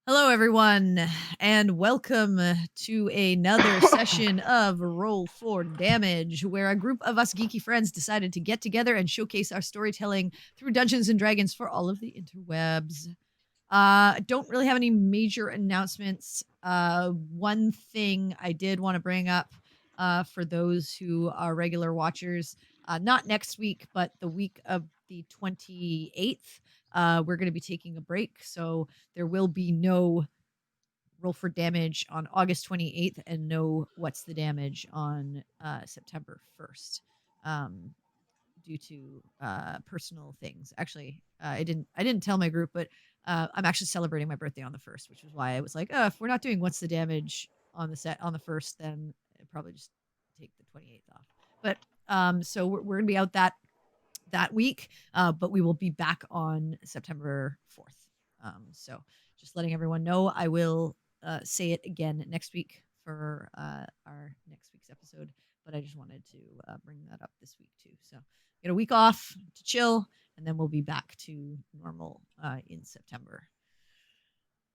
Hello, everyone, and welcome to another session of Roll for Damage, where a group of us geeky friends decided to get together and showcase our storytelling through Dungeons and Dragons for all of the interwebs. Don't really have any major announcements. One thing I did want to bring up for those who are regular watchers, not next week, but the week of the 28th, we're going to be taking a break. So there will be no roll for damage on August 28th and no what's the damage on September 1st. Due to personal things. Actually, I didn't tell my group, but I'm actually celebrating my birthday on the 1st, which is why I was like, oh, if we're not doing what's the damage on the set on the 1st, then I'd probably just take the 28th off. But so we're gonna be out that week, but we will be back on September 4th. So just letting everyone know, I will say it again next week for our next week's episode. But I just wanted to bring that up this week too. So get a week off to chill, and then we'll be back to normal in September.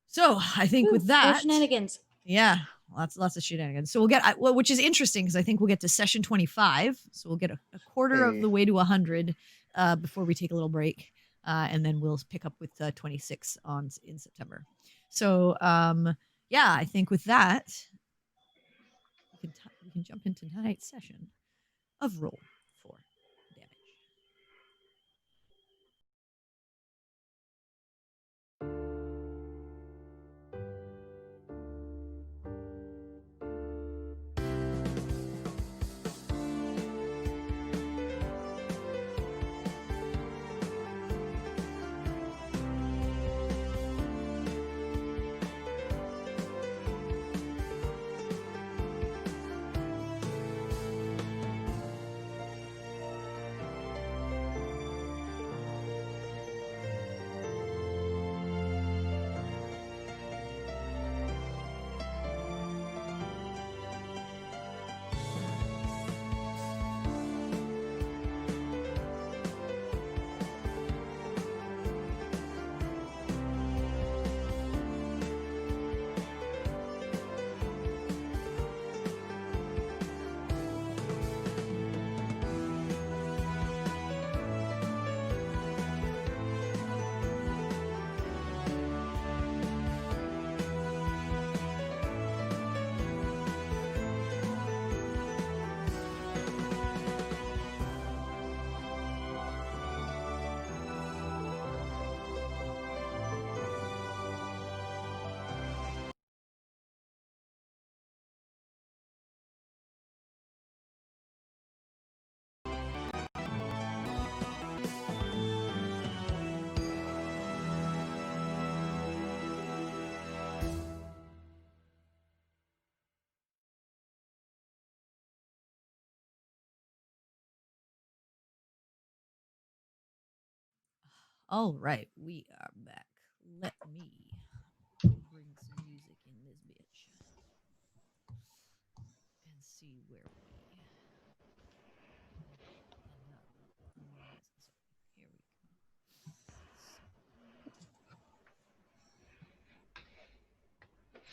So I think with that, shenanigans. Yeah, lots of shenanigans. So we'll get, which is interesting because I think we'll get to session 25. So we'll get a quarter of the way to 100 before we take a little break, and then we'll pick up with 26 in September. So yeah, I think with that, we can jump into tonight's session of Roll for Damage. All right, we are back. Let me bring some music in this bitch and see where we here we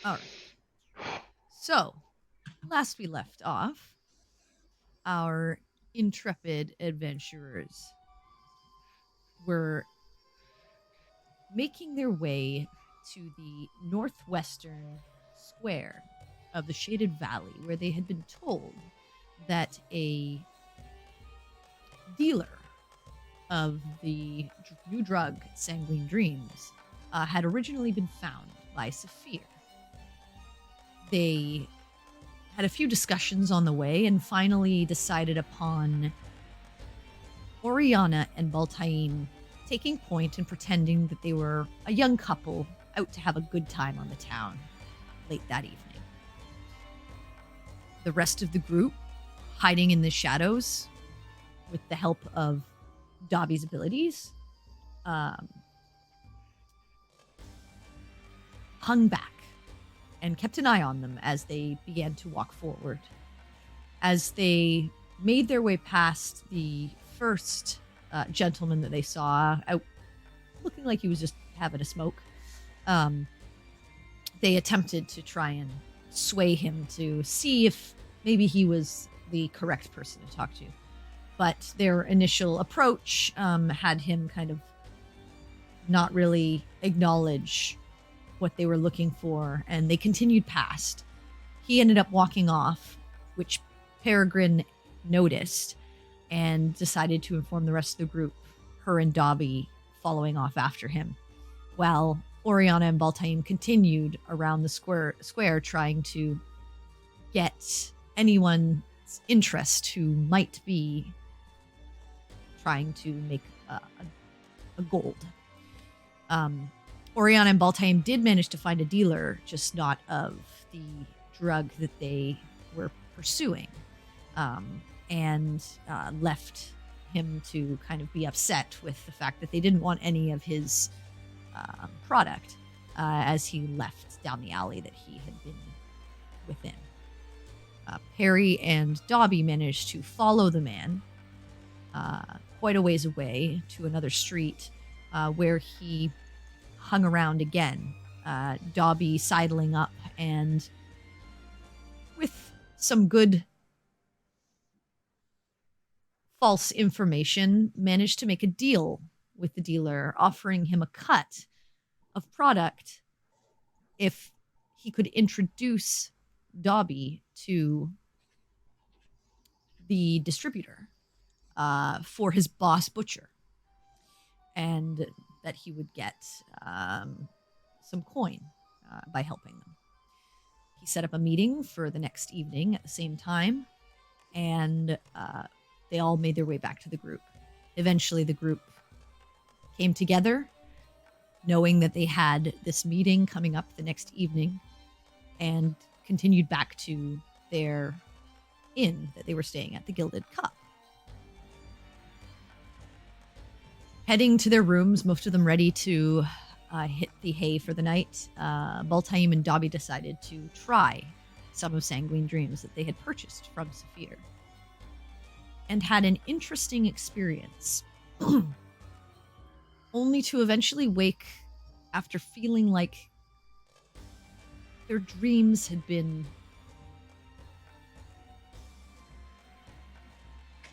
go. All right. So, last we left off, our intrepid adventurers were making their way to the northwestern square of the Shaded Valley, where they had been told that a dealer of the new drug Sanguine Dreams had originally been found by Saphir. They had a few discussions on the way and finally decided upon Oriana and Baltaim taking point and pretending that they were a young couple out to have a good time on the town late that evening. The rest of the group, hiding in the shadows with the help of Dobby's abilities, hung back and kept an eye on them as they began to walk forward. As they made their way past the first gentleman that they saw out looking like he was just having a smoke, they attempted to try and sway him to see if maybe he was the correct person to talk to. But their initial approach had him kind of not really acknowledge what they were looking for, and they continued past. He ended up walking off, which Peregrine noticed and decided to inform the rest of the group, her and Dobby following off after him, while Oriana and Baltaim continued around the square trying to get anyone's interest who might be trying to make a gold. Oriana and Baltaim did manage to find a dealer, just not of the drug that they were pursuing, and left him to kind of be upset with the fact that they didn't want any of his product as he left down the alley that he had been within. Perry and Dobby managed to follow the man quite a ways away to another street where he hung around again, Dobby sidling up and with some good false information managed to make a deal with the dealer, offering him a cut of product if he could introduce Dobby to the distributor for his boss Butcher, and that he would get some coin by helping them. He set up a meeting for the next evening at the same time, and they all made their way back to the group. Eventually, the group came together, knowing that they had this meeting coming up the next evening, and continued back to their inn that they were staying at, the Gilded Cup. Heading to their rooms, most of them ready to hit the hay for the night, Baltaim and Dobby decided to try some of Sanguine Dreams that they had purchased from Saphir, and had an interesting experience, only to eventually wake after feeling like their dreams had been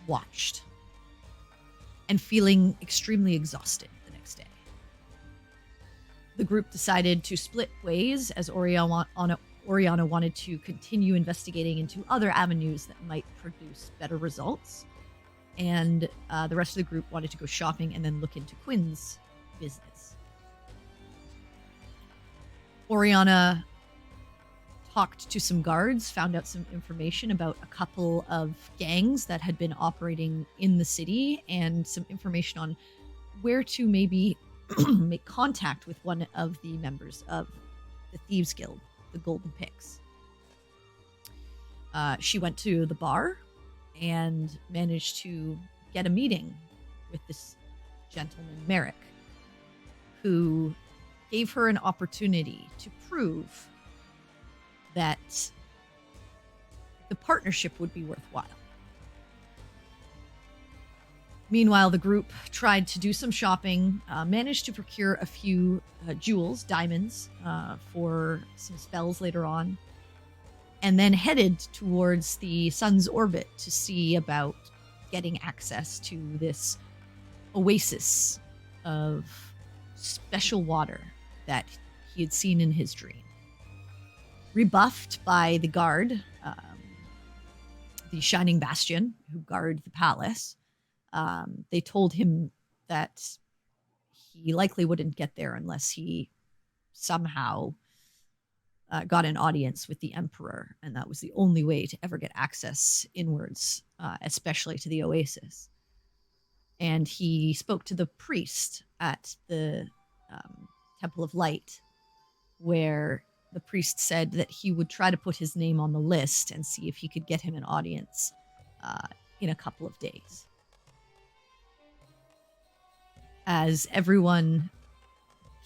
watched, and feeling extremely exhausted the next day. The group decided to split ways as Oriana wanted to continue investigating into other avenues that might produce better results, and the rest of the group wanted to go shopping and then look into Quinn's business. Oriana talked to some guards, found out some information about a couple of gangs that had been operating in the city, and some information on where to maybe make contact with one of the members of the Thieves Guild, the Golden Picks. She went to the bar and managed to get a meeting with this gentleman, Merrick, who gave her an opportunity to prove that the partnership would be worthwhile. Meanwhile, the group tried to do some shopping, managed to procure a few jewels, diamonds, for some spells later on, and then headed towards the sun's orbit to see about getting access to this oasis of special water that he had seen in his dream. Rebuffed by the guard, the Shining Bastion, who guard the palace, they told him that he likely wouldn't get there unless he somehow got an audience with the Emperor, and that was the only way to ever get access inwards, especially to the oasis. And he spoke to the priest at the Temple of Light, where the priest said that he would try to put his name on the list and see if he could get him an audience in a couple of days. As everyone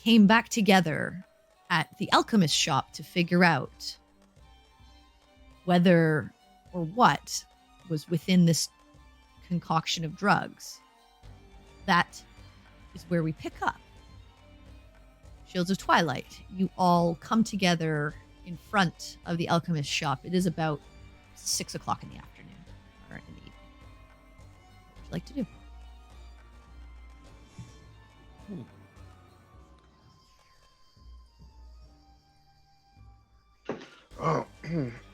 came back together at the alchemist shop to figure out whether or what was within this concoction of drugs, that is where we pick up. Shields of Twilight, you all come together in front of the alchemist shop. It is about 6 o'clock in the afternoon, or in the evening. What would you like to do?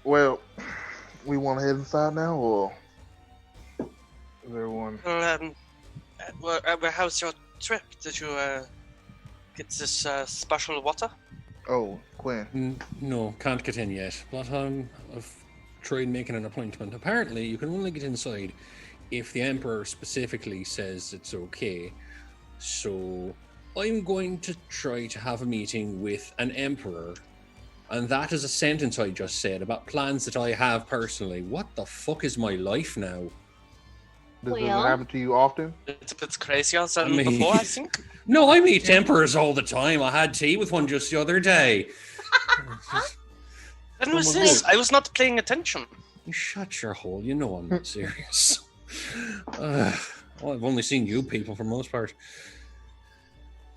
Well, we want to head inside now, or is everyone? How's your trip? Did you get this special water? Oh, Quinn. No, can't get in yet. But I've tried making an appointment. Apparently, you can only get inside if the Emperor specifically says it's okay. So I'm going to try to have a meeting with an Emperor. And that is a sentence I just said about plans that I have personally. What the fuck is my life now? Does it happen to you often? It's a bit crazier than before, I think. No, I meet emperors all the time. I had tea with one just the other day. When was this? I was not paying attention. You shut your hole. You know I'm not serious. Well, I've only seen you people for the most part.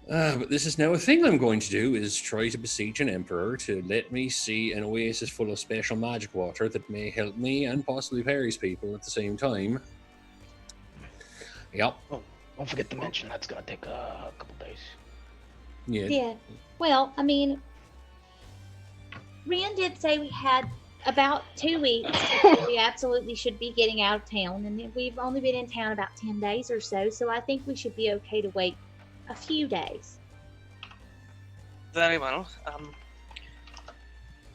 But this is now a thing I'm going to do, is try to beseech an emperor to let me see an oasis full of special magic water that may help me and possibly Perry's people at the same time. Yep. Oh, don't forget to mention that's gonna take a couple days. Yeah. Well, I mean, Ren did say we had about 2 weeks before we absolutely should be getting out of town, and we've only been in town about 10 days or so, so I think we should be okay to wait a few days. Very well.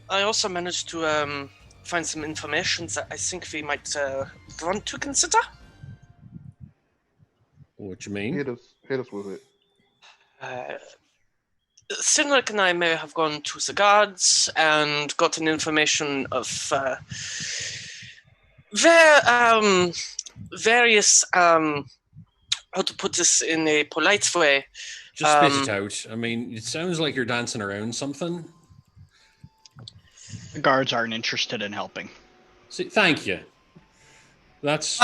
I also managed to find some information that I think we might want to consider. What you mean? Hit us with it. Sinric and I may have gone to the guards and gotten information of various, how to put this in a polite way. Just spit it out. I mean, it sounds like you're dancing around something. The guards aren't interested in helping. See, thank you. That's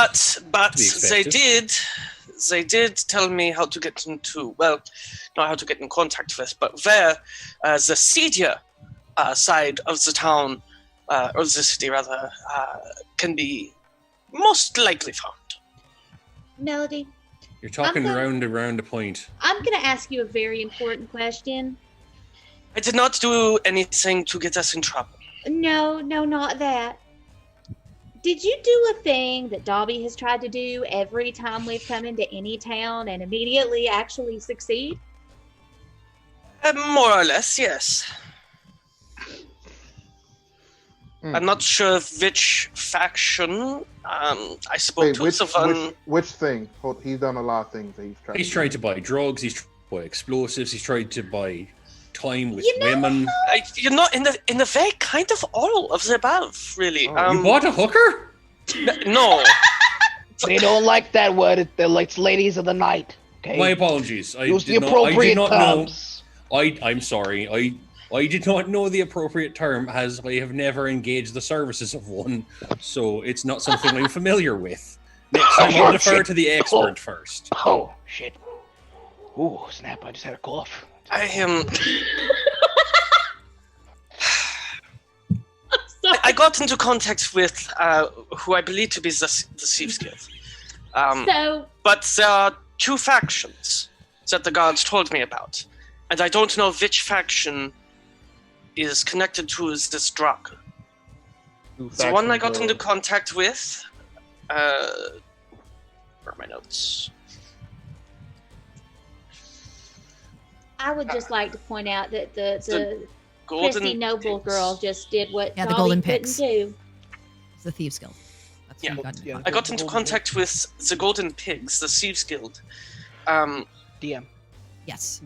but they did tell me how to get into, well, not how to get in contact with, but where the seedier side of the town, or the city rather, can be most likely found. Melody, you're talking around a point. I'm going to ask you a very important question. I did not do anything to get us in trouble. No, not that. Did you do a thing that Dobby has tried to do every time we've come into any town and immediately actually succeed? More or less, yes. I'm not sure which faction. I spoke to someone. Which thing? He's done a lot of things. He's tried to buy drugs. He's tried to buy explosives. He's tried to buy time with women. You're not in the very kind of all of the above, really. You bought a hooker? No. They don't like that word. They're like ladies of the night. Okay. My apologies. Use the appropriate terms. I'm sorry. I did not know the appropriate term, as I have never engaged the services of one, so it's not something I'm familiar with. Next time I'll defer to the expert first. Oh, shit. Ooh, snap, I just had a cough. I am... I got into contact with who I believe to be the Thieves Guild. But there are two factions that the guards told me about, and I don't know which faction is connected to this drug. The one I got into contact with... where are my notes? I would just like to point out that the Christy Noble girl just did what the Golden Pigs do. It's the Thieves Guild. That's I got into contact with the Golden Pigs, the Thieves Guild. DM. Yes.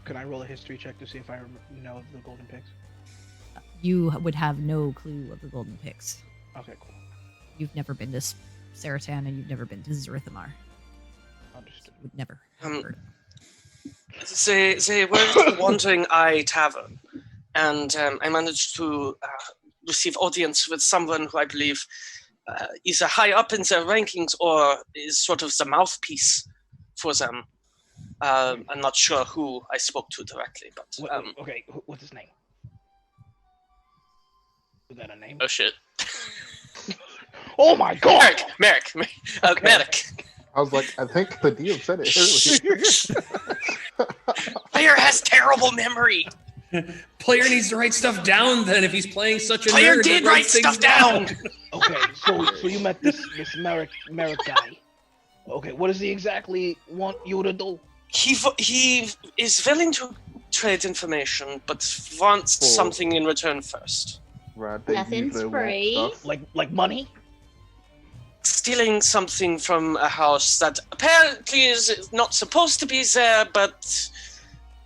Can I roll a history check to see if I know of the Golden Pigs? You would have no clue of the Golden Pigs. Okay, cool. You've never been to Saratan and you've never been to Zarithamar. Understood. You would never have heard of them. They were at the Wandering Eye Tavern, and I managed to receive audience with someone who I believe either high up in their rankings or is sort of the mouthpiece for them. I'm not sure who I spoke to directly, but Okay, what's his name? Is that a name? Oh shit! Oh my god! Merrick. Okay. Merrick. I was like, I think the DM said it earlier. Player has terrible memory. Player needs to write stuff down then if he's playing such a Player nerd did that write writes things stuff down. Okay, so you met this Merrick guy. Okay, what does he exactly want you to do? He is willing to trade information, but wants something in return first. Right, Nothing's free. Like money? Stealing something from a house that apparently is not supposed to be there, but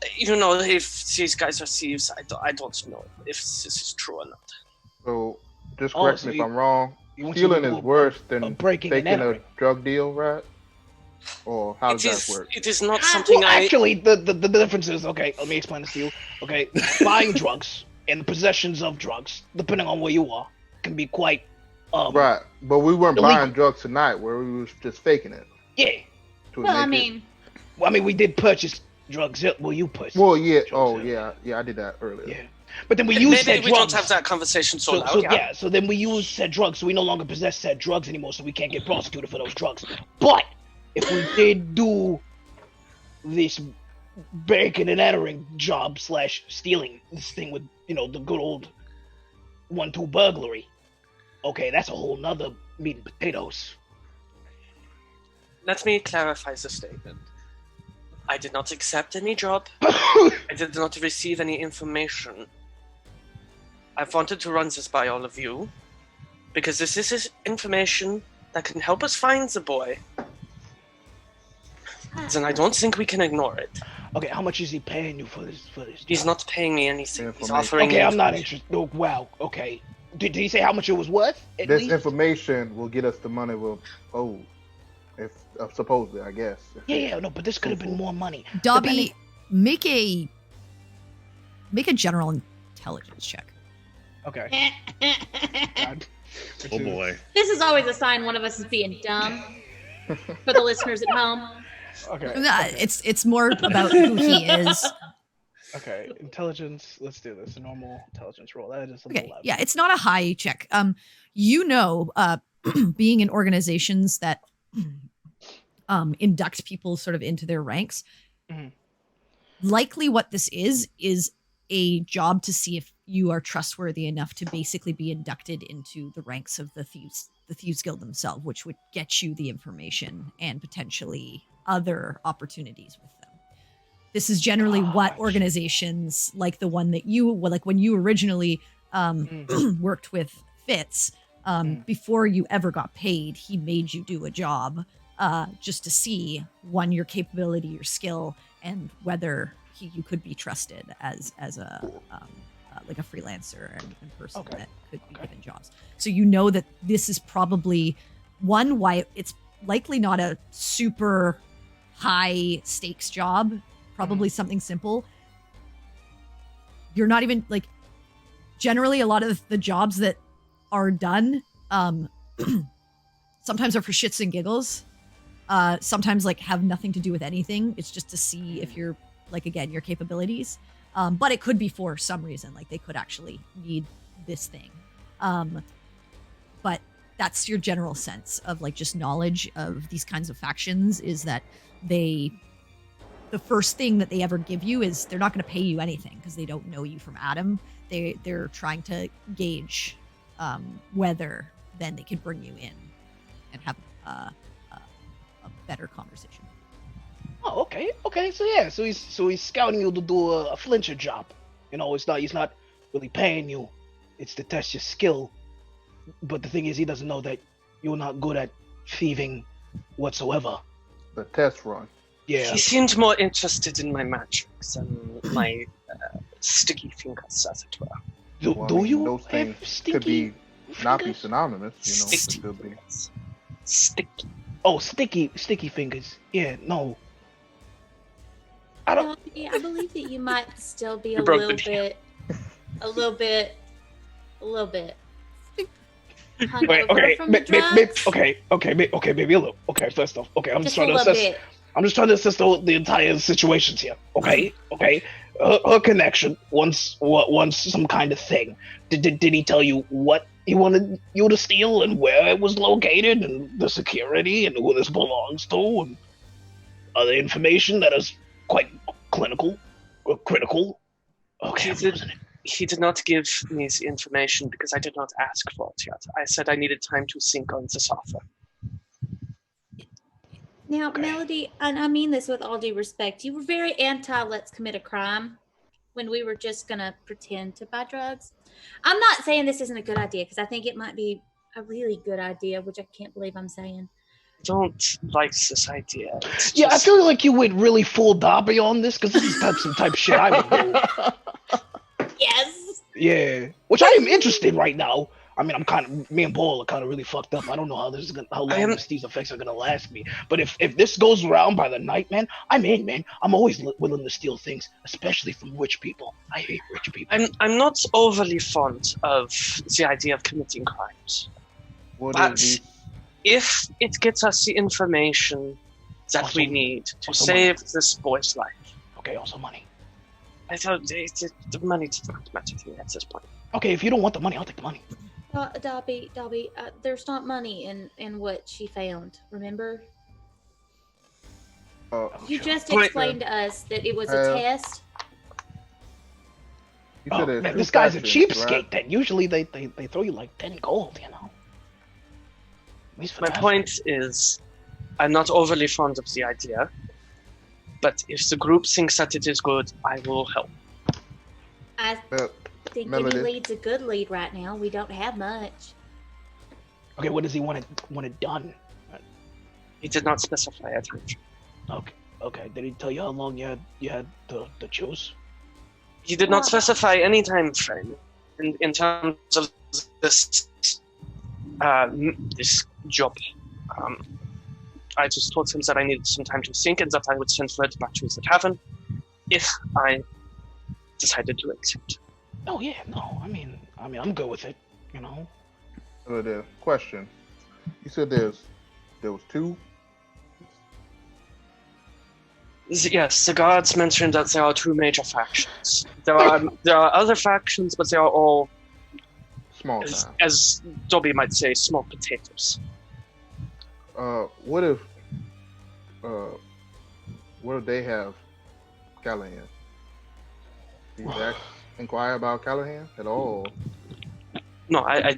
if these guys are thieves, I don't know if this is true or not. So, just correct me if I'm wrong. You Stealing is worse than breaking and taking a entering. drug deal, right? Or how does that work? It is not something Actually, the difference is, okay, let me explain this to you. Okay, buying drugs and possessions of drugs, depending on where you are, can be quite right, but we weren't illegal. buying drugs tonight, where we was just faking it. Yeah. Well, I mean, we did purchase drugs. Well, you purchased. Well, yeah. drugs, Oh, yeah. I did that earlier. Yeah. But then we used said we drugs. don't have that conversation so loud. So then we use said drugs, so we no longer possess said drugs anymore, so we can't get prosecuted for those drugs. But if we did do this breaking and entering job / stealing this thing with the good old 1-2 burglary, okay, that's a whole nother meat and potatoes. Let me clarify the statement. I did not accept any job. I did not receive any information. I've wanted to run this by all of you because this is information that can help us find the boy. Then I don't think we can ignore it. Okay, how much is he paying you for this? He's job? not paying me anything. He's offering Okay, me I'm not interested. Oh, wow. Okay. Did he say how much it was worth? This information will get us the money we'll owe, if supposedly, I guess. Yeah, no, but this could have been more money. Dobby, make a general intelligence check. Okay. God. Oh boy. This is always a sign one of us is being dumb. For the listeners at home. Okay. It's more about who he is. Okay, intelligence. Let's do this. A normal intelligence roll. That is Okay, yeah, it's not a high check. Being in organizations that induct people sort of into their ranks, likely what this is a job to see if you are trustworthy enough to basically be inducted into the ranks of the Thieves Guild themselves, which would get you the information and potentially other opportunities with them. This is generally what organizations like the one that when you originally worked with Fitz, before you ever got paid, he made you do a job just to see, one, your capability, your skill, and whether you could be trusted as a freelancer and person that could be given jobs. So you know that this is probably one, why it's likely not a super high stakes job, probably something simple. You're not even generally a lot of the jobs that are done sometimes are for shits and giggles, sometimes have nothing to do with anything. It's just to see if you're again your capabilities, but it could be for some reason, they could actually need this thing, but that's your general sense of just knowledge of these kinds of factions, is that the first thing that they ever give you is they're not going to pay you anything because they don't know you from Adam. They're trying to gauge whether then they can bring you in and have a better conversation. Oh, okay. So he's scouting you to do a flincher job. He's not really paying you. It's to test your skill. But the thing is, he doesn't know that you're not good at thieving whatsoever. The test run. Yeah. He seemed more interested in my magic than my sticky fingers, as it were. Do you those have things sticky could be not be fingers? synonymous, Sticky it could be. fingers. Sticky. Oh, sticky fingers. Yeah, no. I don't. I believe that you might still be You a broke little the deal. bit Wait, hungover from the drugs. Okay, maybe a little. Okay, first off, I'm Just trying a to little assess. bit. I'm just trying to assess the entire situations here. Okay. Her connection wants some kind of thing. Did he tell you what he wanted you to steal and where it was located and the security and who this belongs to and other information that is quite clinical or critical? Okay, he did not give me the information because I did not ask for it yet. I said I needed time to think on this offer. Now, Melody, and I mean this with all due respect, you were very anti-let's commit a crime when we were just going to pretend to buy drugs. I'm not saying this isn't a good idea, because I think it might be a really good idea, which I can't believe I'm saying. I don't like this idea. Yeah, I feel like you went really full Dobby on this, because this is some type of shit I would do. Yes. Yeah, which I am interested right now. I mean, me and Paul are kind of really fucked up. I don't know how long these effects are gonna last me. But if this goes around by the night, man, I'm in, man. I'm always willing to steal things, especially from rich people. I hate rich people. I'm not overly fond of the idea of committing crimes. But if it gets us the information that we need to save this boy's life. Okay, also money. I thought the money does not matter to me at this point. Okay, if you don't want the money, I'll take the money. Dobby, there's not money in what she found, remember? You just explained to us that it was a test. Man, this guy's a cheapskate, right? Then usually they throw you like 10 gold, you know. My point is, I'm not overly fond of the idea, but if the group thinks that it is good, I will help. I think he leads a good lead right now. We don't have much. Okay, what does he want it done? He did not specify a time. Okay. Did he tell you how long you had to choose? He did not specify any time frame in terms of this this job. I just told him that I needed some time to think and that I would send Fred back to the tavern if I decided to accept. Oh yeah, no. I mean, I'm good with it. You know. The question. You said there was two. Yes, the guards mentioned that there are two major factions. There are other factions, but they are all small time. As Dobby might say, small potatoes. What if they have Callahan? Did you inquire about Callahan at all? No, I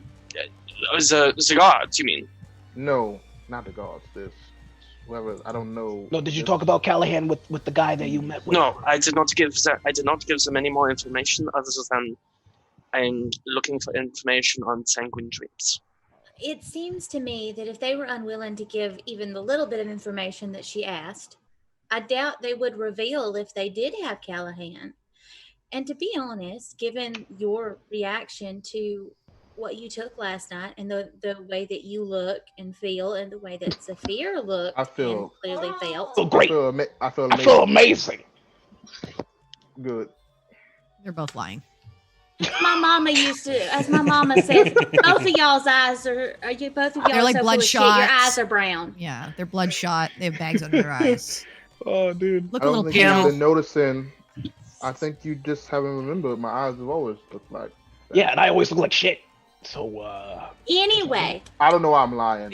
the guards, you mean? No, not the guards. This whoever, I don't know. No, did you talk about Callahan with the guy that you met with? No, I did not give them any more information other than I'm looking for information on Sanguine Dreams. It seems to me that if they were unwilling to give even the little bit of information that she asked, I doubt they would reveal if they did have Callahan. And to be honest, given your reaction to what you took last night and the way that you look and feel and the way that Zafir looked and clearly felt. Oh, great. I feel amazing. Good. They're both lying. My mama used to, as my mama says, both of y'all's eyes are you both of y'all they're like so bloodshot. Your eyes are brown. Yeah, they're bloodshot. They have bags under their eyes. Oh, dude. Look I a don't little think pale. you've been noticing. I think you just haven't remembered. My eyes have always looked like that. Yeah, and I always look like shit. So, Anyway. I don't know why I'm lying.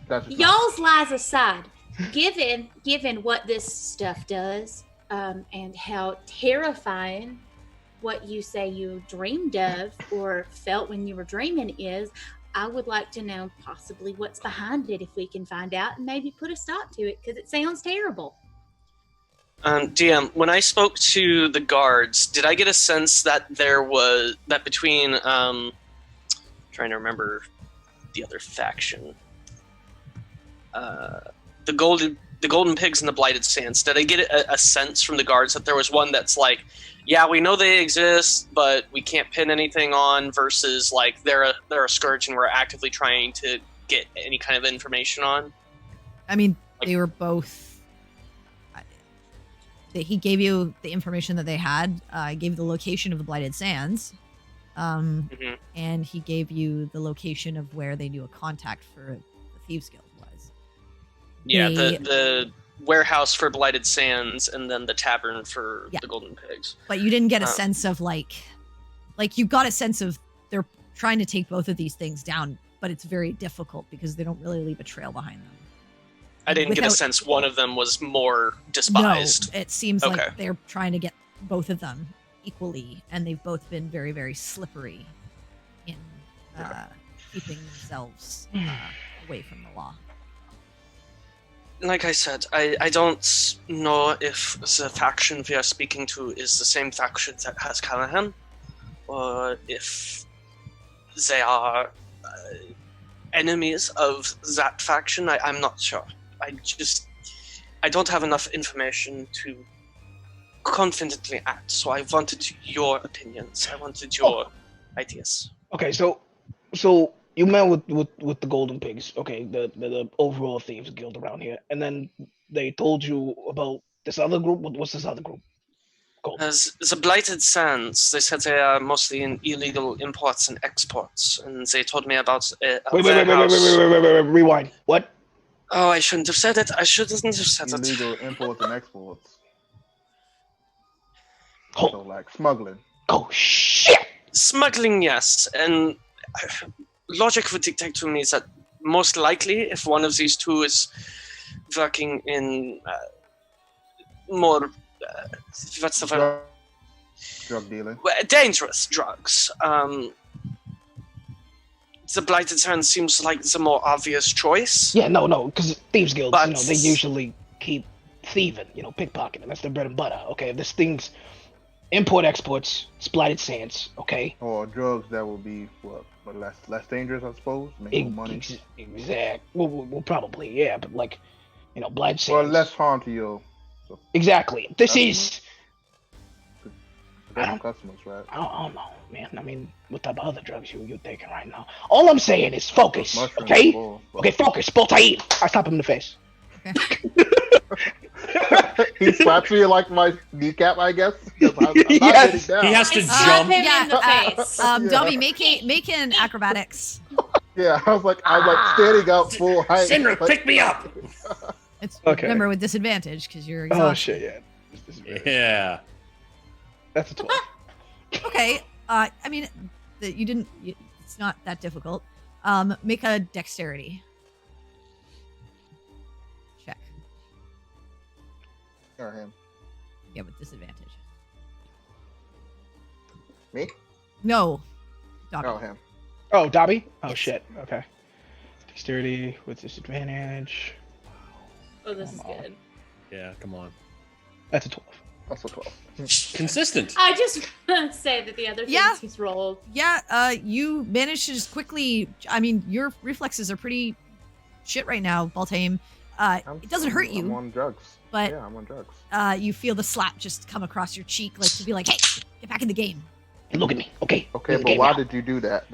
That's y'all's lies aside, given what this stuff does, and how terrifying what you say you dreamed of or felt when you were dreaming is, I would like to know possibly what's behind it if we can find out and maybe put a stop to it because it sounds terrible. DM, when I spoke to the guards, did I get a sense that between trying to remember the other faction, the golden pigs and the blighted sands, did I get a sense from the guards that there was one that's like, yeah, we know they exist, but we can't pin anything on, versus like they're a scourge and we're actively trying to get any kind of information on? I mean, they were both. He gave you the information that they had. Gave the location of the blighted sands, and he gave you the location of where they knew a contact for the Thieves Guild was. Yeah, the warehouse for Blighted Sands and then the tavern for Yeah. the Golden Pigs. But you didn't get a sense of like you got a sense of they're trying to take both of these things down, but it's very difficult because they don't really leave a trail behind them. I didn't get a sense one of them was more despised. No, it seems Okay. like they're trying to get both of them equally, and they've both been very, very slippery in keeping themselves away from the law. Like I said, I don't know if the faction we are speaking to is the same faction that has Callahan, or if they are enemies of that faction. I'm not sure. I don't have enough information to confidently act, so I wanted your opinions. I wanted your ideas. Okay, so you met with the Golden Pigs, okay, the overall thieves guild around here, and then they told you about this other group. What's this other group called? As the Blighted Sands, they said they are mostly in illegal imports and exports, and they told me about a Wait, warehouse. rewind. What? Oh, I shouldn't have said it. I shouldn't have said it. Illegal imports and exports. Oh. So like smuggling. Oh shit! Smuggling, yes, and logic would dictate to me that most likely, if one of these two is working in more, what's the word? Drug dealing. Dangerous drugs. The Blighted Sands seems like the more obvious choice. Yeah, no, because thieves guilds, But- they usually keep thieving, pickpocketing. That's their bread and butter. Okay, if this thing's import exports, it's Blighted Sands. Okay. Or drugs that will be but less dangerous, I suppose. Make more money. Exact. Well, probably, yeah, but Blighted Sands. Well, less harm to your Exactly. This is. potential customers, right? I don't know, man. I mean, what type of other drugs you're taking right now? All I'm saying is focus, Mushrooms, okay? bull. Okay, focus. Boltaid. I slap him in the face. He slaps me like my kneecap, I guess. 'Cause I'm not Yes. getting down. He has to Slap jump. him Yeah, in the face. Dummy, make an acrobatics. Yeah, I was like standing up full height. Cinder, like, pick me up. It's Okay. remember with disadvantage because you're exhausted. Oh shit, yeah. This is very- Yeah. That's a 12. Okay. I mean, it's not that difficult. Make a dexterity check. Or him. Yeah, with disadvantage. Me? No. Dobby. Oh, him. Oh, Dobby? Oh Yes. shit. Okay. Dexterity with disadvantage. Oh, this is good. Yeah, come on. That's a 12. Also 12. Consistent. I just want to say that the other things Yeah. he's rolled. Yeah, you managed to just quickly. I mean, your reflexes are pretty shit right now, Baltaim. It doesn't hurt I'm you, on drugs. but Yeah, I'm on drugs. you feel the slap just come across your cheek, like to be like, "Hey, get back in the game." Look at me, okay? Okay, Look at but me why now, did you do that?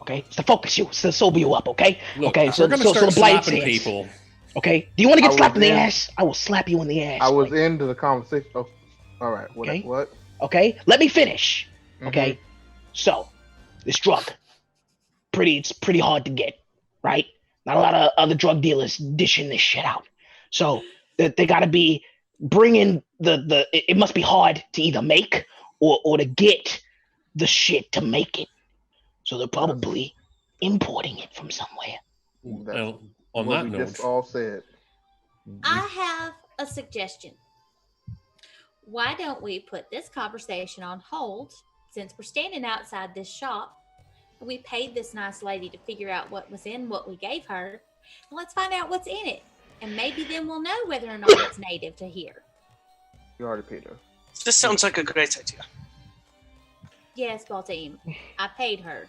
Okay, it's to focus you. It's to sober you up, okay? Look, okay, we're gonna start the Blighted slapping Sands, people. Okay? Do you want to I get slapped in was the in- ass? I will slap you in the ass. I was like, into the conversation. Oh, all right. What? Okay. What? Okay? Let me finish. Mhm. Okay? So, this drug, it's pretty hard to get, right? Not a lot of other drug dealers dishing this shit out. So, they got to be bringing it must be hard to either make or to get the shit to make it. So they're probably importing it from somewhere. That's Well, on what that we note, just all said. I have a suggestion. Why don't we put this conversation on hold since we're standing outside this shop? We paid this nice lady to figure out what was in what we gave her. And let's find out what's in it. And maybe then we'll know whether or not it's native to here. You already paid her. This sounds like a great idea. Yes, Baltaim. I paid her.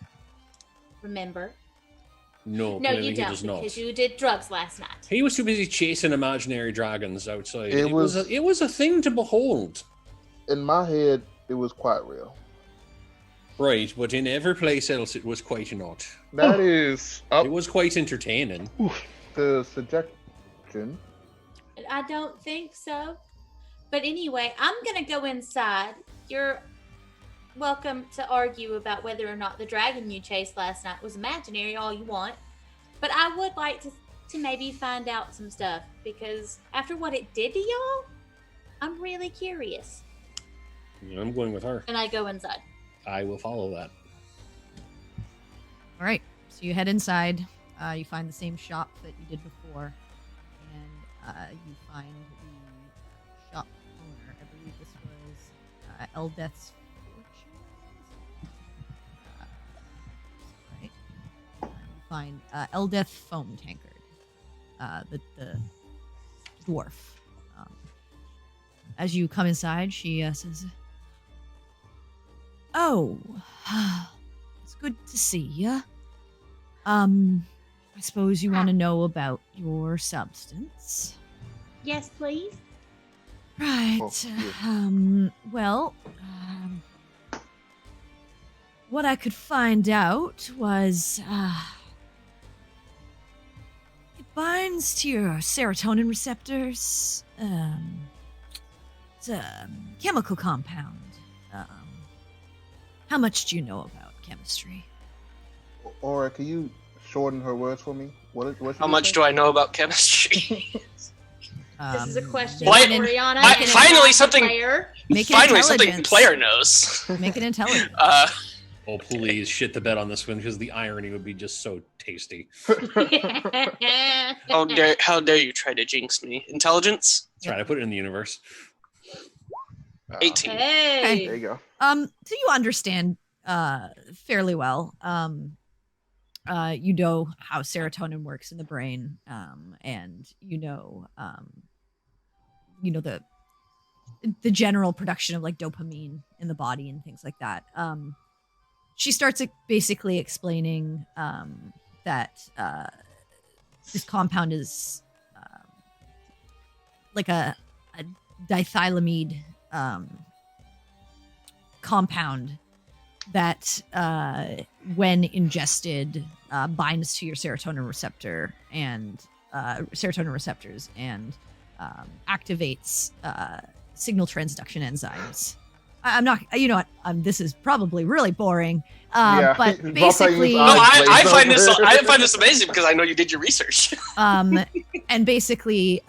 Remember? no, No, clearly you he don't, does not. because you did drugs last night. He was too busy chasing imaginary dragons outside. It was- it was a thing to behold. In my head, it was quite real. Right, but in every place else, it was quite not. That is up It was quite entertaining. to suggestion. I don't think so. But anyway, I'm going to go inside. You're welcome to argue about whether or not the dragon you chased last night was imaginary all you want. But I would like to to maybe find out some stuff, because after what it did to y'all, I'm really curious. I'm going with her. And I go inside. I will follow that. All right. So you head inside. You find the same shop that you did before, and you find the shop owner. I believe this was Eldeth's fortune. Right. You find Eldeth Foam Tankard, the dwarf. As you come inside, she says, "Oh, it's good to see ya. I suppose you want to know about your substance." Yes, please. Right. Oh, yeah. Well, what I could find out was, it binds to your serotonin receptors. It's a chemical compound. How much do you know about chemistry? Or can you shorten her words for me? How much do I know about chemistry? This is a question Why- for Rihanna. why- Can it finally ask the something- player? Make it Finally, something intelligence. player knows. Make it intelligent. Oh, please, shit the bed on this one, because the irony would be just so tasty. How dare you try to jinx me? Intelligence? That's right, I put it in the universe. 18. Hey. There you go. So you understand fairly well. You know how serotonin works in the brain, and you know the general production of like dopamine in the body and things like that. She starts basically explaining that this compound is like a dithylamide compound that when ingested binds to your serotonin receptors and activates signal transduction enzymes. I'm not, you know what, this is probably really boring, Yeah. but Both basically, No, I find this amazing because I know you did your research. and basically,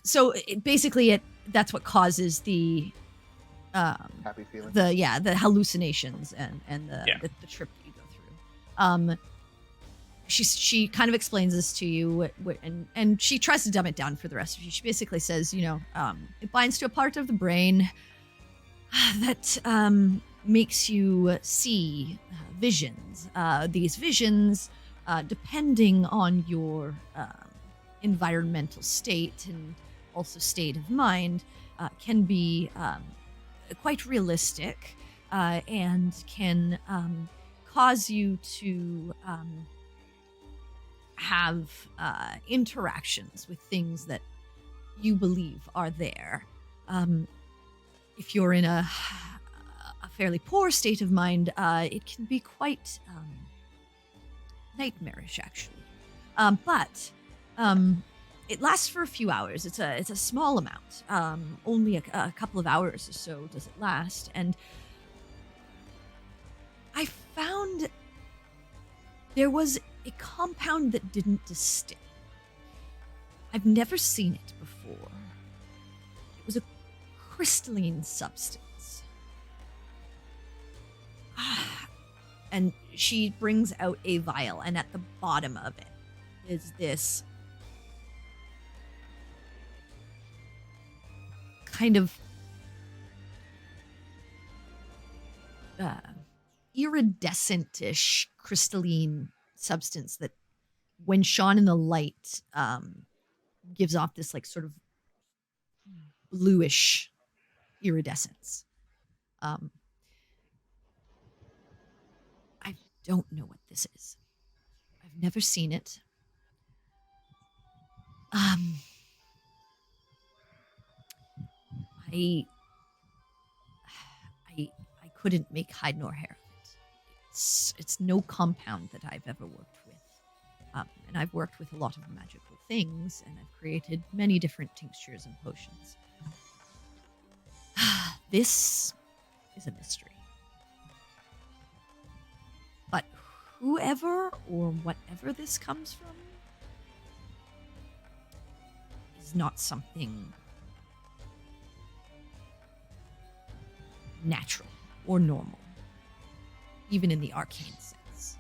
so that's what causes the Happy feeling. the hallucinations and the trip that you go through. She kind of explains this to you, and she tries to dumb it down for the rest of you. She basically says, it binds to a part of the brain that makes you see visions. These visions, depending on your environmental state and also state of mind, can be quite realistic and can cause you to have interactions with things that you believe are there. If you're in a fairly poor state of mind, it can be quite nightmarish, actually. But it lasts for a few hours. It's a small amount. Only a couple of hours or so does it last. And I found there was a compound that didn't distill. I've never seen it before. It was a crystalline substance. And she brings out a vial, and at the bottom of it is this kind of iridescent-ish crystalline substance that, when shone in the light, gives off this like sort of bluish iridescence. I don't know what this is. I've never seen it. I couldn't make hide nor hair of it. It's no compound that I've ever worked with. And I've worked with a lot of magical things, and I've created many different tinctures and potions. This is a mystery. whoever or whatever this comes from is not something natural or normal, even in the arcane sense.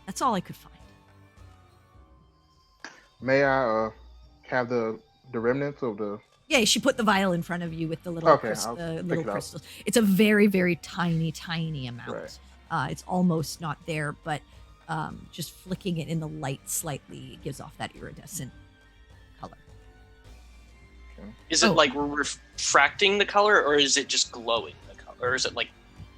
That's all I could find. May I have the remnants of the? Yeah, she put the vial in front of you with the little, Okay, I'll little pick it up. crystals. It's a very, very tiny, tiny amount. Right. It's almost not there, but just flicking it in the light slightly gives off that iridescent color. Is it like refracting the color, or is it just glowing the color, or is it like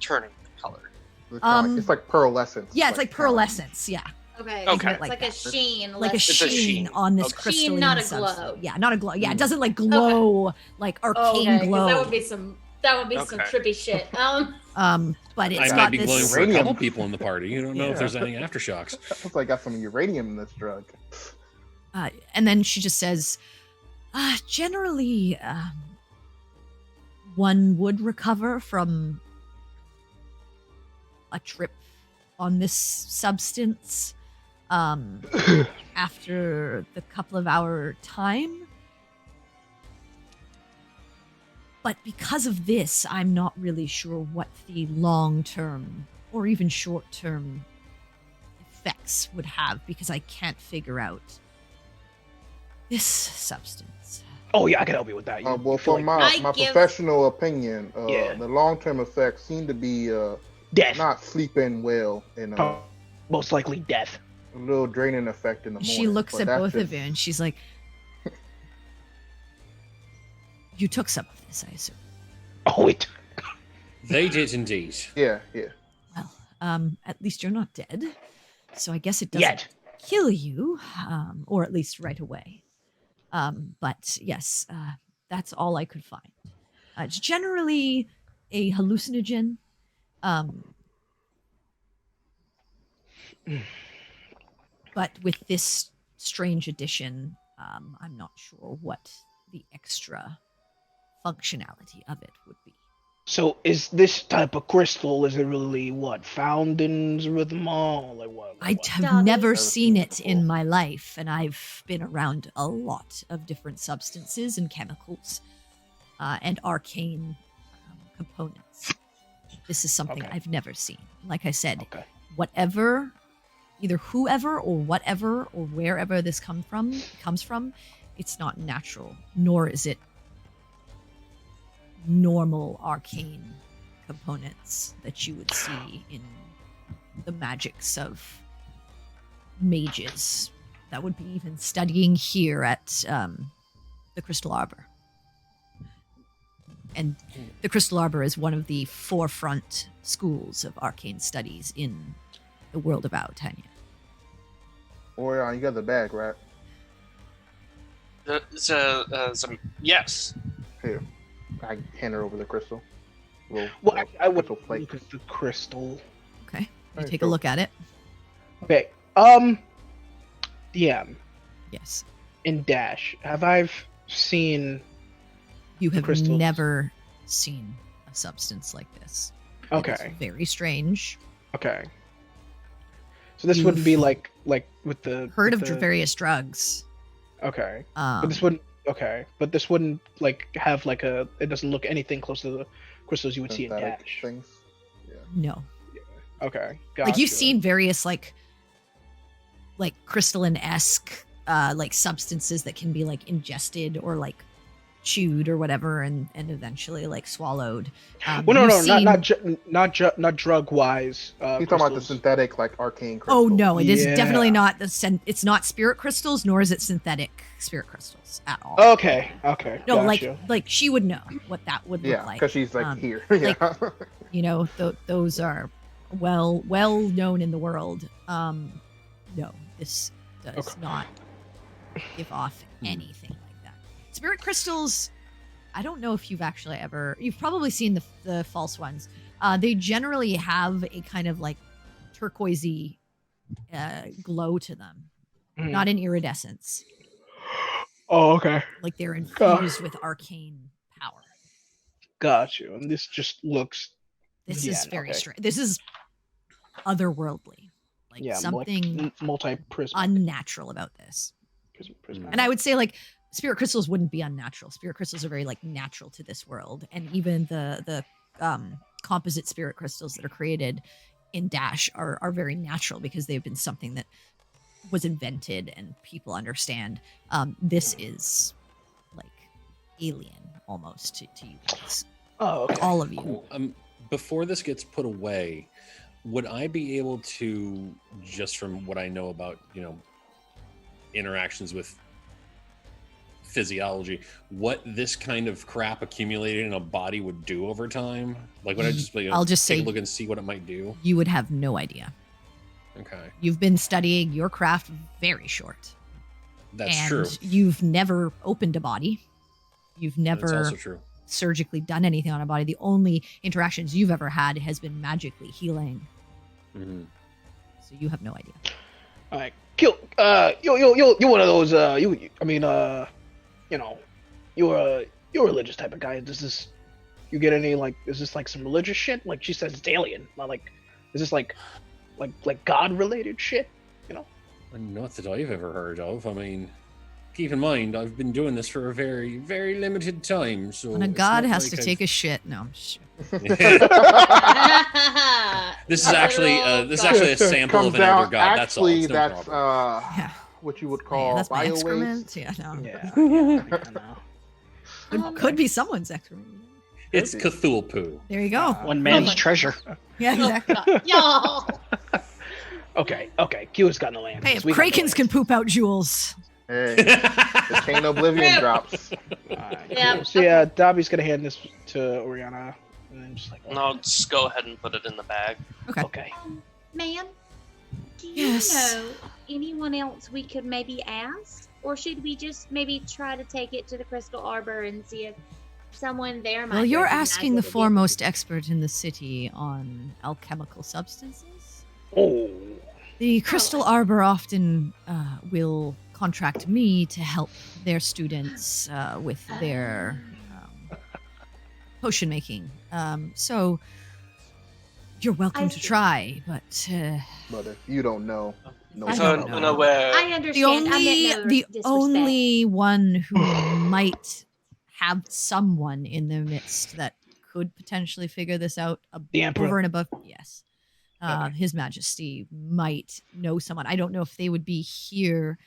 turning the color? It's like pearlescence. Yeah, it's like pearlescence. Yeah. Okay. Okay. It's like a sheen. Like a less- It's a sheen sheen. on this Okay. crystalline Sheen, not a substance. glow. Yeah, not a glow. Yeah, it doesn't like glow like arcane Okay, 'cause glow. that would be some some Okay. trippy shit. But it's I might got be glowing this. for a couple Uranium. people in the party. You don't know if there's any aftershocks. Looks like I got some uranium in this drug. And then she just says, generally, one would recover from a trip on this substance after the couple of hour time. But because of this, I'm not really sure what the long-term or even short-term effects would have, because I can't figure out this substance. Oh yeah, I can help you with that. You- Well, you feel from like my give- professional opinion, Yeah. the long-term effects seem to be death, not sleeping well and most likely death. a little draining effect in the morning. She looks but at that's both of just- you and she's like, "You took some of this, I assume." Oh, it. They did indeed. Yeah. Well, at least you're not dead, so I guess it doesn't Yet. kill you, or at least right away. But yes, that's all I could find. It's generally a hallucinogen. But with this strange addition, I'm not sure what the extra functionality of it would be. So is this type of crystal? Is it really what found in Rhythmal? Like what? I what? have Darling. never Never seen seen it it in before. my life, and I've been around a lot of different substances and chemicals and arcane components. This is something Okay. I've never seen. Like I said, Okay. whatever, either whoever or whatever or wherever this comes from, it's not natural, nor is it normal arcane components that you would see in the magics of mages that would be even studying here at the Crystal Arbor. And the Crystal Arbor is one of the forefront schools of arcane studies in the world of Tanya. Or you got the bag, right? Yes. Here, I hand her over the crystal. Little- Well, little I would crystal plate. look at the crystal. Okay, you Alright, take a cool. look at it. Okay. DM Yes, in Dash. Have I seen? you have Crystals. never seen a substance like this. It is Okay. very strange. Okay. So this wouldn't be You've like with the Heard of with the, various drugs. Okay. Um, But this wouldn't. Okay. But this wouldn't like have like a. It doesn't look anything close to the crystals you would see in synthetic Dash. things. no. Okay. Like you've gotcha. seen various like crystalline-esque like substances that can be like ingested or like chewed or whatever and eventually like swallowed. Well, no, you've no, seen- not drug wise. He's talking about the synthetic, like arcane crystal. Oh no, it is Yeah. definitely not it's not spirit crystals, nor is it synthetic spirit crystals at all. Okay. Okay. No, gotcha. like she would know what that would look Yeah, like. because she's like Um, here. like- yeah. You know, those are well known in the world. No, this does Okay. not give off anything like that. Spirit crystals, I don't know if you've probably seen the false ones. They generally have a kind of like turquoisey glow to them, Mhm. not an iridescence. Oh, okay. Like they're God. infused with arcane power. Got you. And this just looks. This Yeah, is very okay. strange. This is otherworldly, like Yeah, something multi-prismatic. unnatural about this. Prismatic. And I would say like spirit crystals wouldn't be unnatural. Spirit crystals are very like natural to this world, and even the composite spirit crystals that are created in Dash are very natural because they've been something that was invented and people understand. This is like alien almost to you guys. Oh, okay. All of you. Cool. Before this gets put away, would I be able to, just from what I know about, interactions with physiology, what this kind of crap accumulated in a body would do over time? Like, would I just I'll just take say a look and see what it might do? You would have no idea. Okay. You've been studying your craft very short. That's and true. You've never opened a body. You've That's never also true. surgically done anything on a body. The only interactions you've ever had has been magically healing. Mm-hmm. So you have no idea. All right, kill. You're one of those. You're a religious type of guy. Does this? You get any like? Is this like some religious shit? Like she says, it's alien. Not like. Is this like God related shit? Not that I've ever heard of. I mean, keep in mind, I've been doing this for a very, very limited time. So When a it's god not has like to take a shit. No, I'm sure. This is actually a sample Comes of an elder down- god. That's all. Actually, It's no that's problem. Yeah. what you would Yeah, call that's my bio excrement. waste. Yeah, no. Yeah. I know. Could be someone's excrement. It's Cthulhu poo. There you go. One man's my treasure. Yeah, exactly. Y'all. Okay. Q has gotten the land. Hey, if Krakens can poop out jewels. Hey, the chain oblivion drops. Yeah. Cool. So yeah, Dobby's gonna hand this to Oriana, and then just like. No, just go ahead and put it in the bag. Okay. Ma'am, do you Yes. know anyone else we could maybe ask? Or should we just maybe try to take it to the Crystal Arbor and see if someone there might Well, you're recognize asking it the would be- foremost expert in the city on alchemical substances. Oh. The Crystal Arbor often will contract me to help their students with their potion making. So you're welcome I to see. try, but But if you don't know, no I one don't knows. know. Unaware. I understand. I meant no the disrespect. only one who might have someone in their midst that could potentially figure this out The Emperor. over and above, yes. Okay. His Majesty might know someone. I don't know if they would be here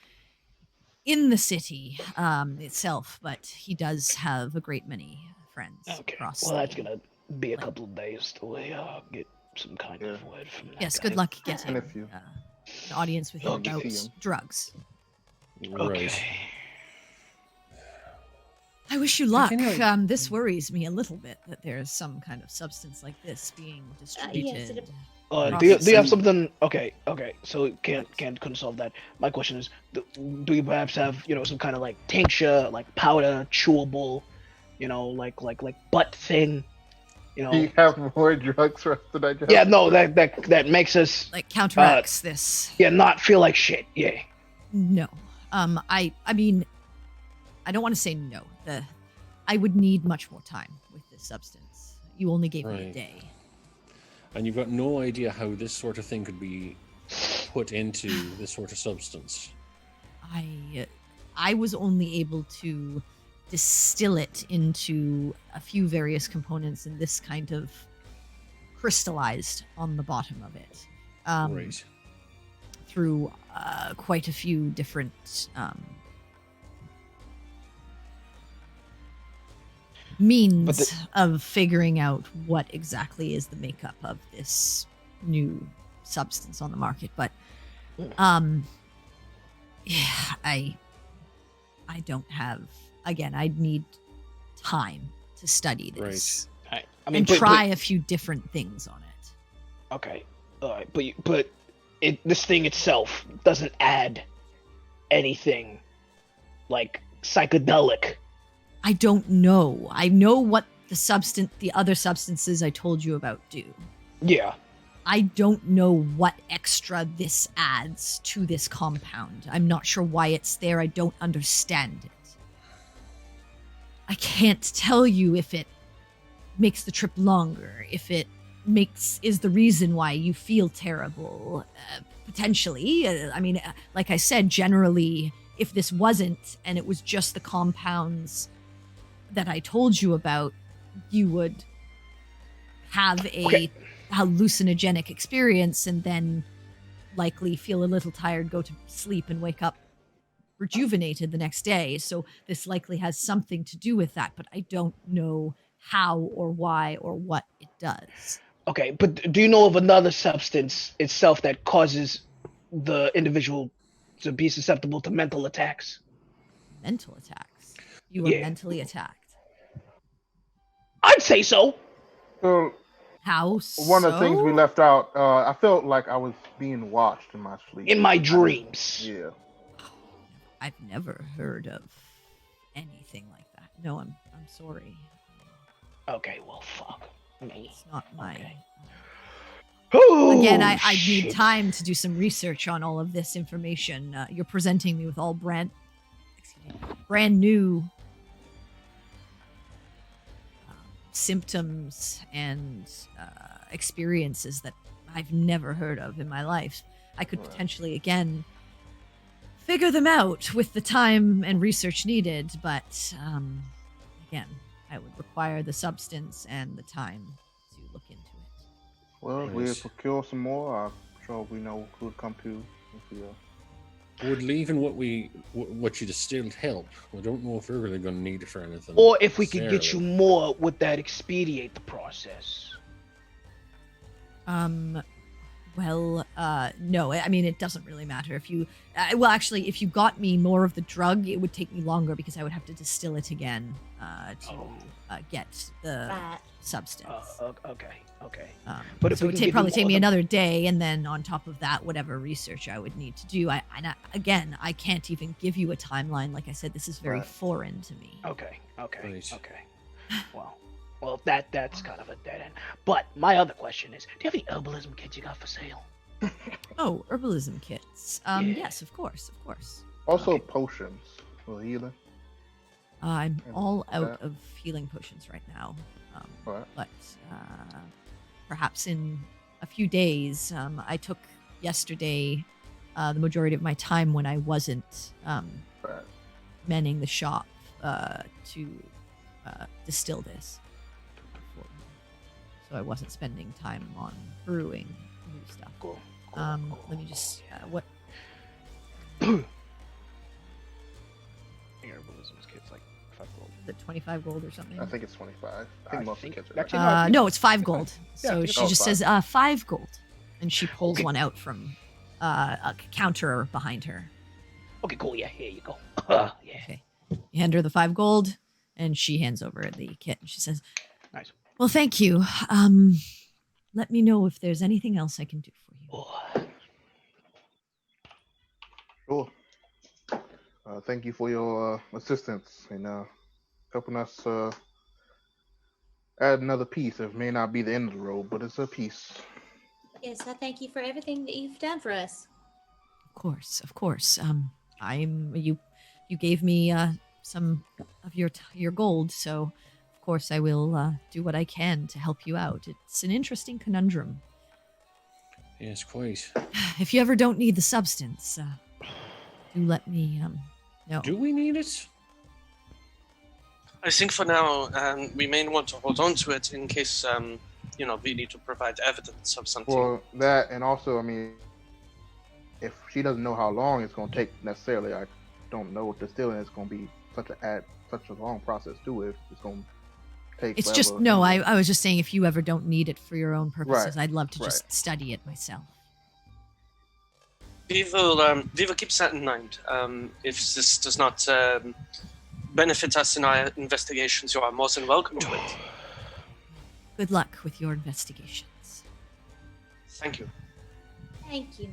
in the city itself, but he does have a great many friends Okay. across. Well, that's the- gonna be a couple of days till we get some kind of word from that Yes, guy. good luck getting And if you- an audience with him Okay. about See him. drugs. Okay. Right. I wish you luck. Anyway. This worries me a little bit that there's some kind of substance like this being distributed. it- Do you have Prophecy. something? Okay. So couldn't solve that. My question is, do you perhaps have some kind of like tincture, like powder, chewable, like butt thing, Do you have more drugs for us to digest? Yeah, no, that makes us Like counteracts this. not feel like shit. Yeah. No. I mean, I don't want to say no. I would need much more time with this substance. You only gave me a Right. day. And you've got no idea how this sort of thing could be put into this sort of substance. I was only able to distill it into a few various components, and this kind of crystallized on the bottom of it Right. through quite a few different means of figuring out what exactly is the makeup of this new substance on the market. But yeah, I don't have, again, I'd need time to study this I and try a few different things on it. Okay. All right. But this thing itself doesn't add anything like psychedelic. I don't know. I know what the other substances I told you about do. Yeah. I don't know what extra this adds to this compound. I'm not sure why it's there. I don't understand it. I can't tell you if it makes the trip longer, if it is the reason why you feel terrible. Potentially. Like I said, generally, if this wasn't, and it was just the compounds that I told you about, you would have a hallucinogenic experience and then likely feel a little tired, go to sleep, and wake up rejuvenated the next day. So this likely has something to do with that, but I don't know how or why or what it does. Okay, but do you know of another substance itself that causes the individual to be susceptible to mental attacks? Mental attacks? You were mentally attacked? I'd say so. So how so? One of the things we left out, I felt like I was being watched in my sleep. In my dreams. Yeah. I've never heard of anything like that. No, I'm sorry. Okay, well, fuck me. It's not my... Okay. Again, I need time to do some research on all of this information. You're presenting me with all brand new symptoms and experiences that I've never heard of in my life. I could potentially, again, figure them out with the time and research needed, but again, I would require the substance and the time to look into it. Well, if we procure some more, I'm sure we know who would come to. Would leaving what you distilled help? I don't know if we're really going to need it for anything. Or if we could get you more, would that expedite the process? Well, no. I mean, it doesn't really matter if you... actually, if you got me more of the drug, it would take me longer because I would have to distill it again to get the substance. Okay. But so it would probably take me another day, and then on top of that, whatever research I would need to do. I can't even give you a timeline. Like I said, this is very foreign to me. Okay. Well, that's kind of a dead end. But my other question is, do you have any herbalism kits you got for sale? Oh, herbalism kits. Yes, of course. Also potions for healing. I'm all out of healing potions right now. But perhaps in a few days, I took yesterday the majority of my time when I wasn't manning the shop to distill this. So I wasn't spending time on brewing new stuff. Cool. Let me just what? Herbalism kit's like 5 gold. Is it 25 gold or something? I think it's 25. I think most of the kits are no, it's 5 gold. So she just 5. says 5 gold, and she pulls one out from a counter behind her. Okay, cool. Yeah, here you go. Yeah. Okay. You hand her the 5 gold, and she hands over the kit. And she says, "Nice. Well, thank you. Let me know if there's anything else I can do for you." Sure. Thank you for your assistance in helping us add another piece. It may not be the end of the road, but it's a piece. Yes, I thank you for everything that you've done for us. Of course. You gave me some of your gold, so of course I will do what I can to help you out. It's an interesting conundrum. Yes, quite. If you ever don't need the substance, do let me know. Do we need it? I think for now, we may want to hold on to it in case, we need to provide evidence of something. Well, that, and also, I mean, if she doesn't know how long it's going to take necessarily, I don't know if distilling is going to be such a long process to it. It's going to take. It's forever. just no. I was just saying, if you ever don't need it for your own purposes, Right, I'd love to just study it myself. We will keep that in mind. If this does not benefit us in our investigations, you are more than welcome to it. Good luck with your investigations. Thank you. Thank you.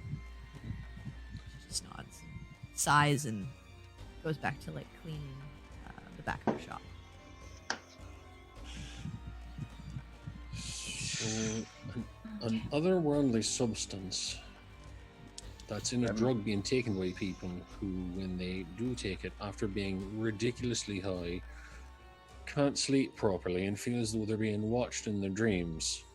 She just nods, sighs, and goes back to cleaning the back of the shop. So, an otherworldly substance that's in a drug being taken by people who, when they do take it, after being ridiculously high, can't sleep properly and feel as though they're being watched in their dreams.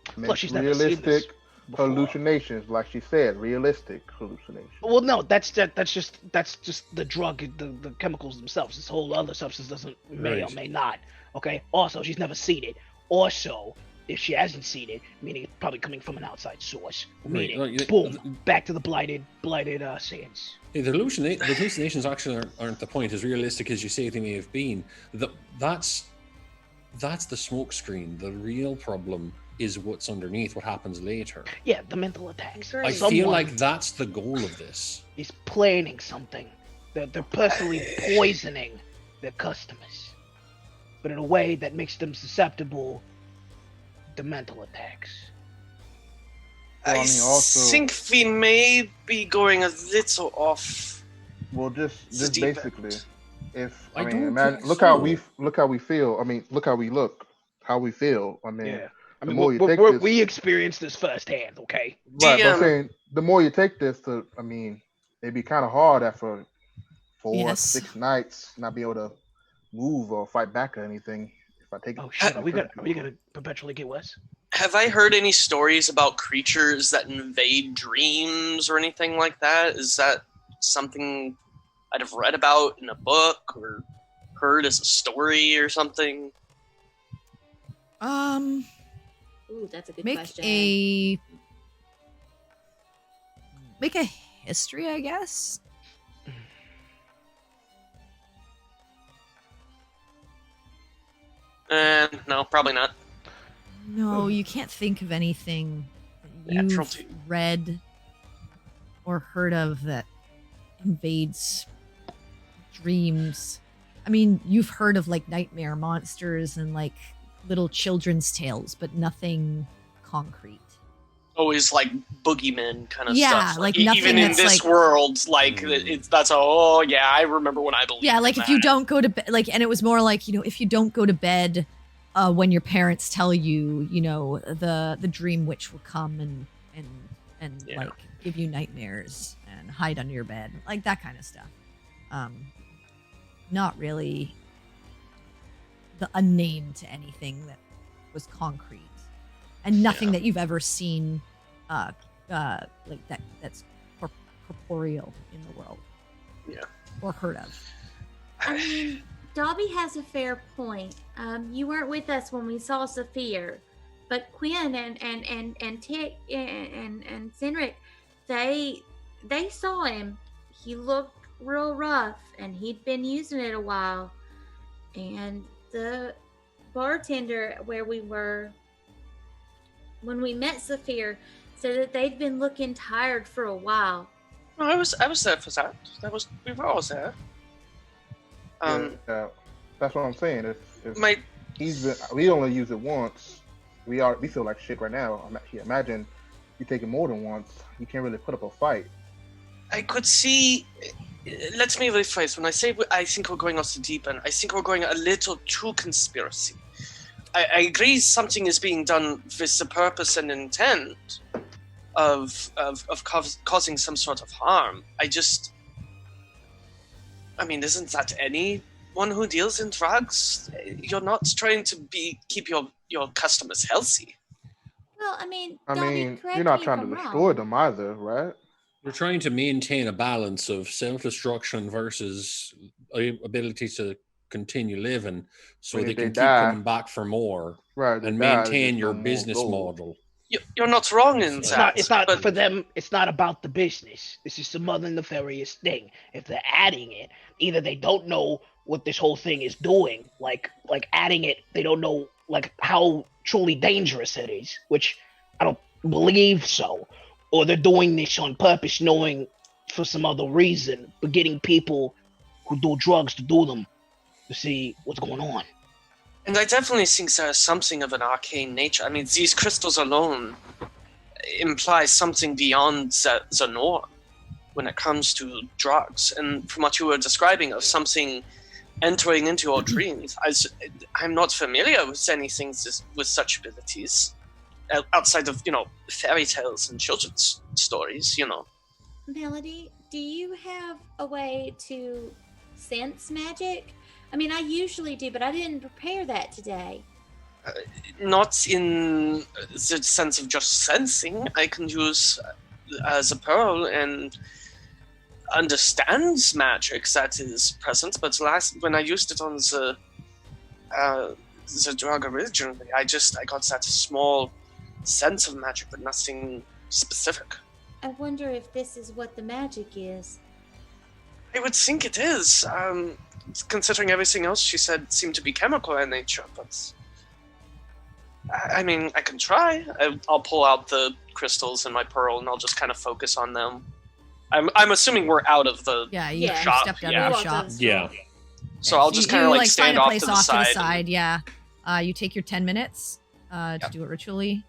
Plus, she's never seen this realistic before. hallucinations, like she said, realistic hallucinations. Well, no, that's just the drug, the chemicals themselves. This whole other substance doesn't may or may not. Okay. Also, she's never seen it. Also, if she hasn't seen it, meaning it's probably coming from an outside source. Meaning, boom, back to the blighted sands. The hallucinations actually aren't the point. As realistic as you say they may have been, that's the smoke screen. The real problem is what's underneath, what happens later. Yeah, the mental attacks. I feel like that's the goal of this. Is planning something. They're personally poisoning their customers, but in a way that makes them susceptible to mental attacks. Well, I think we may be going a little off. Well, just basically, if look how we feel. I mean, look how we look, how we feel. I mean, yeah. I the mean, more you take this, we experienced this firsthand, okay? Right, but I'm saying the more you take this, it'd be kind of hard after 4, 6 nights not be able to move or fight back or anything. If I take, oh shit, are we gonna perpetually get worse? Have I heard any stories about creatures that invade dreams or anything like that? Is that something I'd have read about in a book or heard as a story or something? Ooh, that's a good make question. Make a history, I guess. No, probably not. No, you can't think of anything that you've read or heard of that invades dreams. I mean, you've heard of like nightmare monsters and like little children's tales, but nothing concrete. Always like boogeymen kind of stuff. Yeah, like nothing even in that's this like, world, like I remember when I believed. Yeah, like if you don't go to bed, like, and it was more like, if you don't go to bed when your parents tell you, the dream witch will come and like give you nightmares and hide under your bed, like that kind of stuff. Not really a name to anything that was concrete, and nothing that you've ever seen like that's corporeal in the world. Yeah. Or heard of. I mean, Dobby has a fair point. You weren't with us when we saw Saphir, but Quinn and Tick and Cynric, they saw him. He looked real rough, and he'd been using it a while. And the bartender where we were when we met Saphir said that they'd been looking tired for a while. No, I was there for that. We were all there. That's what I'm saying. If we only use it once, we feel like shit right now. Imagine you take it more than once, you can't really put up a fight. I could see. Let me rephrase. When I say I think we're going off the deep end, I think we're going a little too conspiracy. I agree something is being done with the purpose and intent of causing some sort of harm. Isn't that anyone who deals in drugs? You're not trying to keep your customers healthy. Well, Dobby, you're not trying to destroy them either, right? We're trying to maintain a balance of self-destruction versus ability to continue living, so they can keep coming back for more, right? And maintain your business model. You're not wrong in that. It's not for them. It's not about the business. This is some other nefarious thing. If they're adding it, either they don't know what this whole thing is doing, like adding it, they don't know like how truly dangerous it is, which I don't believe so, or they're doing this on purpose, knowing for some other reason, but getting people who do drugs to do them to see what's going on. And I definitely think there's something of an arcane nature. These crystals alone imply something beyond the norm when it comes to drugs. And from what you were describing of something entering into your dreams, I'm not familiar with anything with such abilities outside of, fairy tales and children's stories, Melody, do you have a way to sense magic? I usually do, but I didn't prepare that today. Not in the sense of just sensing. I can use the pearl and understands magic that is present, but when I used it on the drug originally, I got that small sense of magic, but nothing specific. I wonder if this is what the magic is. I would think it is, considering everything else she said seemed to be chemical in nature, but I mean, I can try. I'll pull out the crystals in my pearl and I'll just kind of focus on them. I'm assuming we're out of the shop. Stepped out of the shop. Yeah. So I'll just kind of like stand off find a to place the off side. Yeah. You take your 10 minutes to do it ritually.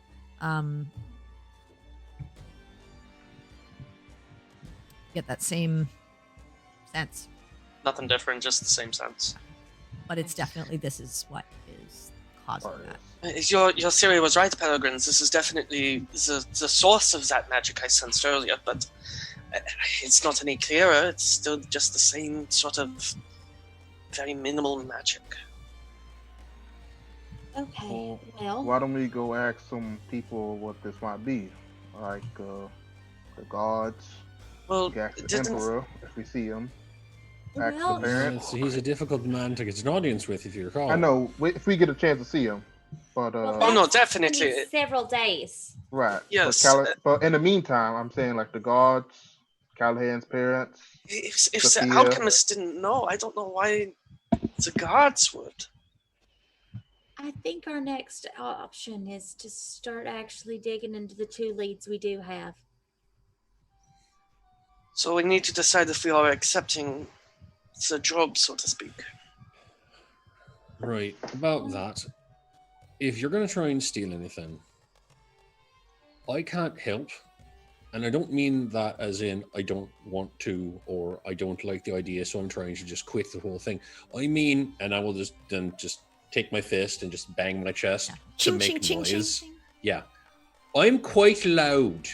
Get that same sense. Nothing different, just the same sense. But it's definitely, this is what is causing that. Your theory was right, Peregrines. This is definitely the source of that magic I sensed earlier, but it's not any clearer. It's still just the same sort of very minimal magic. Okay, well... Why don't we go ask some people what this might be? Like, the gods, well, the Emperor, if we see him. Ask Well, the parents. He's a difficult man to get an audience with, if you recall. I know, if we get a chance to see him. But, well, Oh, no, that's definitely. in several days. right. Yes. But in the meantime, I'm saying, like, the gods, Callahan's parents. If the Sophia. alchemist didn't know, I don't know why the gods would. I think our next option is to start actually digging into the 2 leads we do have. So we need to decide if we are accepting the job, so to speak. Right, about that. If you're going to try and steal anything, I can't help. And I don't mean that as in I don't want to or I don't like the idea, so I'm trying to just quit the whole thing. I mean, and I will just take my fist and just bang my chest to make noise. Yeah. I'm quite loud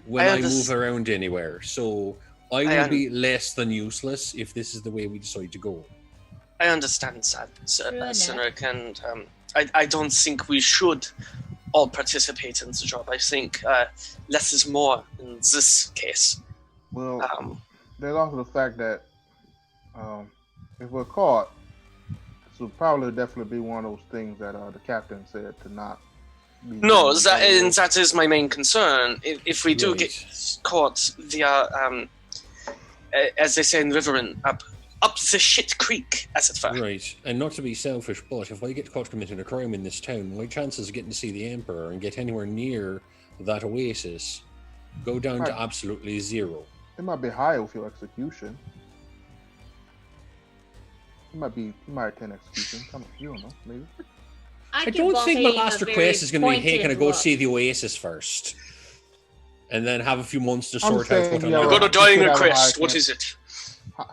when I move around anywhere, so I will be less than useless if this is the way we decide to go. I understand that, Cynric, and I don't think we should all participate in the job. I think less is more in this case. Well, there's also the fact that if we're caught, this will probably definitely be one of those things that the captain said to not be. No, that is my main concern. If we do get caught via, as they say in Riverine, up the shit creek, as it were. Right, and not to be selfish, but if I get caught committing a crime in this town, my chances of getting to see the Emperor and get anywhere near that oasis go down to absolutely 0. It might be high with your execution. You might attend execution. You don't know, maybe. I don't think my last request is going to be, hey, can I go see the oasis first? And then have a few months to sort out what I'm You're going to die in a quest. What is it?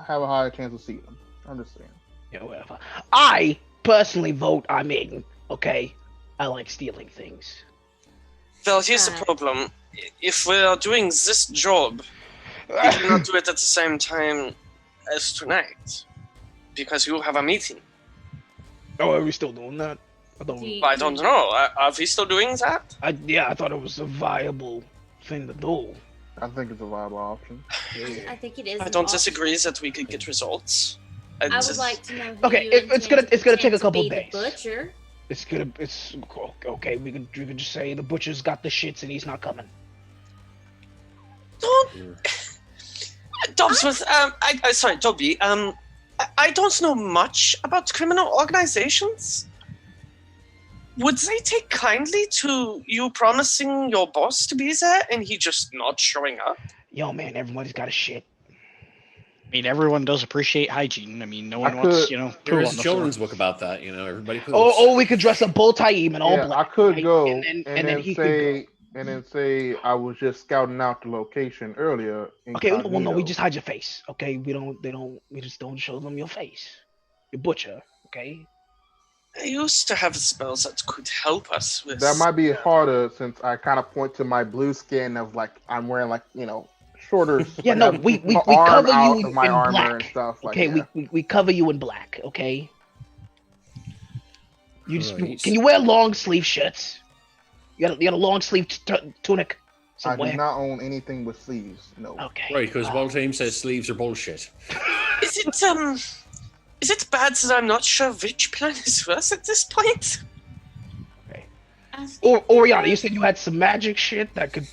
Have a higher chance of seeing them. I'm just saying. Yeah, whatever. I personally vote I'm in. Okay, I like stealing things. Well, here's the problem. If we are doing this job, we cannot do it at the same time as tonight, because you have a meeting. Oh, are we still doing that? I don't know. Are we still doing that? I thought it was a viable thing to do. I think it's a viable option. I think it is. I don't disagree that we could get results. I would like to know. Who okay, you it's gonna take a couple be days. The butcher. It's okay. We can just say the butcher's got the shits and he's not coming. Dobsworth, sorry, Dobby. I don't know much about criminal organizations. Would they take kindly to you promising your boss to be there and he just not showing up? Yo, man, everybody's got a shit. I mean, everyone does appreciate hygiene. I mean, no one wants, There is a children's book about that, everybody poops. Oh, we could dress up bow tie and all black. I could go and then say I was just scouting out the location earlier. Okay, well, no, we just hide your face. Okay, we just don't show them your face. You're butcher, okay? I used to have spells that could help us with... That might be harder since I kind of point to my blue skin of like, I'm wearing shorter... Yeah, no, we cover you in black. And stuff okay, we cover you in black, okay? Right. Can you wear long sleeve shirts? You got a long sleeve tunic I somewhere. do not own anything with sleeves. No. Okay. Right, because Waltame says sleeves are bullshit. Is it bad that I'm not sure which plan is worse at this point? Or Oriana, you said you had some magic shit that could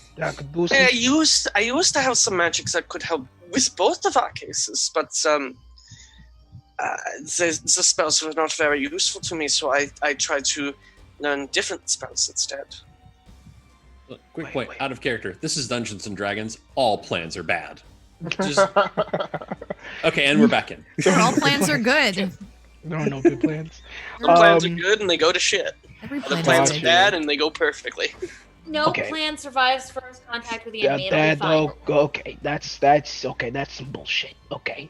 boost. I used to have some magics that could help with both of our cases, but the spells were not very useful to me, so I tried to learn different spells instead. Look, quick point, out of character. This is Dungeons and Dragons. All plans are bad. Just... Okay, and we're back in. All plans are good. There are no good plans. Some plans are good and they go to shit. Every Other plan plans is are good. bad and they go perfectly. No Okay. plan survives first contact with the enemy. It'll be fine. Okay, that's okay. That's some bullshit. Okay.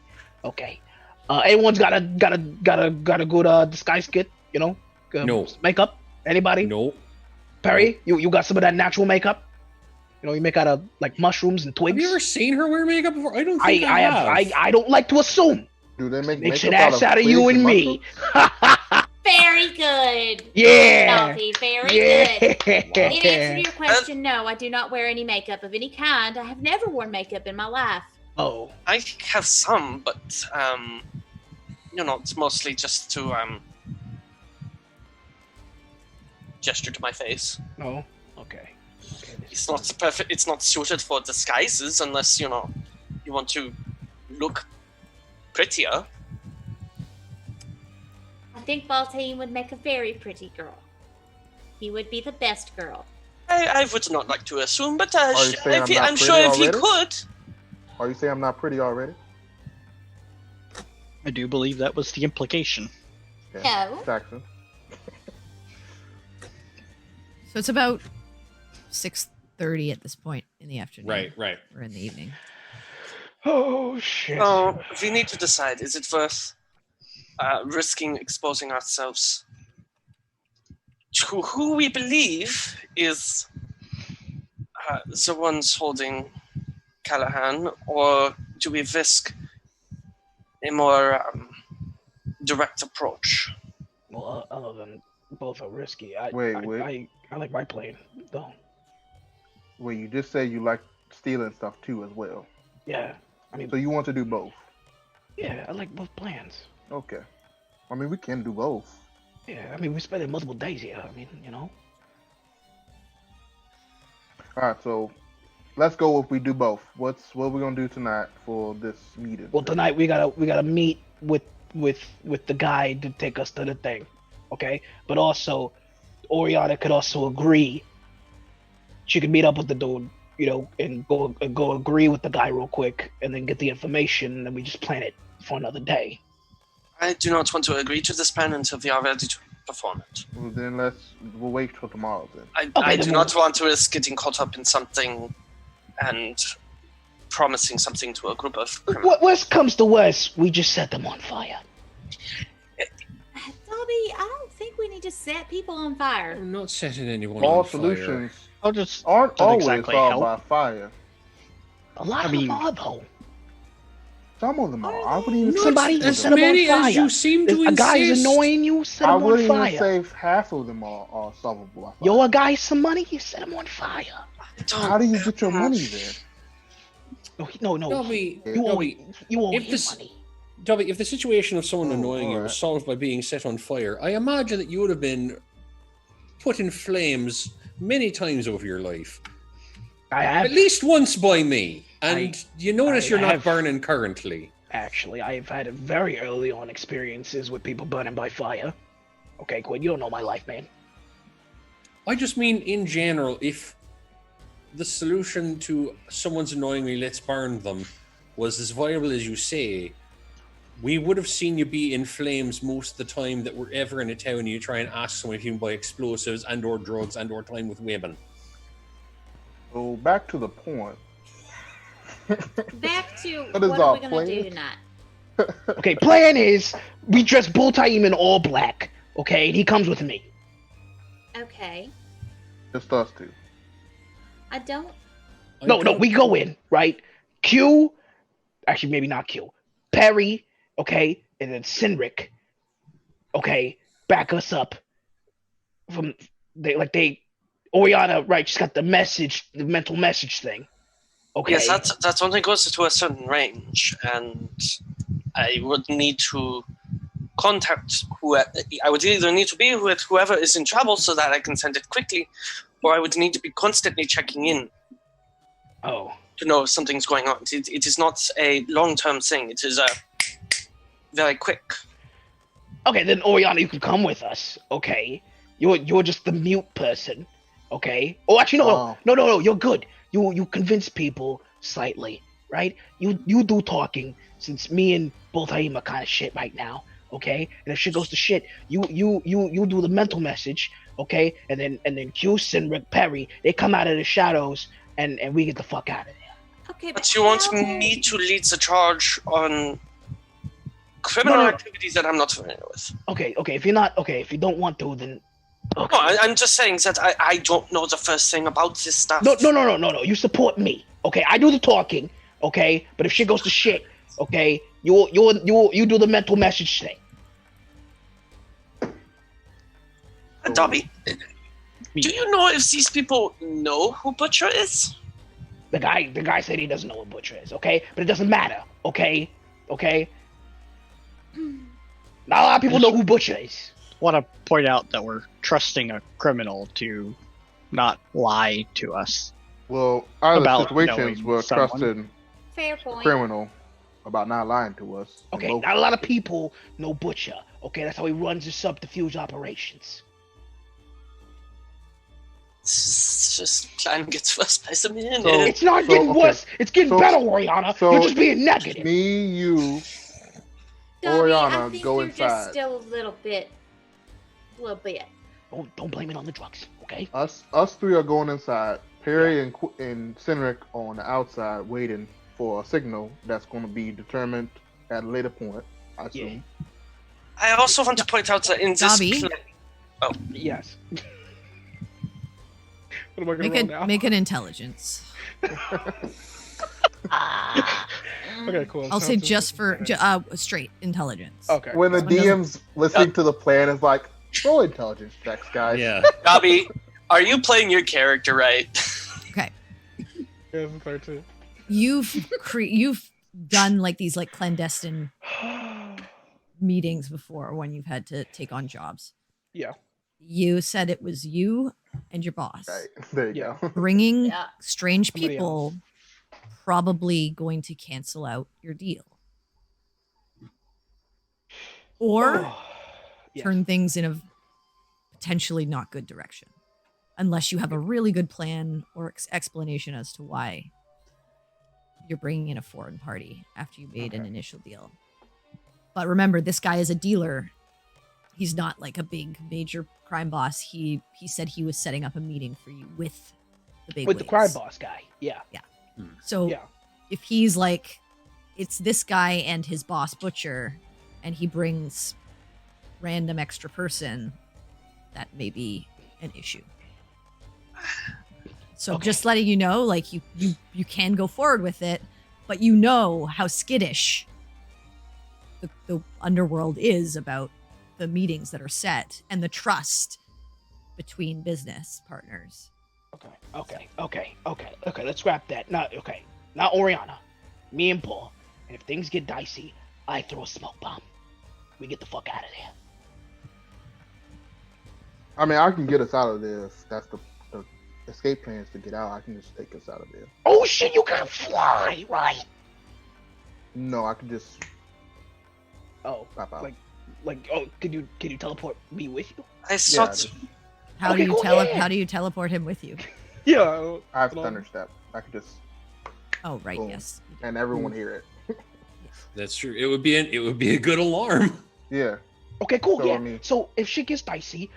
Anyone's got a good disguise kit? You know, No. makeup. Anybody? No. Perry, you got some of that natural makeup? You know, you make out of like mushrooms and twigs. Have you ever seen her wear makeup before? I don't think I have. I don't like to assume. Do they make Makes makeup an ass out of you twigs and me. mushrooms? Very good. Yeah. Selfie, very good. In answer to Yeah. your question, no, I do not wear any makeup of any kind. I have never worn makeup in my life. Oh. I have some, but it's mostly just to gesture to my face. No. Okay. It's not suited for disguises unless you want to look prettier. I think Baltaine would make a very pretty girl. He would be the best girl. I would not like to assume, but Are you saying I'm not I'm sure if pretty he already? could. Are you saying I'm not pretty already? I do believe that was the implication. No. Jackson. So it's about 6:30 at this point in the afternoon. Right. Or in the evening. Oh shit. Oh, we need to decide: is it worth risking exposing ourselves to who we believe is the ones holding Callahan, or do we risk a more direct approach? Well, other than both are risky. I like my plane though. Well, you just said you like stealing stuff too as well. Yeah. I mean, So you want to do both? yeah, I like both plans. Okay. I mean, we can do both. Yeah, I mean, we spent multiple days here. I mean, you know. All right, so let's go if we do both. What are we gonna do tonight for this meeting? Well, tonight we gotta meet with the guy to take us to the thing, okay? But also, Oriana could also agree. She could meet up with the dude, you know, and go agree with the guy real quick, and then get the information, and then we just plan it for another day. I do not want to agree to this plan until we are ready to perform it. Well, then we'll wait till tomorrow then. I then do not want to risk getting caught up in something and promising something to a group of criminals. What worst comes to worst, we just set them on fire. Dobby, I don't think we need to set people on fire. I'm not setting anyone All on fire. solutions I'll just aren't doesn't always exactly solved help. by fire. A lot of them are though. Some of them are. I wouldn't even say Somebody most of just As set them. them on many as fire. you seem to If a guy is insist. annoying you, set I him on wouldn't fire. even say half of them are solvable by fire. Yo, a guy some money, you set him on fire. How do you get your money then? No. Dobby, You owe if him this- money. Dobby, if the situation of someone Oh, annoying you alright. was solved by being set on fire, I imagine that you would have been put in flames many times over your life. I have At least once by me. And you notice I you're not have- burning currently. actually. I've had very early on experiences with people burning by fire. Okay, Quinn, you don't know my life, man. I just mean in general, if the solution to someone's annoying me, let's burn them, was as viable as you say, we would have seen you be in flames most of the time that we're ever in a town and you try and ask someone if you can buy explosives and or drugs and or time with women. So back to the point. Back to What is what are our we going to do plan? tonight? Okay, plan is we dress Bulltaim in all black, okay, and he comes with me. Okay. Just us two. I don't. No, we go in, right? Q, actually maybe not Q. Perry, okay, and then Sinric, okay, back us up, from Oriana, right? She's got the mental message thing. Okay. Yes, that only goes to a certain range, and I would need to contact I would either need to be with whoever is in trouble so that I can send it quickly, or I would need to be constantly checking in. Oh. To know if something's going on. It is not a long-term thing. It is a very quick. Okay, then Oriana, you can come with us. Okay, you're just the mute person. Okay. Oh, actually, no. You're good. You convince people slightly, right? You do talking, since me and both Haim are kind of shit right now. Okay, and if shit goes to shit, you do the mental message. Okay, and then Cuse and Rick Perry, they come out of the shadows, and we get the fuck out of there. Okay, but you want me to lead the charge on criminal activities that I'm not familiar with? Okay. If you don't want to, then. Okay. No, I'm just saying that I don't know the first thing about this stuff. No. You support me. Okay, I do the talking. Okay, but if shit goes to shit, okay, you do the mental message thing. Dobby, do you know if these people know who Butcher is? The guy said he doesn't know what Butcher is, okay? But it doesn't matter, okay? Okay? Not a lot of people know who Butcher is. Want to point out that we're trusting a criminal to not lie to us. Well, either About situations knowing we're someone. trusting Fair a point. criminal about not lying to us. Okay, not a lot of people know Butcher. Okay, that's how he runs his subterfuge operations. It's just Klein gets worse by the minute. So- It's not getting worse. It's getting better, Oriana. so You're just being negative. Me, you, Dobby, Oriana, I think go you're just inside. still a little bit. Don't blame it on the drugs, okay? Us three are going inside. Perry and Cynric on the outside, waiting for a signal that's going to be determined at a later point, I assume. I also want to point out that in this Dobby? Yes. What am I gonna roll now? Make an intelligence. Okay, cool. I'll say just for straight intelligence. Okay. When the DM's listening to the plan, it's like, roll intelligence checks, guys. Yeah. Dobby, are you playing your character right? Okay. Yeah, it's 13. You've done like these like clandestine meetings before when you've had to take on jobs. Yeah. You said it was you and your boss. Right. There you go. Bringing Yeah. strange Somebody people probably going to cancel out your deal. Or Yes. turn things in a potentially not good direction. Unless you have a really good plan or explanation as to why you're bringing in a foreign party after you made an initial deal. But remember, this guy is a dealer. He's not like a big major crime boss. He said he was setting up a meeting for you with the big With the crime boss guy. Yeah. So Yeah. if he's like, it's this guy and his boss Butcher, and he brings random extra person, that may be an issue. So just letting you know, like you can go forward with it, but you know how skittish the underworld is about the meetings that are set and the trust between business partners. Okay. Let's wrap that. Not Oriana. Me and Paul. And if things get dicey, I throw a smoke bomb. We get the fuck out of there. I mean, I can get us out of there if that's the escape plan is to get out. I can just take us out of there. Oh shit, you can fly, right? No, I can just Oh, pop out. could you teleport me with you? I thought How Okay, do you cool, yeah. how do you teleport him with you? Yeah. I have thunder step. I could just Oh, right, Boom. yes. and everyone hear it. That's true. It would be a good alarm. Yeah. Okay, cool. So, yeah. I mean- So if shit gets dicey,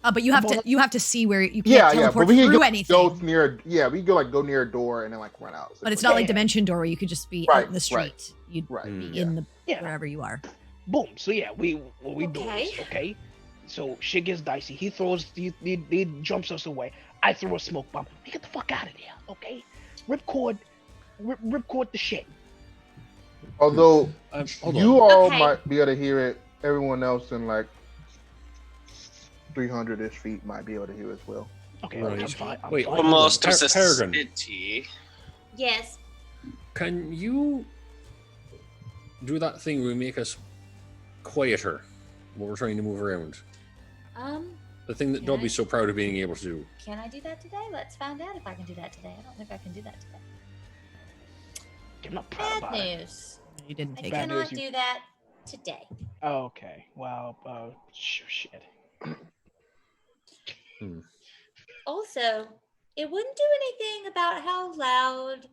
But you have to see where you can't Yeah. teleport But we can through go anything. near. Yeah, we can go near a door and then like run out. But it's not like Yeah. Dimension Door where you could just be Right, out in the street. right, You'd right. be Yeah. in the Yeah. wherever you are. boom. So yeah, we do Okay. this, okay? So shit gets dicey. He jumps us away. I throw a smoke bomb. We get the fuck out of there, okay? Ripcord the shit. Although Hold you on. all Okay. might be able to hear it, everyone else in like 300-ish feet might be able to hear as well. Okay, Right. I'm fine. I'm Wait, fine. hold on. Almost of the Peregrine. city. Yes. Can you do that thing where we make us quieter when we're trying to move around? The thing that Can Dobby's I? so proud of being able to do. Can I do that today? Let's find out if I can do that today. I don't think I can do that today. I'm not proud Bad about it. news. You didn't I take Bad it. cannot news, you- do that today. Okay, well, shit. Also, it wouldn't do anything about how loud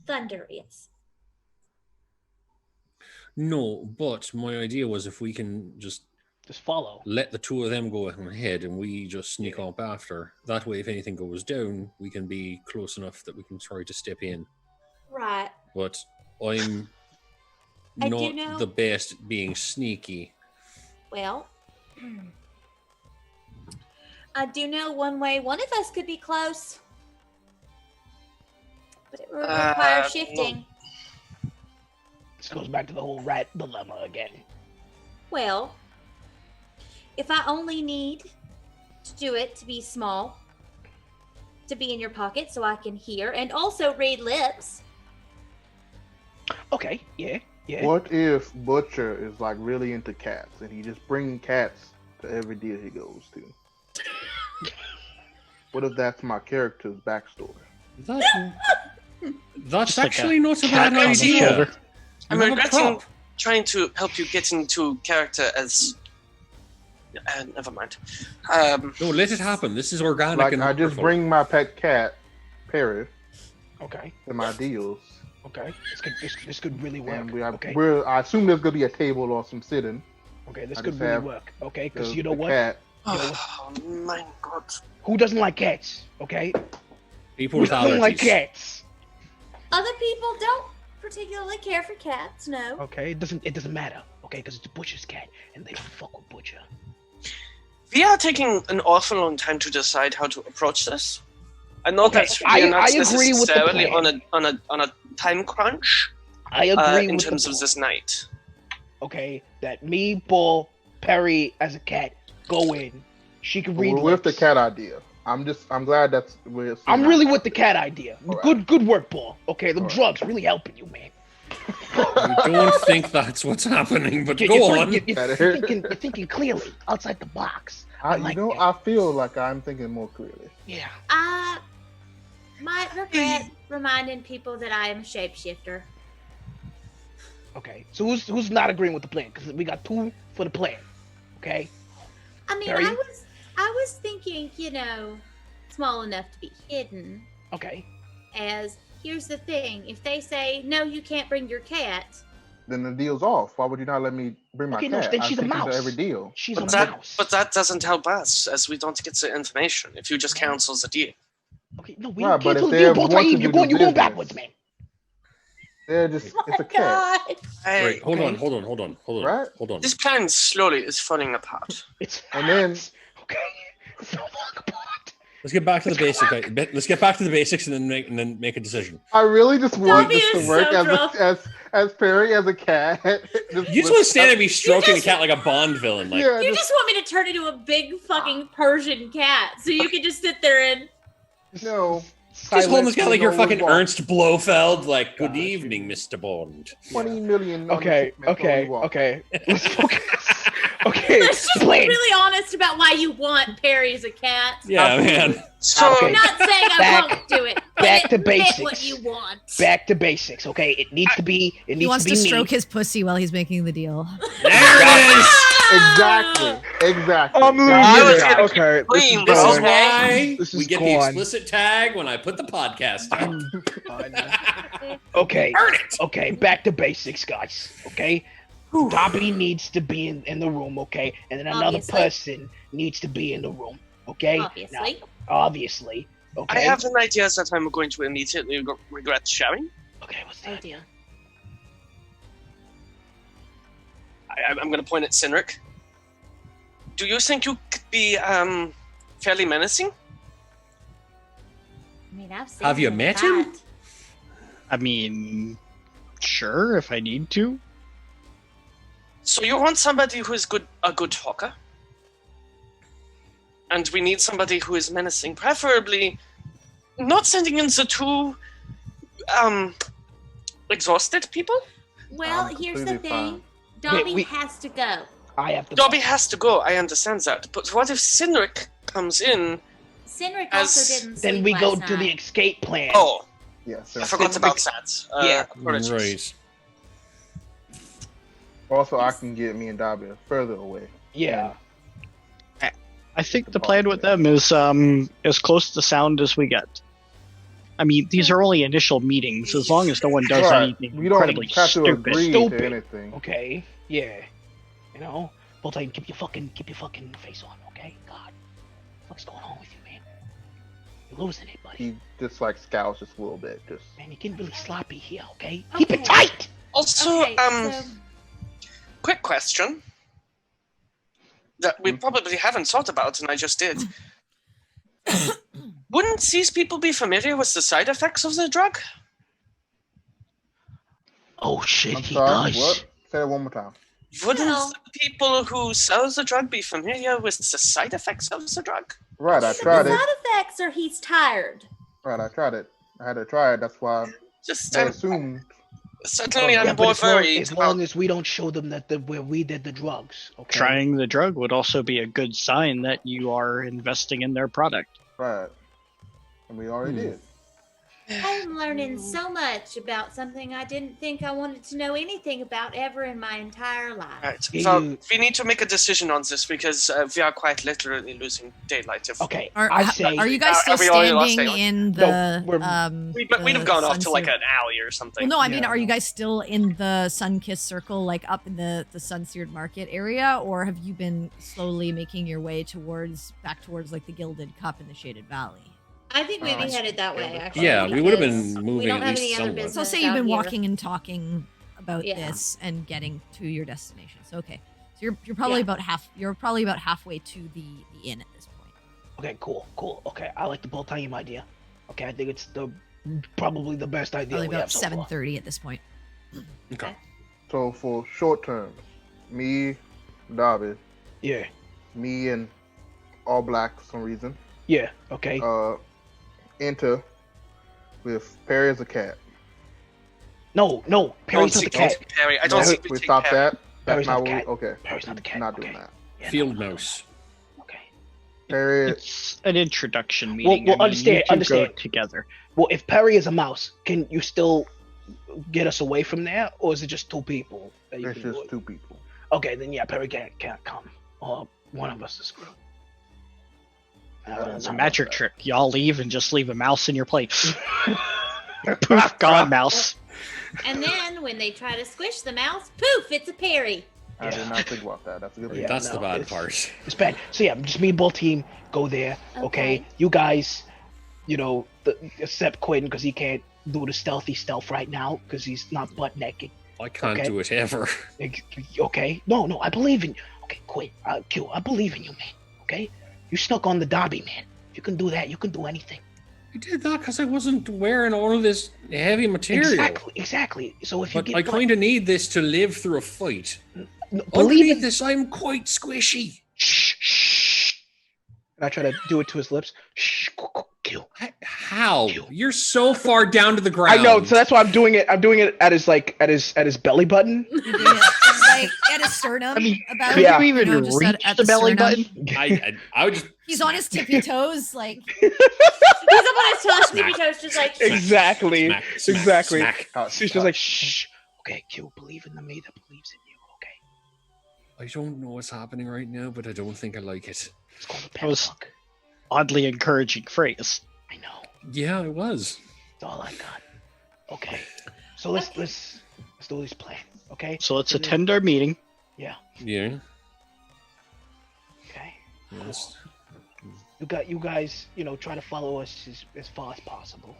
thunder is. No, but my idea was if we can just Just follow. let the two of them go ahead and we just sneak up after. That way, if anything goes down, we can be close enough that we can try to step in. Right. But I'm I do not know- the best at being sneaky. Well, I do know one way one of us could be close. But it would require shifting. This goes back to the whole rat dilemma again. Well, if I only need to do it to be small, to be in your pocket so I can hear and also read lips. Okay, yeah. What if Butcher is like really into cats and he just brings cats to every deal he goes to? What if that's my character's backstory? That's like actually a not a cat bad on the idea. shoulder. I'm You have a regretting prop. trying to help you get into character as. Never mind. No, let it happen. This is organic Like and I just wonderful. bring my pet cat, Perry, Okay, to my deals, okay. This could really work. and Okay, I assume there's gonna be a table or some sitting. okay. This I could just really have work. Okay, because The- you know the what? Cat. Oh my god. Who doesn't like cats? Okay, People who with doesn't like allergies. cats? Other people don't particularly care for cats, no. Okay, it doesn't matter. Okay, because it's Butcher's cat, and they don't fuck with Butcher. We are taking an awful long time to decide how to approach this. I know Okay, that we are not I agree with the necessarily plan. on a time crunch I agree in with terms the of this night. Okay, that me, Bull, Perry as a cat go in. She can read. We're with the lips. cat idea. I'm glad that's where it's. I'm really with the cat idea. Alright. Good work, Bull. Okay, the Alright. drugs really helping you, man. I don't think that's what's happening, but go on. You're thinking clearly, outside the box. I like that. I feel like I'm thinking more clearly. Yeah. I might regret reminding people that I am a shapeshifter. Okay. So who's not agreeing with the plan? Because we got two for the plan. Okay. I mean, Perry? I was thinking, small enough to be hidden. Okay. As here's the thing: if they say no, you can't bring your cat. Then the deal's off. Why would you not let me bring my Okay, cat? no, then I she's a take him to mouse. every deal. She's But a mouse. that doesn't help us, as we don't get the information. If you just cancel the deal. Okay. No, we Right, don't but cancel if the they deal, want Bull. to You're do going business- backwards, man. They're just it's a cat, God. Right, hold Okay. on. Right? Hold on. This plan slowly is falling apart. It's and then okay. It's not falling apart. Let's get back to the basics. Let's get back to the basics and then make a decision. I really just want Dobby this to is work so drunk. as Perry as a cat. You just want to stand there and be stroking a cat like a Bond villain. Like, Yeah, You just want me to turn into a big fucking Persian cat so you can just sit there and. no. just holding this guy like you're Silence, fucking no one Ernst Blofeld. Like, good Gosh. evening, Mr. Bond. 20 million. Okay. that's all you want. Okay. Let's focus. Okay. Let's just be Plan. really honest about why you want Perry as a cat. Yeah, man. So Okay. I'm not saying I Back- won't do it. But back to admit basics. What you want. Back to basics. Okay. It needs to be. It He needs wants to to be me. stroke his pussy while he's making the deal. There it is. Exactly. I'm I was losing it. getting Okay. clean. This is Okay. why This we is get gone. the explicit tag when I put the podcast up. Okay. Earn it. Okay. Back to basics, guys. Okay. Dobby needs to be in the room. Okay. And then another Obviously. person needs to be in the room. Okay. Obviously. Now, obviously. Okay. I have an idea that I'm going to immediately regret sharing. Okay. What's the Oh idea? dear. I'm going to point at Cynric. Do you think you could be fairly menacing? I mean, I've seen Have you him met him? fight. I mean, sure, if I need to. So you want somebody who is a good talker? and we need somebody who is menacing, preferably not sending in the two exhausted people. Well, here's the completely thing. fine. Dobby has to go. I have to. Dobby has to go, I understand that. But what if Cynric comes in? Cynric As- also didn't sleep Then we go last to the night. escape plan. Oh, Yeah. I forgot about that. Yeah. Apologies. Right. Also, I can get me and Dobby further away. Yeah. I think the plan with them is as close to sound as we get. I mean, these are only initial meetings. As long as no one does Right. anything We don't incredibly have to stupid. agree Stupid. to anything. Okay. Yeah. You know, Bolton, keep your fucking face on. Okay. God, what's going on with you, man? You're losing it, buddy. He just like scowls just a little bit. Just Man, you're getting really sloppy here. Okay. Keep it Okay. tight. Also, Okay, so quick question that we probably haven't thought about, and I just did. Wouldn't these people be familiar with the side effects of the drug? Oh shit, I'm he sorry. does. What? Say it one more time. Wouldn't No. the people who sell the drug be familiar with the side effects of the drug? Right. I the tried it. side effects are he's tired. Right. I tried it. I had to try it. That's why Just I assumed. certainly, Yeah, I'm but more as long, worried. as long as we don't show them that where we did the drugs. Okay. Trying the drug would also be a good sign that you are investing in their product. Right. And we already did. I'm learning so much about something I didn't think I wanted to know anything about ever in my entire life. Right. Yeah, So you- we need to make a decision on this because we are quite literally losing daylight. If Okay. Are, I say. are you guys still Are we already lost standing daylight? in No, the we'd have gone off to like sun-seared- an alley or something. Well, no, I mean, Yeah, are you no. guys still in the sun-kissed circle, like up in the sun-seared market area, or have you been slowly making your way back towards like the Gilded Cup in the Shaded Valley? I think we'd be headed that way, actually. Yeah, we would have because been we moving don't at have least any other somewhat. So business say you've out been here. walking and talking about Yeah. this and getting to your destination. So okay, so you're probably Yeah. about halfway to the inn at this point. Okay. Cool. Okay. I like the Boltanium idea. Okay. I think it's probably the best idea Probably we about have so far. 7:30 at this point. Okay. So for short term, me, Dobby, Yeah. me and all black for some reason. Yeah. Okay. Enter with Perry as a cat. No. Don't Perry's not the think cat. we take Perry. I don't No, think we we take stop Perry. that. That's Perry's not not what the we. cat. Okay. Perry's not the cat. Not Okay. doing that. Yeah, Field no, we're not mouse. doing that. Okay. Perry. It's an introduction meeting. Well, I mean, understand- you two understand. go together. Well, if Perry is a mouse, can you still get us away from there, or is it just two people that you It's can do just it? two people. Okay, then yeah, Perry can't come. Or one of us is screwed. It's a magic trick. Y'all leave and just leave a mouse in your place. Poof, gone mouse. And then when they try to squish the mouse, poof, it's a Perry. I did not think about that. That's a good Yeah, idea. That's the no, bad it's- part. It's bad. So yeah, just me and Bull team go there. Okay, Okay. you guys, except Quinn because he can't do the stealthy stealth right now because he's not butt naked. I can't Okay. do it ever. Okay, no, I believe in you. Okay, Quinn, Q, I believe in you, man. Okay, you stuck on the Dobby, man. If you can do that, you can do anything. I did that because I wasn't wearing all of this heavy material. Exactly. So if you But get I butt- kind of need this to live through a fight. no, believe Underneath in this, I'm quite squishy. Shh. And I try to do it to his lips. Shh, Q. How? You're so far down to the ground. I know, so that's why I'm doing it. I'm doing it at his belly button. You're doing it just, like at his sternum. I mean, about Could Yeah. you even just reach at the belly sternum. button? I would just. He's on his tippy toes, like He's up on his toes, tippy toes, just like, Exactly. Smack, smack, Exactly. smack. She's just like, shh. Okay, Q, believe in the me that believes in you. Okay. I don't know what's happening right now, but I don't think I like it. It's called a That was- pep talk. Oddly encouraging phrase. I know. Yeah, it was. That's all I got. Okay. So let's do this plan. Okay. So let's attend our meeting. Yeah. Okay. Yes. You guys, try to follow us as far as possible.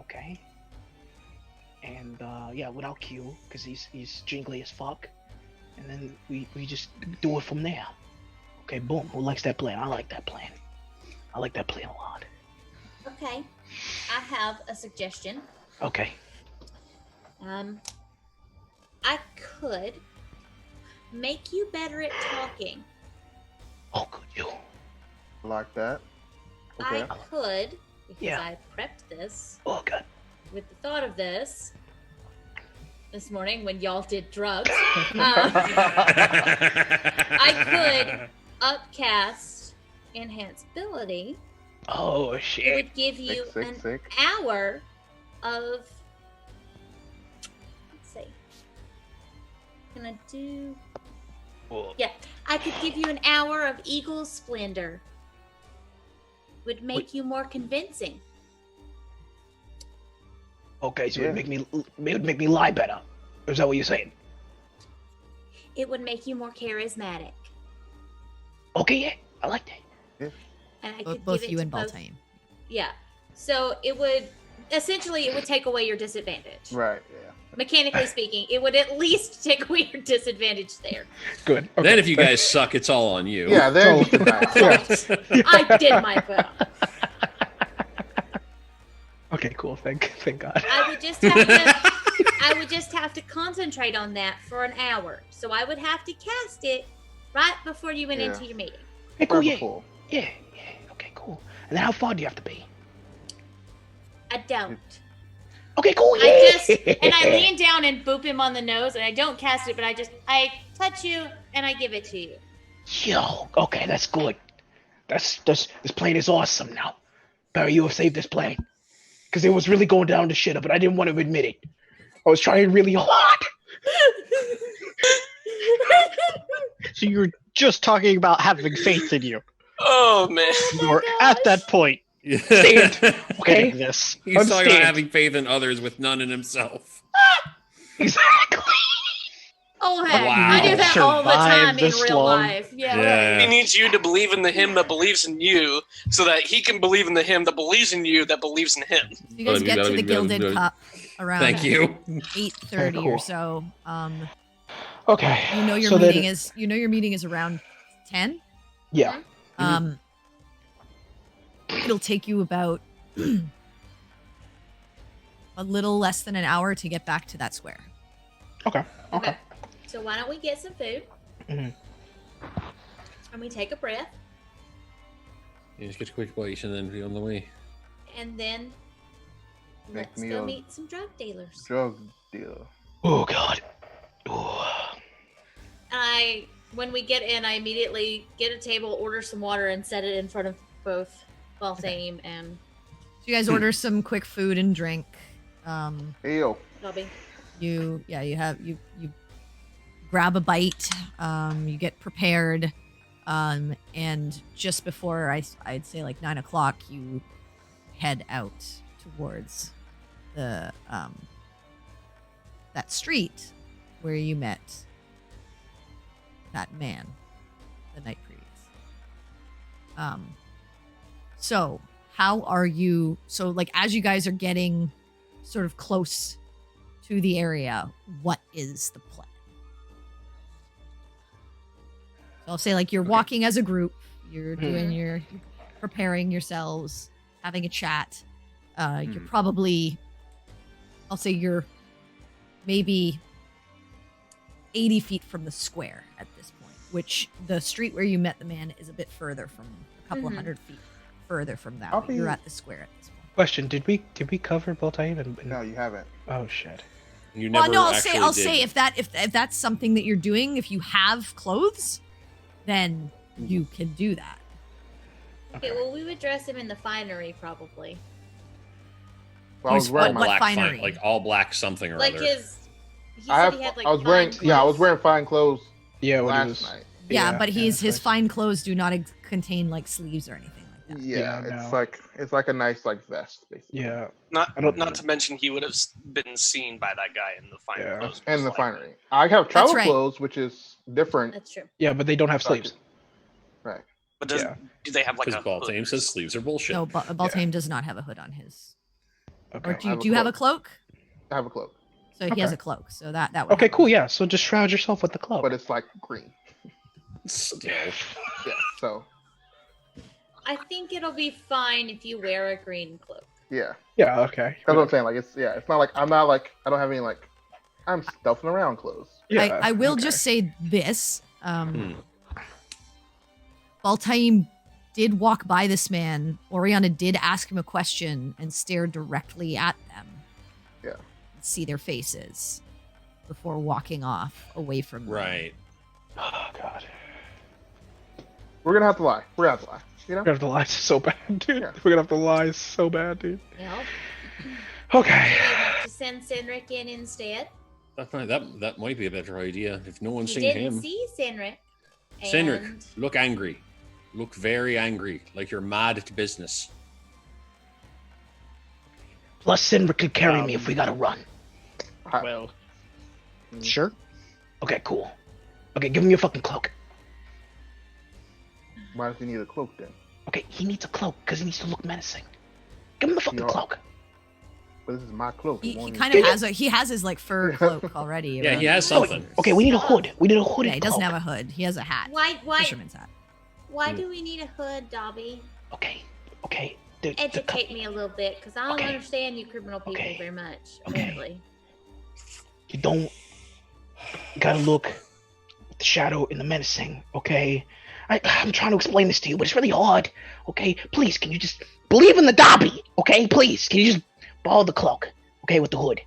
Okay. And without Q, because he's jingly as fuck. And then we just do it from there. Okay, boom. Who likes that plan? I like that plan. I like that plan a lot. okay, I have a suggestion. Okay. I could make you better at talking. Oh, could you? Like that. Okay. I could, because Yeah. I prepped this Oh god. with the thought of this morning when y'all did drugs. I could upcast enhanceability. Oh It shit. would give you Sick. an hour of. Let's see. Can I do? Oh. Yeah, I could give you an hour of eagle splendor. Would make Wait. you more convincing. Okay, so Yeah. it would make me lie better. Is that what you're saying? It would make you more charismatic, Okay, yeah, I like that. and I Both, could both give it you to and both. Baltane. Yeah, so it would essentially take away your disadvantage. Right. Yeah. Mechanically speaking, it would at least take away your disadvantage there. Good. Okay. Then if you guys suck, it's all on you. Yeah. Then So- you can I did my best. Okay, cool. Thank God. I would just have to concentrate on that for an hour. So I would have to cast it right before you went Yeah. into your meeting. Okay, cool. Yeah, Purposeful. yeah. Okay, cool. And then how far do you have to be? I don't. Okay, cool. Yeah. I lean down and boop him on the nose, and I don't cast it, but I touch you and I give it to you. Yo, okay, that's good. This plane is awesome now. Barry, you have saved this plane. Because it was really going down the shitter, but I didn't want to admit it. I was trying really hard. So you're just talking about having faith in you. Oh man. You're at that point. Stand. Okay? Getting this. He's talking about Understand. having faith in others with none in himself. Exactly. Oh heck, Wow. I do that all the Survive time in this real long. life. Yeah. He Yeah. needs you to believe in the him that believes in you, so that he can believe in the him that believes in you that believes in him. So you guys get to the Gilded Cup around Thank you. 8:30 Cool. or so. Okay. You know your so meeting then, is your meeting is around 10. Yeah. It'll take you about a little less than an hour to get back to that square. Okay. Okay. So why don't we get some food? Mhm. And we take a breath, You just get a quick bite and then be on the way. and then Make let's me go a- meet some drug dealers. Drug deal. Oh God. Oh. When we get in, I immediately get a table, order some water, and set it in front of both Balthame and So you guys order some quick food and drink. Hey yo. Bobby. You grab a bite. You get prepared. And just before I'd say like 9 o'clock, you head out towards the that street where you met that man the night previous. So how are you? So like as you guys are getting sort of close to the area, what is the plan? So I'll say like you're walking as a group, you're doing you're preparing yourselves, having a chat. You're probably, I'll say you're maybe 80 feet from the square at this point, which the street where you met the man is a bit further from, a couple of hundred feet further from that. I'll But you're be- at the square at this point. Question: Did we cover Baltane? No, you haven't. Oh shit. You Well, never no, actually I'll did. say if that's something that you're doing, if you have clothes, then you can do that. Okay, well, we would dress him in the finery probably. Well, I was He's wearing what my. finery? like all black something or Like other. his. He I said have. he had like I was wearing. fine Yeah, I was clothes. wearing fine clothes Yeah. What last night. Yeah, but his that's nice. fine clothes do not contain like sleeves or anything like that. Yeah, Yeah, it's like a nice like vest basically. Yeah. Not I don't- not to mention he would have been seen by that guy in the fine Yeah. clothes. And the most likely. finery. I have travel right. clothes, which is different. That's true. Yeah, but they don't have sleeves. Right. But Yeah. do they have like Because a Baltame hood? says sleeves are bullshit. No, Baltame does not have a hood on his. Okay. Or I have do you have a cloak? I have a cloak, So he has Okay. a cloak. So that would Okay, help. cool. Yeah. So just shroud yourself with the cloak. but it's like green. Still. Yeah. So I think it'll be fine if you wear a green cloak. yeah, Yeah. Okay. that's what I'm saying. Like it's It's not like I don't have any like I'm stuffing around clothes. Yeah. I will okay. just say this. Baltaim did walk by this man, Oriana did ask him a question and stare directly at them. Yeah. See their faces before walking off away from them. Right. Oh God. We're gonna have to lie. We're gonna have to lie. You know? We're gonna have to lie so bad, dude. Yeah. We're gonna have to lie so bad, dude. Well, Okay. do you want to send Cynric in instead? That might be a better idea if no one's You seen didn't him. see Cynric. Cynric, and look angry. Look very angry, like you're mad at business. Plus, Cynric could carry me if we gotta run. Well, sure. Okay, cool. Okay, give him your fucking cloak. Why does he need a cloak then? Okay, he needs a cloak because he needs to look menacing. Give him the fucking Yeah. cloak. But this is my cloak. He won't kind even- of has he has his like fur cloak already. Yeah, he around. has something. Okay, we need a hood. We need a hooded Yeah, he doesn't cloak. have a hood. He has a hat. Why Fisherman's hat. do we need a hood, Dobby? Okay. The Educate me a little bit, because I don't Okay. understand you criminal people Okay. very much. Okay. Apparently. You don't. You gotta look with the shadow and the menacing. Okay. I'm trying to explain this to you, but it's really hard. Okay. Please, can you just believe in the Dobby? Okay. Please, can you just borrow the cloak? Okay, with the hood.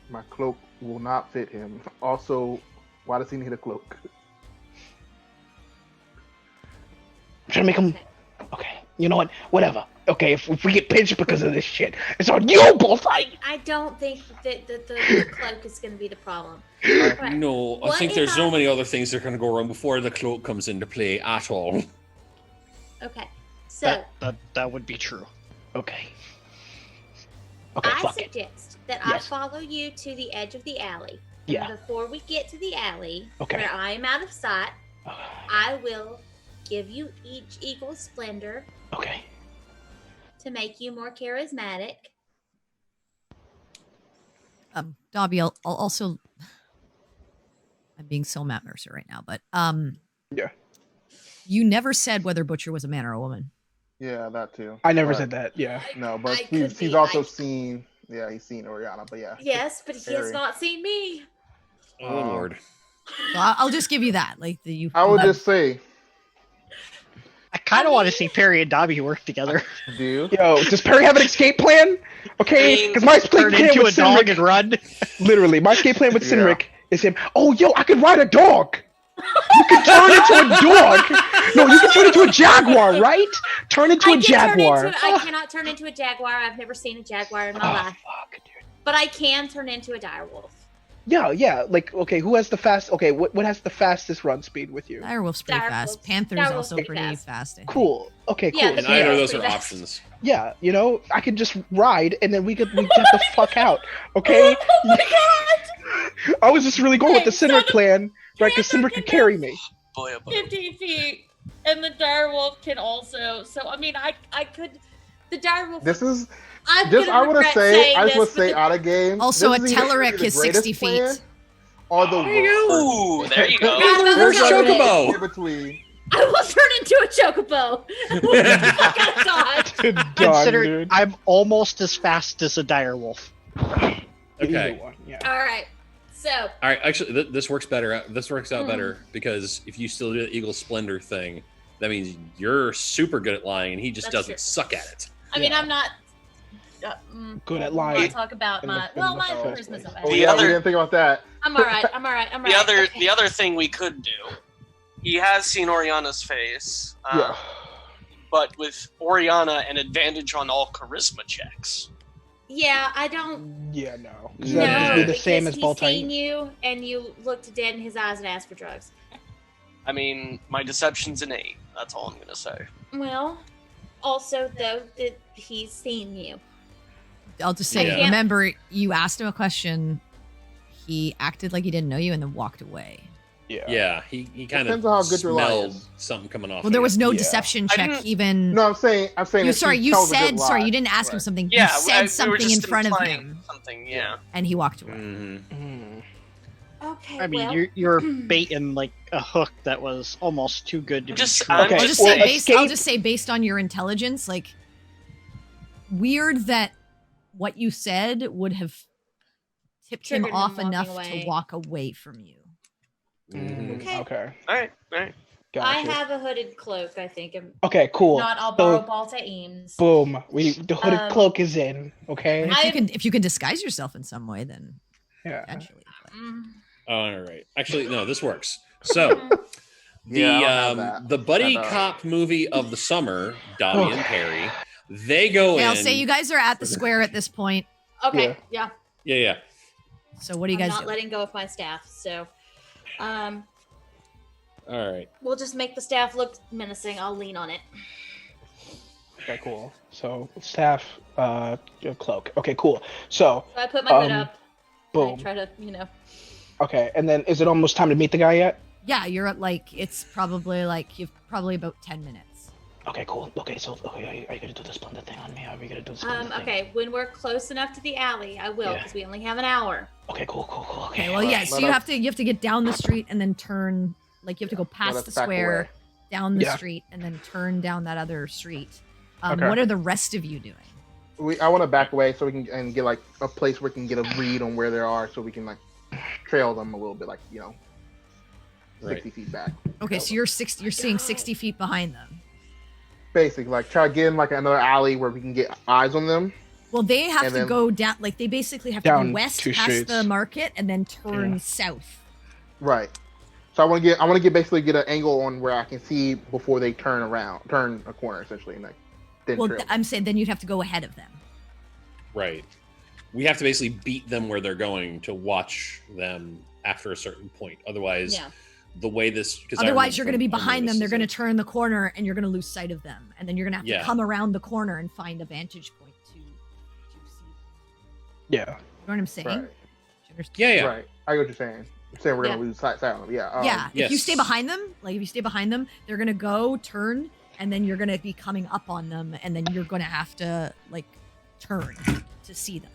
My cloak will not fit him. Also, why does he need a cloak? I'm trying to make him. Okay. You know what? Whatever. Okay. If we get pinched because of this shit, it's on you, Bullfight. I don't think that the cloak is going to be the problem. Right. No, I What think if there's so I- many other things that are going to go wrong before the cloak comes into play at all. Okay. So That would be true. Okay. Okay. I Fuck it. suggest that Yes. I follow you to the edge of the alley. Yeah. And before we get to the alley, Okay. where I am out of sight, I will give you each eagle splendor Okay. to make you more charismatic. Dobby, I'll also. I'm being so Matt Mercer right now, but Yeah. you never said whether Butcher was a man or a woman. Yeah, that too. I never But- said that. Yeah. No, but I could he's be. also I- seen. Yeah, he's seen Oriana, but yeah. Yes, but he has Very. not seen me. Oh lord. So I'll just give you that. Like you. I would just say, I kind of want to see Perry and Dobby work together. do you? Yo, does Perry have an escape plan? Okay, because my escape Turn plan into a with dog Cynric, and run. literally, my escape plan with Yeah. Cynric is him. Oh, yo, I could ride a dog. You can turn into a dog. No, you can turn into a jaguar, right? Turn into a jaguar. I cannot turn into a jaguar. I've never seen a jaguar in my Oh, life. fuck, dude. But I can turn into a direwolf. Yeah. Like, okay, who has the fast? Okay, what has the fastest run speed with you? Direwolf's pretty fast. Direwolf's- Panther's Direwolf's also pretty pretty fast. fast. I think. Cool. Okay, cool. Yeah, And the either of Yeah. those are Pretty options. Yeah, you know, I could just ride and then we get the fuck out. Okay. Oh my god! I was just really going with the Okay, so Cynric the plan, right? Because Panther Cynric could can carry me. Boy, oh boy. 15 feet. And the direwolf can also. So, I mean, I could. The direwolf. This is I'm just. gonna I would regret say. saying I just this, would but say the- out of game. Also, this a is either Telerik the is greatest 60 plan feet. Or the Ooh, there you go. Yeah, There's that's a right. chocobo. in between. I will turn into a chocobo. I gotta dodge. Good dog, Considering dude. I'm almost as fast as a direwolf. Okay. Either one, yeah. All right. So, All right, actually, this works better. This works out Hmm. better because if you still do the Eagle Splendor thing, that means you're super good at lying, and he just That's doesn't true. suck at it. I mean, Yeah. I'm not. Good at I'll lying. talk about In my. the- Well, in my the first charisma's place. not Oh bad. The yeah, other- we didn't think about that. I'm all right. I'm all right. I'm right. Okay. The other thing we could do, he has seen Oriana's face, Yeah. but with Oriana an advantage on all charisma checks. Yeah, I don't. Yeah, no. 'Cause No, that'd just be the because same as he's Ball seen Titan. you, and you looked dead in his eyes and asked for drugs. I mean, my deception's an 8. That's all I'm gonna say. Well, also though that he's seen you. I'll just say, Yeah. remember, you asked him a question. He acted like he didn't know you and then walked away. Yeah, he kind of Depends on how good your lie smelled is. something coming off. Well, there of was no Yeah. deception I check didn't- even. No, I'm saying. you if sorry, she you tells a good said sorry. lie. You didn't ask him Right. something. Yeah, you we said were something in just front of implying him, Something, yeah. and he walked away. hmm Mm. Okay. I mean, well, you're baiting like a hook that was almost too good to Just- be true. I'm Okay, I'll just just say well, based. I'll escape- just say based on your intelligence, like weird that what you said would have tipped him Triggered him off walking enough away. to walk away from you. Mhm. Okay. Okay. All right, all right. I have a hooded cloak, I think. Okay, cool. Not, I'll borrow Balta Eames. Boom. The hooded cloak is in. Okay. If you can disguise yourself in some way, then potentially. All right. Actually, no, this works. So the buddy cop movie of the summer, Dobby and Perry, they go in. I'll say you guys are at the square at this point. Okay. Yeah. Yeah. So what do you guys do? I'm not letting go of my staff. So, all right. We'll just make the staff look menacing. I'll lean on it. Okay, cool. So staff, cloak. Okay, cool. So I put my hood up. Boom. I try to, Okay, and then is it almost time to meet the guy yet? Yeah, you're at it's probably you've probably about 10 minutes. Okay, cool. Okay, so are you gonna do the splendid thing on me? Are we gonna do the splendid thing? Okay, when we're close enough to the alley, I will, because we only have an hour. Okay, cool. Okay, well, yes, so you have to get down the street and then turn, you have to go past the square, down the street, and then turn down that other street. What are the rest of you doing? I want to back away so we can get a place where we can get a read on where they are, so we can trail them a little bit, 60 feet back. Okay, so you're seeing 60 feet behind them. Basically, try to get in another alley where we can get eyes on them. Well, they have to go down. They basically have to go west past the market and then turn south. Right. So I want to basically get an angle on where I can see before they turn a corner essentially, and then well, I'm saying then you'd have to go ahead of them. Right. We have to basically beat them where they're going to watch them after a certain point. Otherwise, the way this... Otherwise, you're going to be behind them. They're going to turn the corner, and you're going to lose sight of them. And then you're going to have to come around the corner and find a vantage point to see. Yeah. You know what I'm saying? Right. Yeah. Right. I get what you're saying. You're saying we're going to lose sight of them. Yeah. If you stay behind them, they're going to go, turn, and then you're going to be coming up on them, and then you're going to have to, turn to see them.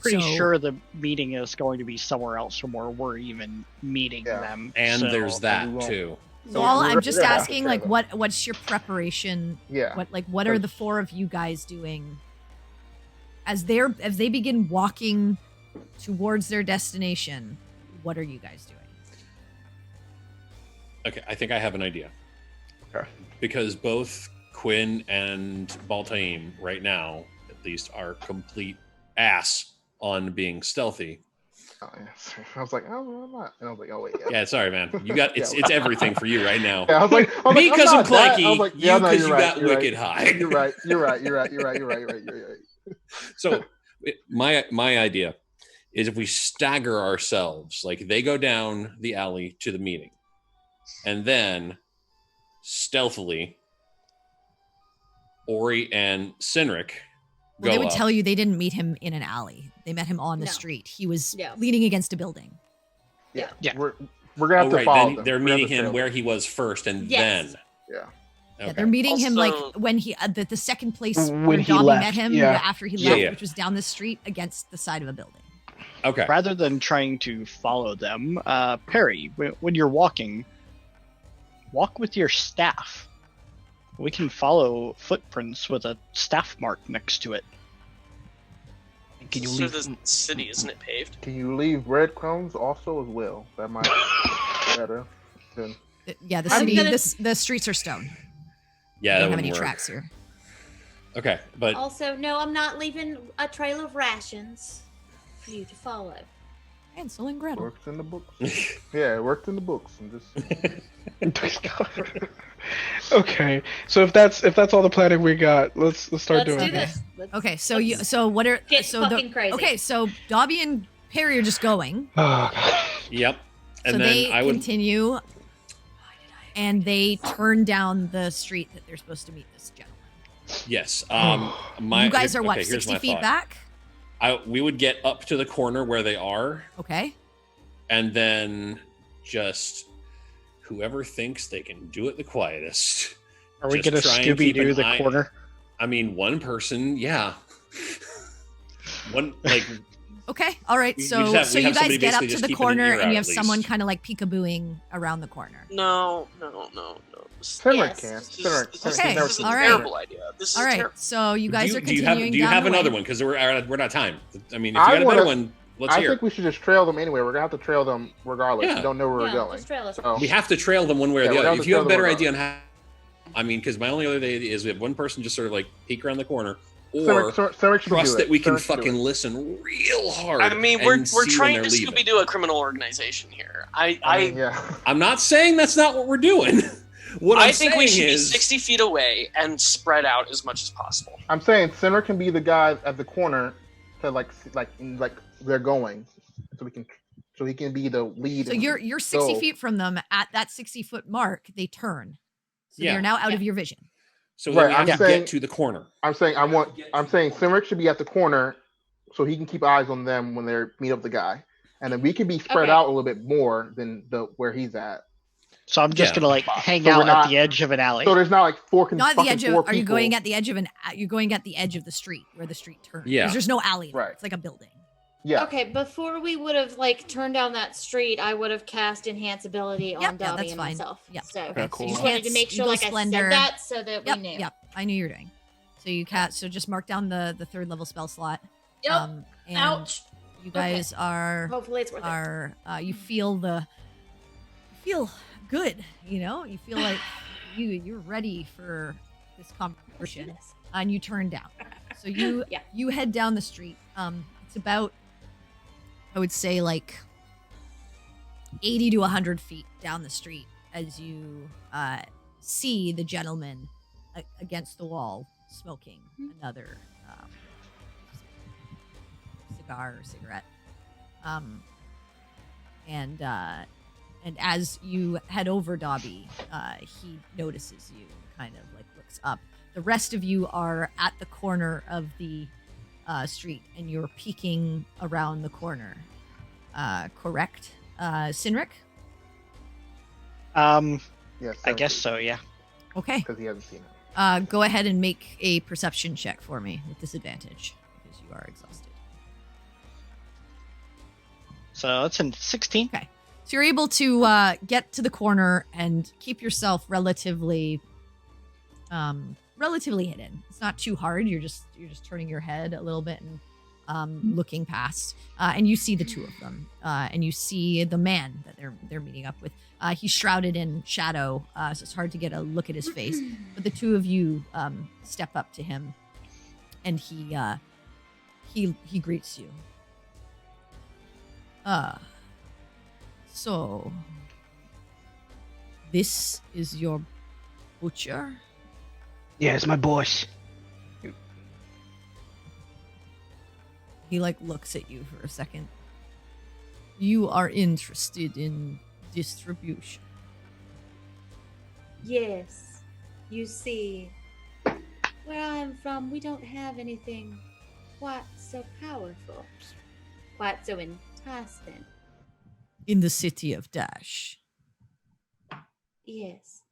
Pretty sure the meeting is going to be somewhere else from where we're even meeting them. And there's that too. So I'm just asking, what's your preparation? Yeah. What are the four of you guys doing as they begin walking towards their destination? What are you guys doing? Okay, I think I have an idea. Okay. Because both Quinn and Baltaim right now, at least, are complete ass on being stealthy. Oh, yeah. I was like, oh, I'm not. And I was like, oh wait. Yeah, sorry, man. You got it's everything for you right now. Yeah, I was like, me because I'm clanky. You because you got wicked high. You're right. So, my idea is if we stagger ourselves, they go down the alley to the meeting, and then stealthily, Ori and Sinric. Well, they would tell you they didn't meet him in an alley. They met him on the street. He was leaning against a building. Yeah. We're gonna have to follow them. They're meeting him where he was first, and then. Yeah. Okay. Yeah, they're meeting him when he the second place when where he Dobby left. met him after he left, which was down the street against the side of a building. Okay. Rather than trying to follow them, Perry, when you're walking, walk with your staff. We can follow footprints with a staff mark next to it. Can you leave the city? Isn't it paved? Can you leave breadcrumbs also as well? That might be better. Yeah, the city. The streets are stone. Yeah, we don't have any tracks here. Okay, but also, no, I'm not leaving a trail of rations for you to follow. Hansel and Gretel. Works in the books. Yeah, it worked in the books. And just okay, so if that's all the planning we got, let's start doing this. Okay, so what are crazy. Okay, so Dobby and Perry are just going. Oh god. Yep. And so then they I would continue, and they turn down the street that they're supposed to meet this gentleman. Yes. You guys are what, 60 feet back? We would get up to the corner where they are. Okay. And then just whoever thinks they can do it the quietest. Are we going to Scooby-Doo the corner? I mean, one person, yeah. One, Okay, all right. So you guys get up to the corner and you have someone kind of peekabooing around the corner. No. Sinric can. Okay, This is a all right. terrible idea. This is all right. terrible. So you guys are continuing. Do you have down the another way. one? Because we're out of time. I mean, if you got a better one, I think we should just trail them anyway. We're gonna have to trail them regardless. We don't know where we're going. Just trail us. So, We have to trail them one way or the we're other. gonna If you have a trail them better idea on how, I mean, because my only other idea is we have one person just sort of like peek around the corner, or Cynric should trust do that it. we can Cynric should do fucking it. listen real hard. I mean, and we're see when trying they're to leaving. Scooby-Doo a criminal organization here. Yeah. I'm not saying that's not what we're doing. What I I'm think we saying should be is 60 feet away and spread out as much as possible. I'm saying Cynric can be the guy at the corner to like they're going, so he can be the lead. So you're 60 feet from them. At that 60-foot mark, they turn. So they're now out of your vision. So then we have to get to the corner. I'm saying Cynric should be at the corner, so he can keep eyes on them when they meet up the guy, and then we can be spread out a little bit more than where he's at. So I'm just gonna hang out at the edge of an alley. So there's not like Not the edge of. Are you going at the edge of You're going at the edge of the street where the street turns. Yeah. 'Cause there's no alley. Right. It's like a building. Yeah. Okay, before we would have turned down that street, I would have cast enhance ability on Dobby that's and fine. myself. Yeah. So Okay, cool. just wanted to make sure, Eagle I Splendor. said that so that we knew. Yep. I knew you were doing. So you cast. So just mark down the third level spell slot. Yep. And Ouch. You guys are. Hopefully it's worth it. You feel good. You feel like you're ready for this conversation, and you turn down. So you you head down the street. It's about, I would say, like 80 to 100 feet down the street as you see the gentleman against the wall smoking another cigar or cigarette. And as you head over Dobby, he notices you and kind of looks up. The rest of you are at the corner of the street, and you're peeking around the corner. Correct, Cynric? Yes. I guess so. Yeah. Okay. Because he hasn't seen it. Go ahead and make a perception check for me with disadvantage because you are exhausted. So that's in 16. Okay. So you're able to get to the corner and keep yourself relatively hidden. It's not too hard. You're just turning your head a little bit and looking past, and you see the two of them, and you see the man that they're meeting up with. He's shrouded in shadow, so it's hard to get a look at his face. But the two of you step up to him, and he greets you. So, this is your butcher? Yeah, it's my boss. He looks at you for a second. You are interested in distribution. Yes. You see, where I'm from, we don't have anything quite so powerful, quite so enticing. In the city of Dash. Yes.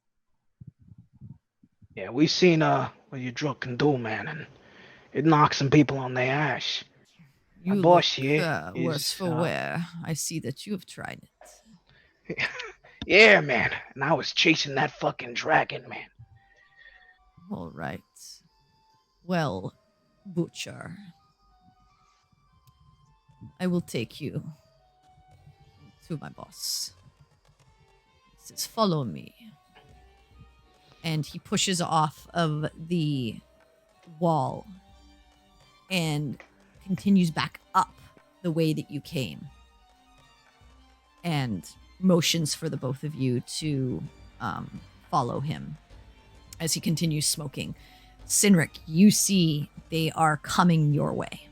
Yeah, we seen what you drunk can do, man, and it knocks some people on their ass. You My boss look, here worse is, for wear. I see that you have tried it. Yeah, man. And I was chasing that fucking dragon, man. All right. Well, butcher, I will take you to my boss. He says, follow me. And he pushes off of the wall and continues back up the way that you came. And motions for the both of you to follow him as he continues smoking. Cynric, you see they are coming your way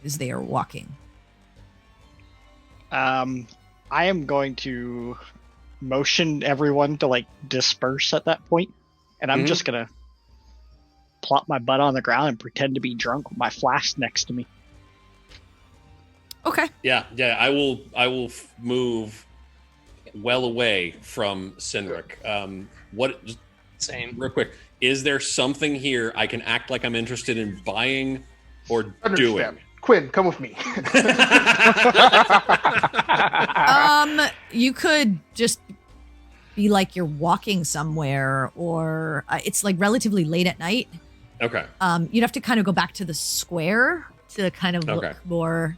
as they are walking. I am going to motion everyone to disperse at that point, and I'm just gonna plop my butt on the ground and pretend to be drunk with my flask next to me. Okay. Yeah. I will move well away from Cynric. Same. Real quick, is there something here I can act like I'm interested in buying or doing? Understand. Quinn, come with me. You could just be like you're walking somewhere, or it's relatively late at night. Okay. You'd have to kind of go back to the square to kind of look Okay. more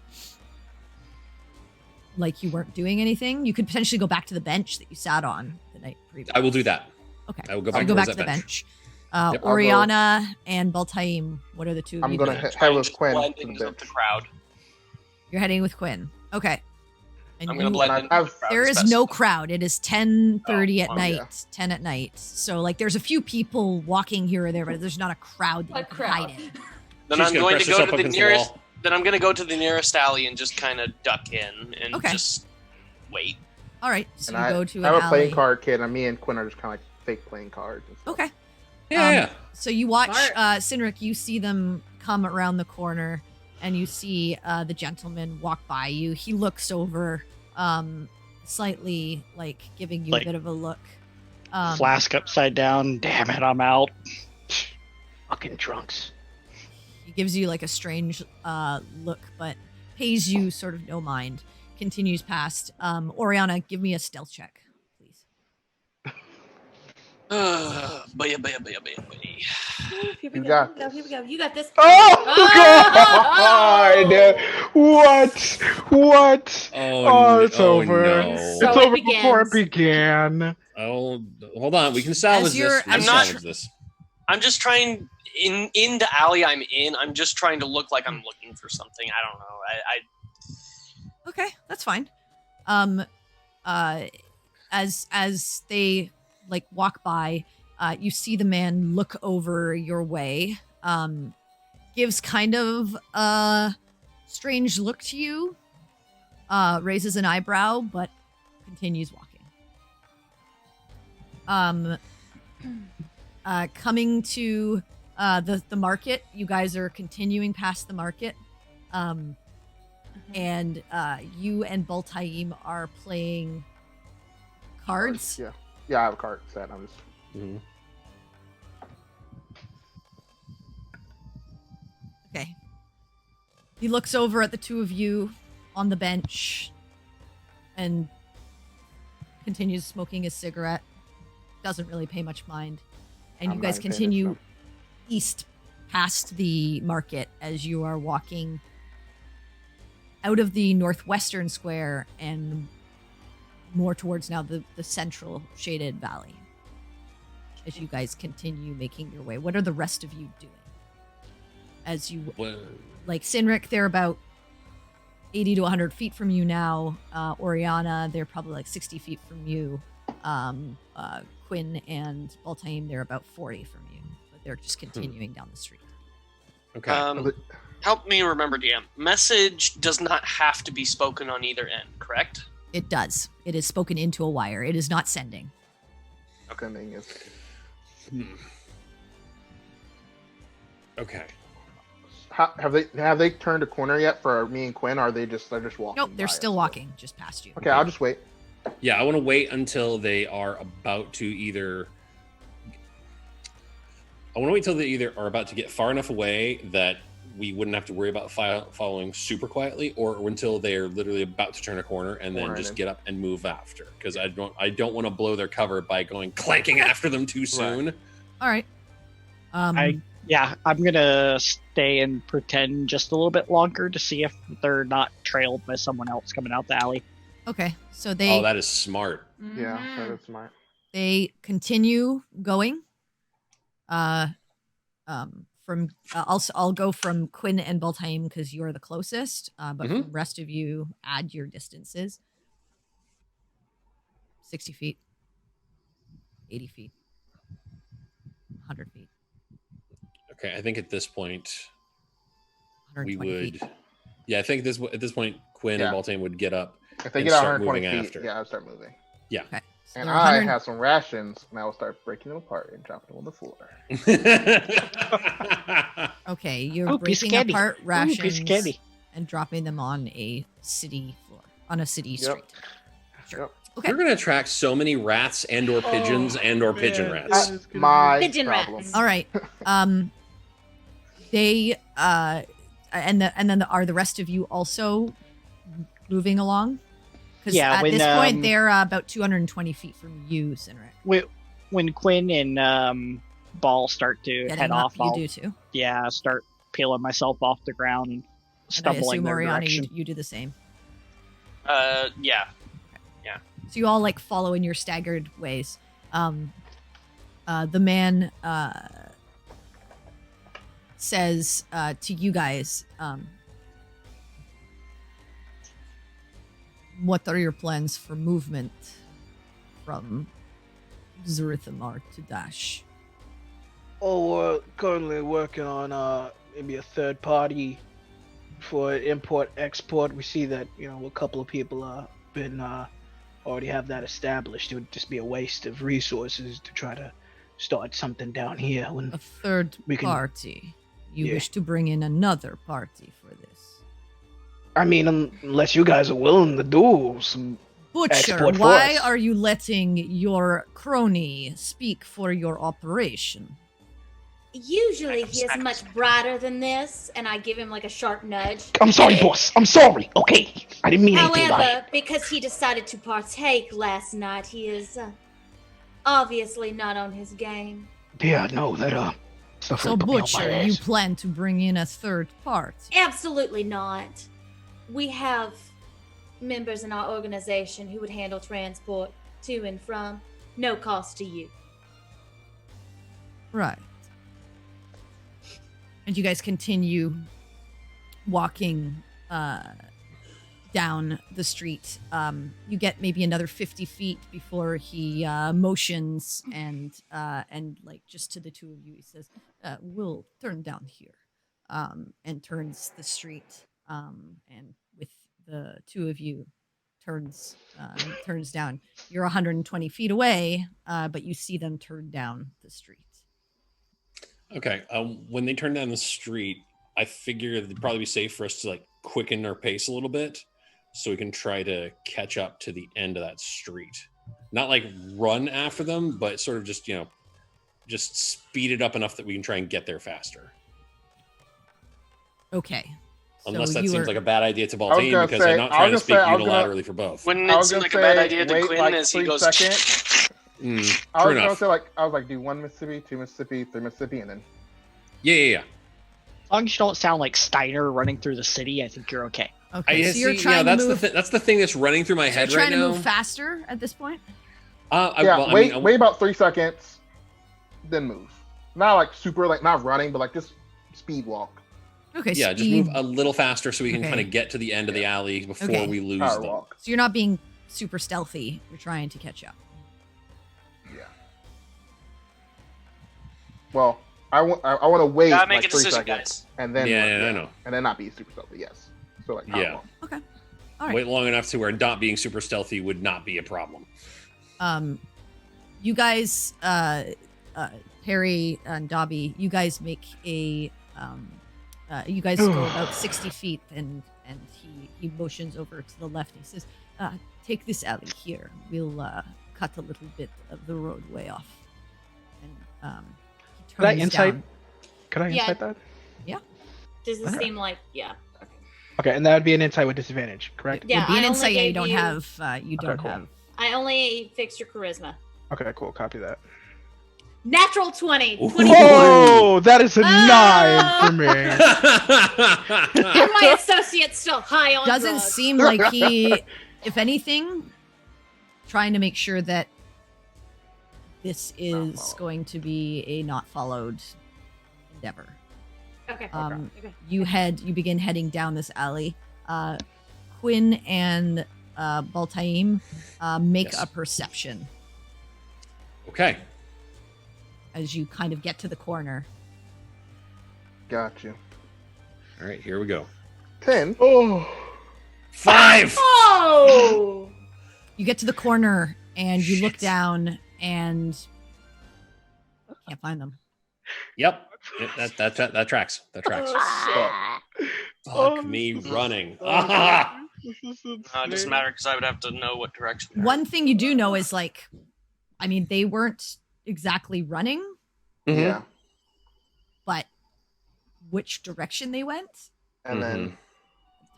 like you weren't doing anything. You could potentially go back to the bench that you sat on the night previous. I will do that. Okay. I will go So back go back towards to the that bench. Yep. Oriana and Baltaim, what are the two of I'm you gonna doing? head with Quinn blend to the into bench. the crowd. You're heading with Quinn. Okay. And I'm gonna you- blend and into I've- the crowd. There as is best no as- crowd. It is 10:30 at Oh, night, yeah. 10 at night. So like there's a few people walking here or there, but there's not a crowd that you A can crowd. hide in. Then She's I'm gonna going press to go herself to up the against nearest. wall. Then I'm going to go to the nearest alley and just kind of duck in and Okay. just wait. All right. So And you I go to have an a playing alley. card kit, and me and Quinn are just kind of like fake playing cards. And stuff. Okay. Yeah. So you watch Smart. Sinric, you see them come around the corner and you see the gentleman walk by you. He looks over, slightly like giving you Like- a bit of a look. Flask upside down. Damn it, I'm out. Fucking drunks. He gives you like a strange look, but pays you sort of no mind. Continues past. Oriana, give me a stealth check, please. Boy. Here we You go. got Here we go. You got this. Oh God! What? What? Oh, it's oh, over. no. It's So it over before it begins. began. Oh, hold on. We can salvage you're- this. We can I'm not- salvage this. I'm just trying in the alley I'm in. I'm just trying to look like I'm looking for something. I don't know. Okay, that's fine. As they like walk by, you see the man look over your way. Gives kind of a strange look to you. Raises an eyebrow, but continues walking. Coming to the market, you guys are continuing past the market. And you and Baltaim are playing cards. Yeah, I have a card set. I'm just Mhm. Okay. He looks over at the two of you on the bench and continues smoking his cigarette. Doesn't really pay much mind. And I'm you not guys even paying continue attention. east past the market as you are walking out of the northwestern square and more towards now the central shaded valley as you guys continue making your way. What are the rest of you doing? As you, Well, like Sinric, they're about 80 to 100 feet from you now. Oriana, they're probably like 60 feet from you. Quinn and Baltaim, they're about 40 from you. But they're just continuing down the street. okay. Help me remember, DM. Message does not have to be spoken on either end, correct? It does. It is spoken into a wire. It is not sending. sending is Hmm. Okay. have they turned a corner yet for me and Quinn? Or are they're just walking? Nope, they're by still us? walking just past you. Okay, I'll just wait. Yeah, I want to wait until they are about to either. I want to wait until they either are about to get far enough away that we wouldn't have to worry about following super quietly, or until they're literally about to turn a corner and then just get up and move after. Because I don't want to blow their cover by going clanking after them too soon. All right. Yeah, I'm gonna stay and pretend just a little bit longer to see if they're not trailed by someone else coming out the alley. Okay. So they Oh, that is smart. Yeah, Mhm. that is smart. they continue going. I'll go from Quinn and Baltaim because you're the closest. But Mhm. for the rest of you, add your distances. 60 feet, 80 feet, 100 feet, Okay, I think at this point we 120 would. feet. Yeah, I think at this point Quinn Yeah. and Baltaim would get up. If they And get out start 120 moving feet, after. yeah, I'll start moving. Okay. So And they're I 100 have some rations, and I will start breaking them apart and dropping them on the floor. Okay, you're Ooh, breaking piscati. apart Ooh, rations piscati. and dropping them on a city floor, on a city Yep. street. Sure. Yep. Okay. You're gonna attract so many rats and/or pigeons and/or pigeon That's rats. my Pigeon problem. rats. All right. They and then are the rest of you also moving along? Because Yeah, at when, this point they're about 220 feet from you, Sinric. When Quinn and Ball start to Getting head up, off, you I'll do too. start peeling myself off the ground and stumbling assume, their Oriana, direction. you do the same. Yeah. So you all like follow in your staggered ways. The man says to you guys, what are your plans for movement from Zurithamar to Dash? Oh, we're currently working on maybe a third party for import export. We see that a couple of people been already have that established. It would just be a waste of resources to try to start something down here when A third party. You wish to bring in another party for this. I mean, unless you guys are willing to do some Butcher, export for why us. are you letting your crony speak for your operation? Usually he is much brighter than this, and I give him like a sharp nudge. I'm sorry, boss. I'm sorry. Okay, I didn't mean anything by it. However, because he decided to partake last night, he is obviously not on his game. Yeah, no, that stuff So, really put me on my Butcher, you ass. plan to bring in a third party? Absolutely not. We have members in our organization who would handle transport to and from, no cost to you. Right. And you guys continue walking down the street. You get maybe another 50 feet before he motions and like just to the two of you, he says, "We'll turn down here," and turns the street. And with the two of you, turns down. You're 120 feet away, but you see them turn down the street. Okay. When they turn down the street, I figure it'd probably be safe for us to like quicken our pace a little bit, so we can try to catch up to the end of that street. Not like run after them, but sort of just just speed it up enough that we can try and get there faster. Okay. Unless So that you seems were- like a bad idea to I was Baltine, gonna because say- I'm not I trying to was speak gonna say- I was gonna- unilaterally for both. Wouldn't I it was seem gonna like a bad say, idea to wait, Quinn like, as he 3 goes? seconds. True I was enough. gonna say I was like do 1 Mississippi, 2 Mississippi, 3 Mississippi, and then Yeah. As long as you don't sound like Steiner running through the city, I think you're okay. Okay, so see, you're trying to that's move. that's the thing that's running through my So you're head trying right to now. move faster at this point. wait about 3 seconds, then move. Not like super like not running, but like just speed walk. Okay. Yeah, just speed. move a little faster so we can Okay. kind of get to the end of the alley before Okay. we lose Power them. walk. So you're not being super stealthy. You're trying to catch up. Yeah. Well, I want to wait Gotta make like a 3 decision, seconds guys. and then Yeah, I know. and then not be super stealthy. Yes. So like power Yeah. walk. Okay. All right. Wait long enough to where not being super stealthy would not be a problem. You guys, Harry and Dobby, you guys make a, you guys go about 60 feet, and he motions over to the left. And he says, "Take this alley here. We'll cut a little bit of the roadway off." And he Could I turns insight? down. Could I Yeah. insight that? Does it seem like, yeah. Okay, and that would be an insight with disadvantage, correct? Yeah, It'd be an I only insight. Yeah, you gave don't you- have. You don't cool. have. I only fixed your charisma. Okay, cool. Copy that. Natural 20. Ooh. 24. Oh, that is a 9 for me. And my associate's still high on Doesn't drugs. seem like he, if anything, trying to make sure that this is going to be a not followed endeavor. Okay. Okay. You begin heading down this alley. Quinn and Baltaim make Yes. a perception Okay. as you kind of get to the corner. Got you. All right, here we go. 10. Oh, 5! Oh! You get to the corner and you look down and can't find them. Yep. That tracks. That tracks. Oh, shit. Fuck me running. this is It doesn't matter because I would have to know what direction. they're One thing you do know is like, I mean, they weren't exactly running, Mhm. Yeah. but which direction they went, And then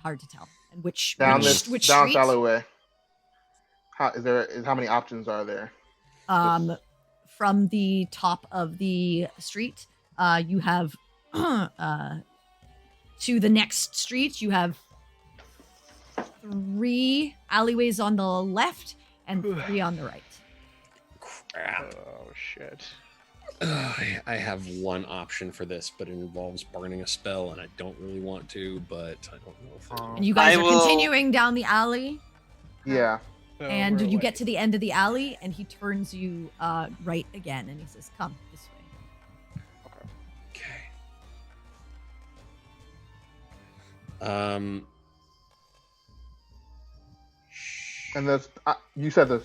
hard to tell. And which down which, this which down street? alleyway. How many options are there? From the top of the street, you have to the next street, you have 3 alleyways on the left and 3 on the right. Crap. Oh shit. I have one option for this, but it involves burning a spell, and I don't really want to, but I don't know if And you guys are continuing down the alley, Yeah. and you get to the end of the alley, and he turns you right again, and he says, "Come this way." Okay. And there's, you said the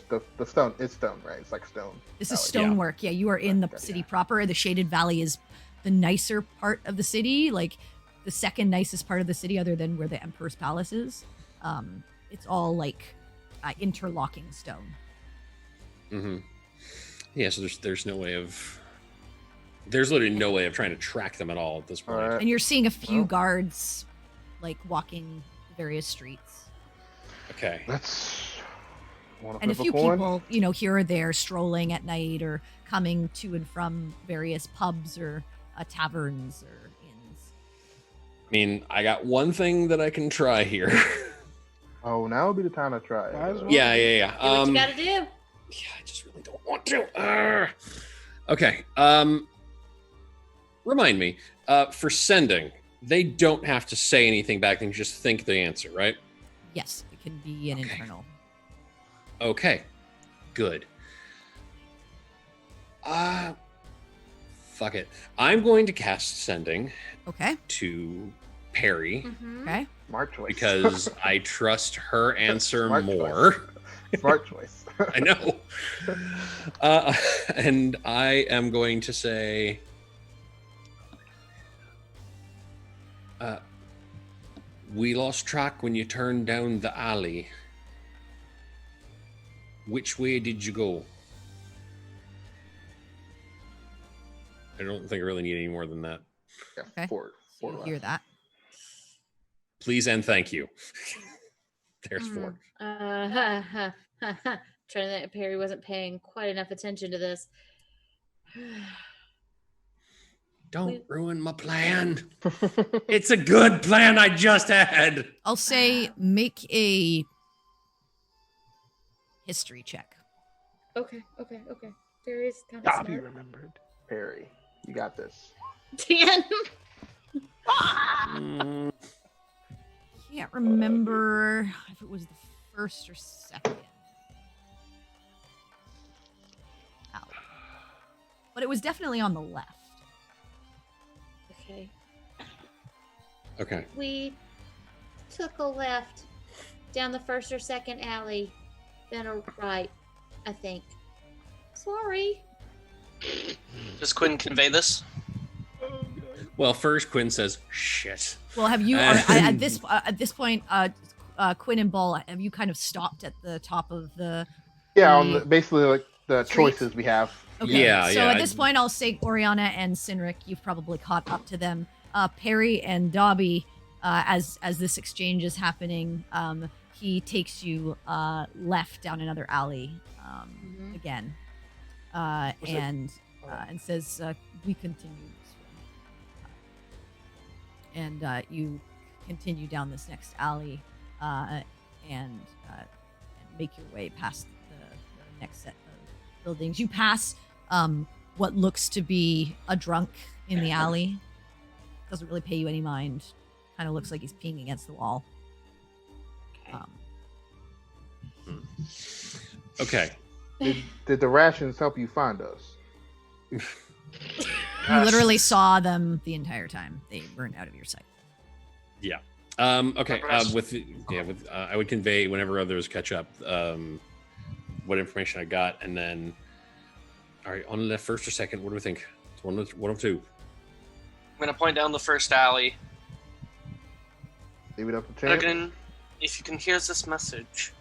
stone is stone, right? It's like stone. This is stonework. Yeah, you are in the Okay, city proper. The Shaded Valley is the nicer part of the city, like the second nicest part of the city, other than where the Emperor's Palace is. It's all like interlocking stone. Mm-hmm. Yeah, so there's no way of... There's literally no way of trying to track them at all at this point. All right. And you're seeing a few guards, like, walking the various streets. Okay. And a few people, here or there strolling at night or coming to and from various pubs or taverns or inns. I mean, I got one thing that I can try here. Oh, now would be the time to try it. Might as well. Yeah. Do what you gotta do. Yeah, I just really don't want to. Okay. Remind me, for sending, they don't have to say anything back. They can just think the answer, right? Yes, it can be an internal. Okay. Good. Fuck it. I'm going to cast sending Okay. to Perry Mm-hmm. Okay. Smart choice. because I trust her answer Smart more. choice. Smart choice. I know. And I am going to say, we lost track when you turned down the alley. Which way did you go? I don't think I really need any more than that. Yeah, Okay. Four So you left. hear that. Please and thank you. There's 4. Trying to think Perry wasn't paying quite enough attention to this. Don't ruin my plan. It's a good plan I just had. I'll say make a history check. Okay. Perry's kind of Dobby smart. remembered. Perry, you got this. 10. Mm, Can't remember if it was the first or second. Ow. But it was definitely on the left. Okay. okay. We took a left down the first or second alley, then a right, I think. Sorry. Does Quinn convey this? Well, first Quinn says, shit. Well, have you at this point, Quinn and Ball, have you kind of stopped at the top of the? Yeah, on basically like the choices we have. Okay. Yeah, So yeah, at this point, I'll say Oriana and Sinric, you've probably caught up to them. Perry and Dobby, as this exchange is happening, he takes you left down another alley again, and says, "We continue this way." And you continue down this next alley, and make your way past the next set of buildings. You pass what looks to be a drunk in the alley. Doesn't really pay you any mind. Kind of looks like he's peeing against the wall. Okay. Did the rations help you find us? You literally saw them the entire time. They weren't out of your sight. Yeah. Okay. I would convey whenever others catch up what information I got, and then all right, on the left, first or second. What do we think? It's one of two. I'm gonna point down the first alley. Leave it up to chance. Again, if you can hear this message,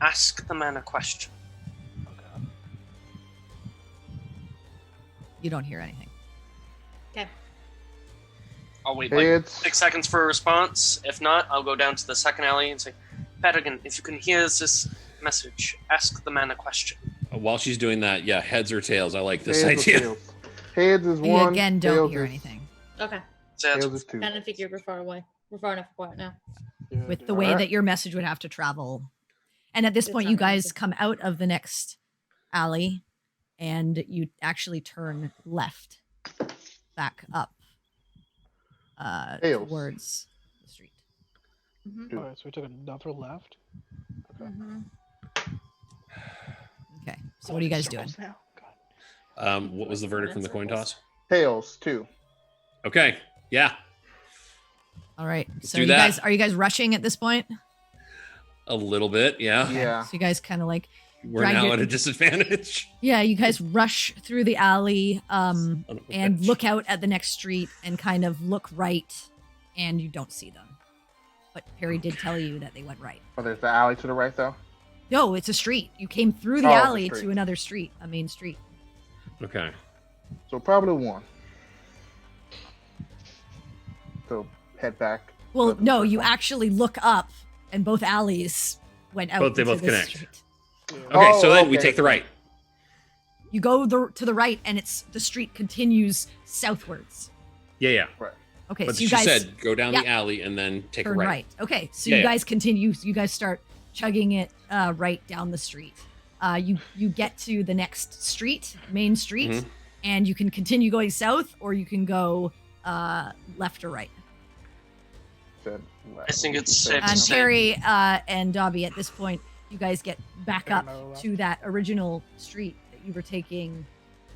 ask the man a question. You don't hear anything. Okay. I'll wait Hey, like 6 seconds for a response. If not, I'll go down to the second alley and say, Patagon, if you can hear this message, ask the man a question. While she's doing that, yeah, heads or tails. I like this Heads or idea. tails? Heads is You one. again don't tails hear is- anything. Okay. So Tails is two. Kind of figured we're far away. We're far enough apart now. with the way that your message would have to travel. And at this It's point, not you gonna guys happen. come out of the next alley and you actually turn left back up Tails. towards the street. Mm-hmm. Alright, so we took another left. Mm-hmm. Okay, so what are you guys doing? Circles now? God. What was the verdict from the coin toss? Tails, 2. Okay. Yeah. All right, so do you that. guys are you guys rushing at this point? A little bit. Yeah. Yeah. So you guys kind of like We're Drag now it- at a disadvantage. yeah, you guys rush through the alley Son of a and bitch. look out at the next street and kind of look right, and you don't see them. But Perry did tell you that they went right. Oh, there's the alley to the right, though? No, it's a street. You came through the Oh, it's a alley street. to another street, a main street. Okay. So probably 1. So head back. Well, to the no, first you one. actually look up, and both alleys went out. They into both this connect. street. Okay, so then we okay. take the right. You go to the right, and the street continues southwards. Yeah. Okay, But so you she guys said go down the yeah. alley and then take a turn right. right. Okay, so Yeah, you yeah. guys continue. You guys start chugging it right down the street. You get to the next street, main street, Mhm. and you can continue going south, or you can go left or right. Said left. I think it's Said safe to And say. Terry and Dobby, at this point, you guys get back Yeah, up no, left. to that original street that you were taking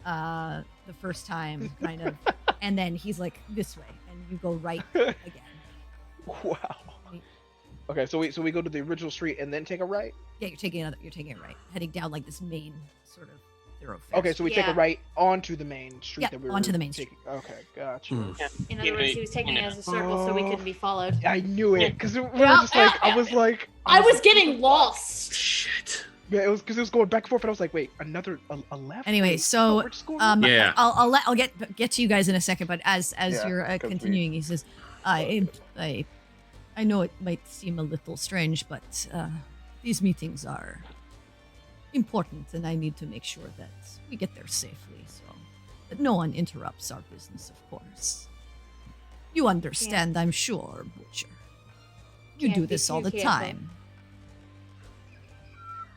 the first time, kind of. And then he's like, this way, and you go right again. Wow. Okay, so we go to the original street and then take a right. Yeah, you're taking it right, heading down like this main sort of thoroughfare. Okay, so we take a Yeah. right onto the main street Yeah, that we onto were the main street. taking. Okay, gotcha. Hmm. In other words, he was taking it as a circle so we couldn't be followed. I knew it because when I Yeah, was just like, yeah, I was like, I was like, getting lost. Shit. Yeah, it was because it was going back and forth, and I was like, wait, another a left. Anyway, Wait, so, we're just going Yeah. I'll get to you guys in a second, but as Yeah, you're because continuing, he says, I know it might seem a little strange, but these meetings are important, and I need to make sure that we get there safely, so that no one interrupts our business, of course. You understand, I'm sure, Butcher. You Can't do be this all too the careful. time.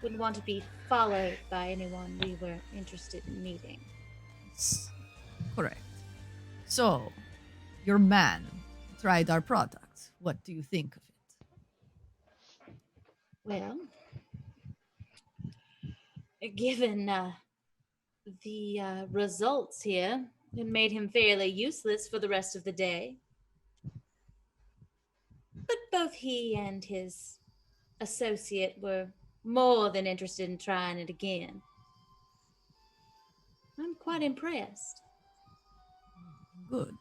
Wouldn't want to be followed by anyone we were interested in meeting. Yes, correct. So, your man tried our product. What do you think of it? Well, given the results here, it made him fairly useless for the rest of the day. But both he and his associate were more than interested in trying it again. I'm quite impressed. Good.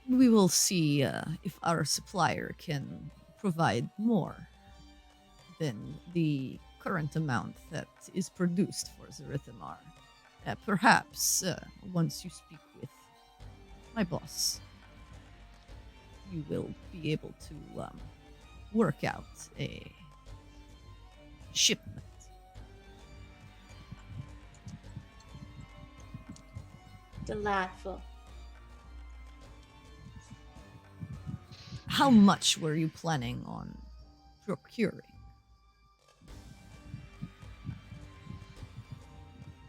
We will see if our supplier can provide more than the current amount that is produced for Zarithamar. Perhaps once you speak with my boss, you will be able to work out a shipment. Delightful. How much were you planning on procuring?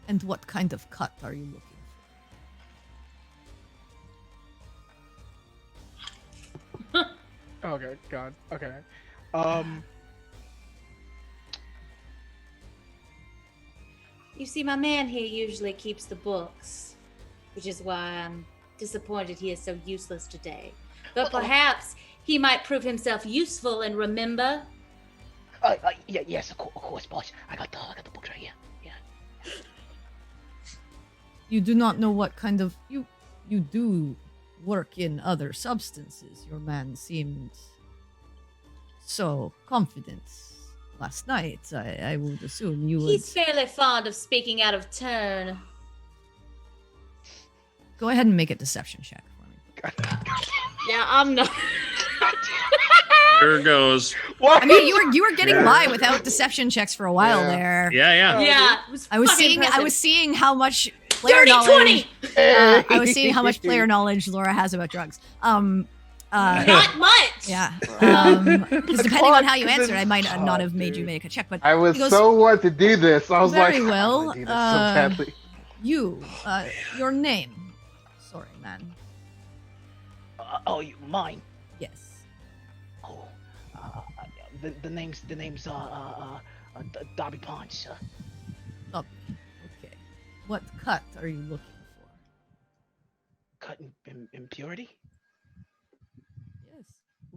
And what kind of cut are you looking Okay, God. Okay. You see, my man here usually keeps the books, which is why I'm disappointed he is so useless today. But perhaps he might prove himself useful and remember. Yeah, yes, of course, boss. I got the books right here. Yeah. You do not know what kind of you do work in other substances. Your man seemed so confident last night. I would assume you would He's fairly fond of speaking out of turn. go ahead and make a deception check for me. Yeah, I'm not. Here it goes. What? I mean, you were getting by without deception checks for a while Yeah. there. Yeah. Yeah, I was seeing how much player Dirty knowledge. 20! I was seeing how much player knowledge Laura has about drugs. Not much. Yeah. Because depending on how you answered, I might not have made you dude. make a check. But I was he goes, so what to do this. I was Very like, well, I wanna do this so badly. your name. Sorry, man. Mine. Yes. Oh, the name's Dobby Pond, sir. Oh, okay. What cut are you looking for? Cut in purity. Yes.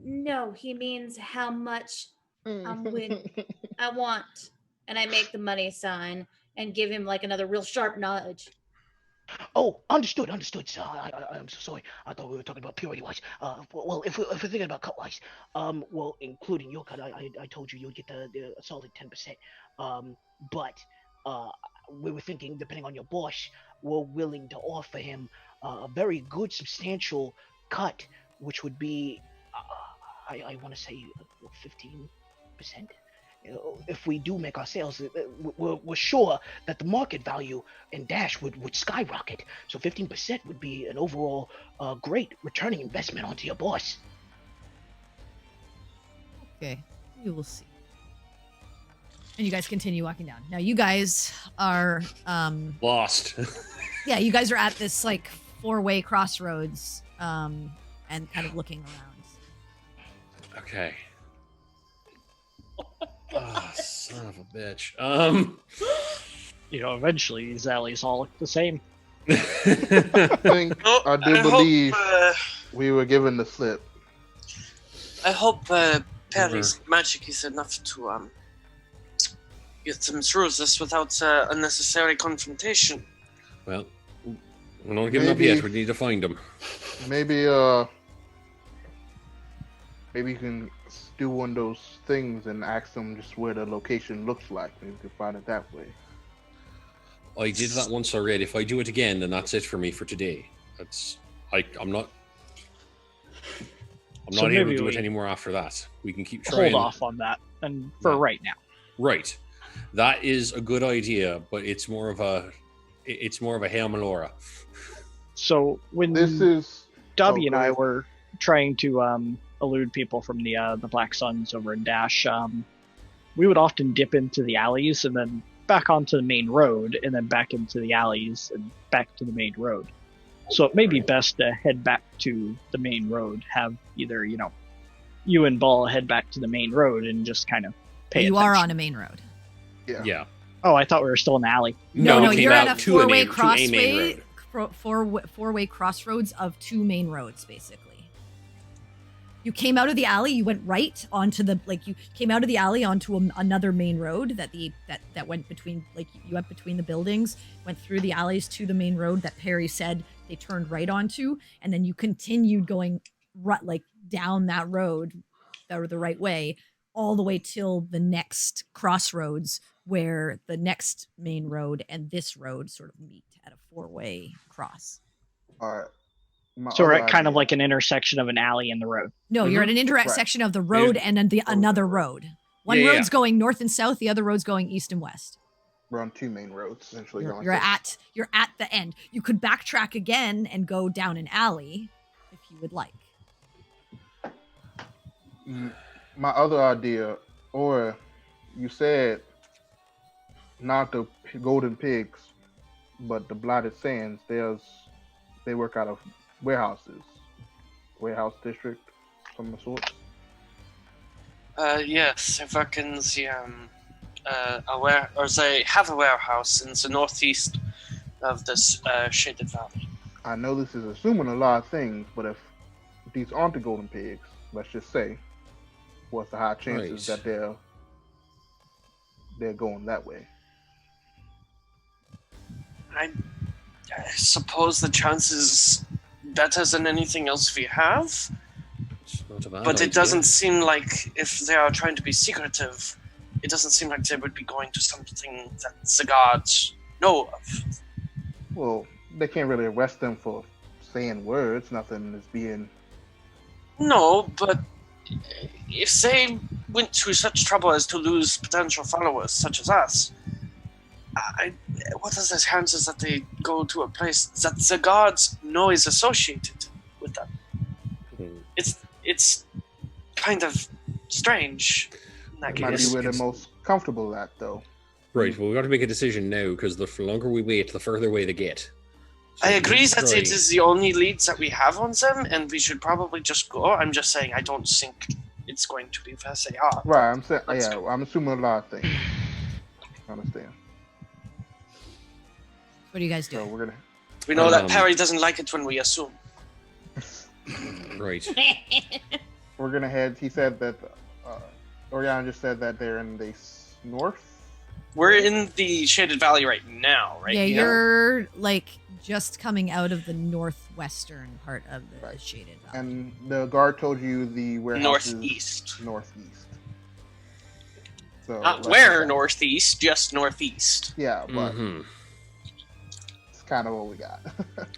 No, he means how much I want. And I make the money sign and give him like another real sharp nudge. Oh, understood, sir. I'm so sorry. I thought we were talking about purity-wise. Well, if we're thinking about cut-wise, well, including your cut, I told you you'll get the solid 10%. But we were thinking, depending on your boss, we're willing to offer him a very good, substantial cut, which would be, I want to say, 15%. If we do make our sales, we're sure that the market value in Dash would skyrocket. So 15% would be an overall great returning investment onto your boss. Okay. You will see. And you guys continue walking down. Now you guys are Lost. yeah, you guys are at this like 4-way crossroads and kind of looking around. Okay. Oh, son of a bitch. Eventually these alleys all look the same. I think I do believe we were given the slip. I hope Perry's magic is enough to get them through this without unnecessary confrontation. Well, we're not giving up yet. We need to find them. Maybe you can do one of those things and ask them just where the location looks like. Maybe we can find it that way. I did that once already. If I do it again, then that's it for me for today. I'm not able to do it anymore after that. We can keep trying. Hold off on that, and for right now. Right, that is a good idea, but it's more of a Hail Melora. So when Dobby and I were trying to elude people from the Black Suns over in Dash, we would often dip into the alleys and then back onto the main road, and then back into the alleys and back to the main road. So it may be best to head back to the main road. Have either you and Ball head back to the main road and just kind of pay attention. You are on a main road. Yeah. Oh, I thought we were still in the alley. No, we came you're out at a to a 4-way main road. four-way crossroads of 2 main roads, basically. You came out of the alley. You went right onto you came out of the alley onto another main road that went between, you went between the buildings, went through the alleys to the main road that Perry said they turned right onto, and then you continued going down that road, the right way, all the way till the next crossroads where the next main road and this road sort of meet at a 4-way cross. All right. So we're at kind of like an intersection of an alley and the road. No, you're at an intersection of the road and then another road. One road's going north and south, the other road's going east and west. We're on 2 main roads, essentially. You're at the end. You could backtrack again and go down an alley if you would like. My other idea, or you said not the Golden Pigs, but the Blighted Sands. They work out of warehouse district, some of the sorts. Yes, I work in the they have a warehouse in the northeast of this shaded valley. I know this is assuming a lot of things, but if these aren't the Golden Pigs, let's just say, what's the high chances that they're going that way? I suppose the chances better than anything else we have. But it doesn't seem like, if they are trying to be secretive, it doesn't seem like they would be going to something that the gods know of. Well, they can't really arrest them for saying words. Nothing is being... No, but if they went to such trouble as to lose potential followers such as us, what are the chances that they go to a place that the gods know is associated with them? It's kind of strange in that Might be case. where they're most comfortable at, though. Right, well, we've got to make a decision now, because the longer we wait, the further away they get. So I agree that try- it is the only leads that we have on them, and we should probably just go. I'm just saying I don't think it's going to be where they are. Right, I'm saying, Let's yeah, go. I'm assuming a lot of things. I understand. What do you guys So do? we're gonna. We know that Um, Perry doesn't like it when we assume. Right. We're gonna head. He said that. Oriana just said that they're in the north. We're in the Shaded Valley right now, right? Yeah, here. you're like just coming out of the northwestern part of the Right. shaded valley. And the guard told you the warehouse Northeast. is northeast. So Not like where that. northeast, just northeast. Yeah, but Hmm. it's kind of what we got.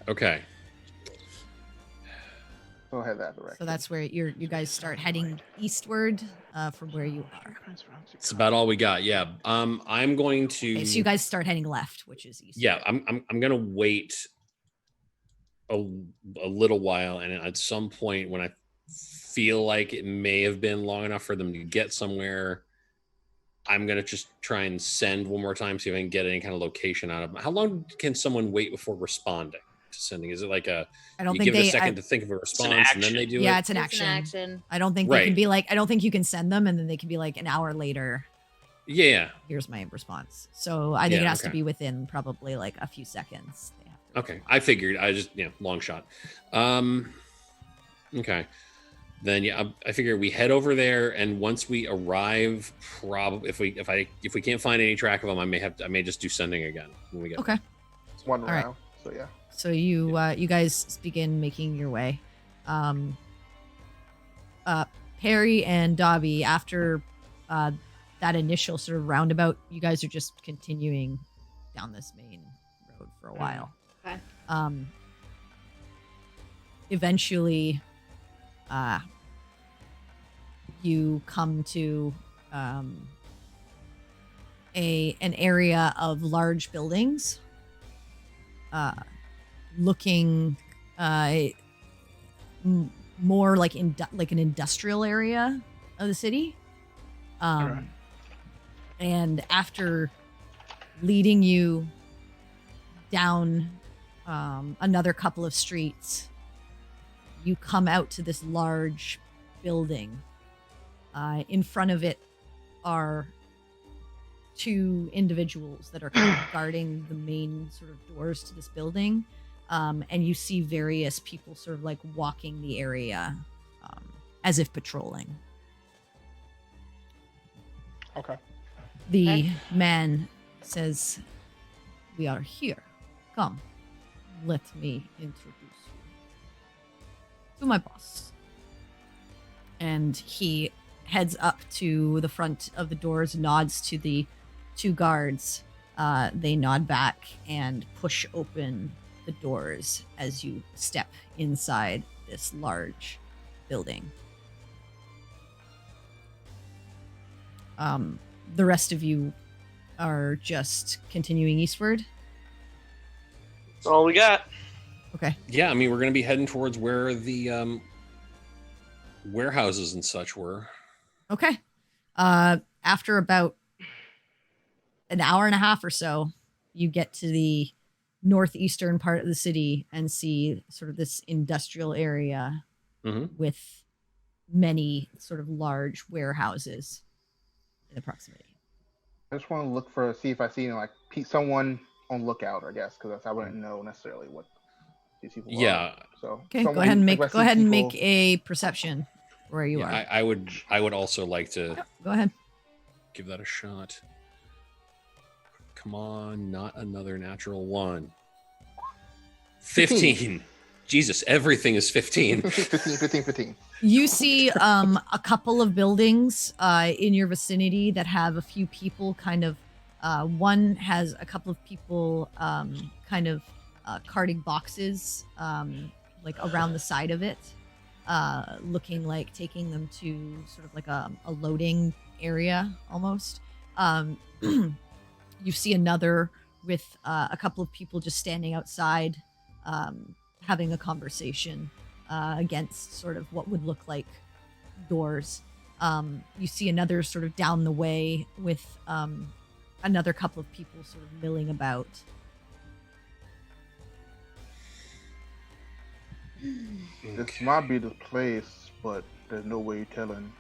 Okay. So head that direction. So that's where you guys start heading eastward from where you are. It's about all we got. Yeah. I'm going to. Okay, so you guys start heading left, which is east. Yeah, I'm gonna wait a little while, and at some point when I feel like it may have been long enough for them to get somewhere, I'm gonna just try and send one more time, see if I can get any kind of location out of them. How long can someone wait before responding to sending? Is it like I don't you think give it they. a second to think of a response and then they do yeah, it? it's an It's an action. action. I don't think they can Right. be like. I don't think you can send them and then they can be like an hour later. Yeah. Here's my response. So I think it Yeah, has to okay. be within probably like a few seconds. They have to Okay, I figured. I just long shot. Okay, then I figure we head over there, and once we arrive, probably if we can't find any track of them, I may just do sending again when we get Okay. It's one All right. round. So yeah. So you guys begin making your way. Perry and Dobby, after that initial sort of roundabout, you guys are just continuing down this main road for a while. Okay. Eventually, you come to an area of large buildings, looking more like an industrial area of the city. Alright. And after leading you down another couple of streets, you come out to this large building. In front of it are two individuals that are kind of guarding the main sort of doors to this building. And you see various people sort of like walking the area as if patrolling. Okay. The Okay. man says, "We are here. Come, let me introduce you to my boss." And he heads up to the front of the doors, nods to the two guards. They nod back and push open the doors as you step inside this large building. The rest of you are just continuing eastward. That's all we got. Okay. Yeah, I mean, we're going to be heading towards where the warehouses and such were. Okay. After about an hour and a half or so, you get to the northeastern part of the city and see sort of this industrial area Mhm. with many sort of large warehouses in the proximity. I just want to look for see if I see like someone on lookout. I guess because I wouldn't know necessarily what these people Yeah. are. So Okay, someone, go ahead and if I go see ahead and people- make a perception where you Yeah, are. I would also like to Go ahead. give that a shot. Come on, not another natural one. 15. Jesus, everything is 15. 15. You see a couple of buildings in your vicinity that have a few people kind of one has a couple of people kind of carting boxes like around the side of it. looking like taking them to sort of like a loading area almost. You see another with a couple of people just standing outside, having a conversation against sort of what would look like doors. You see another sort of down the way with another couple of people sort of milling about. This might be the place, but there's no way telling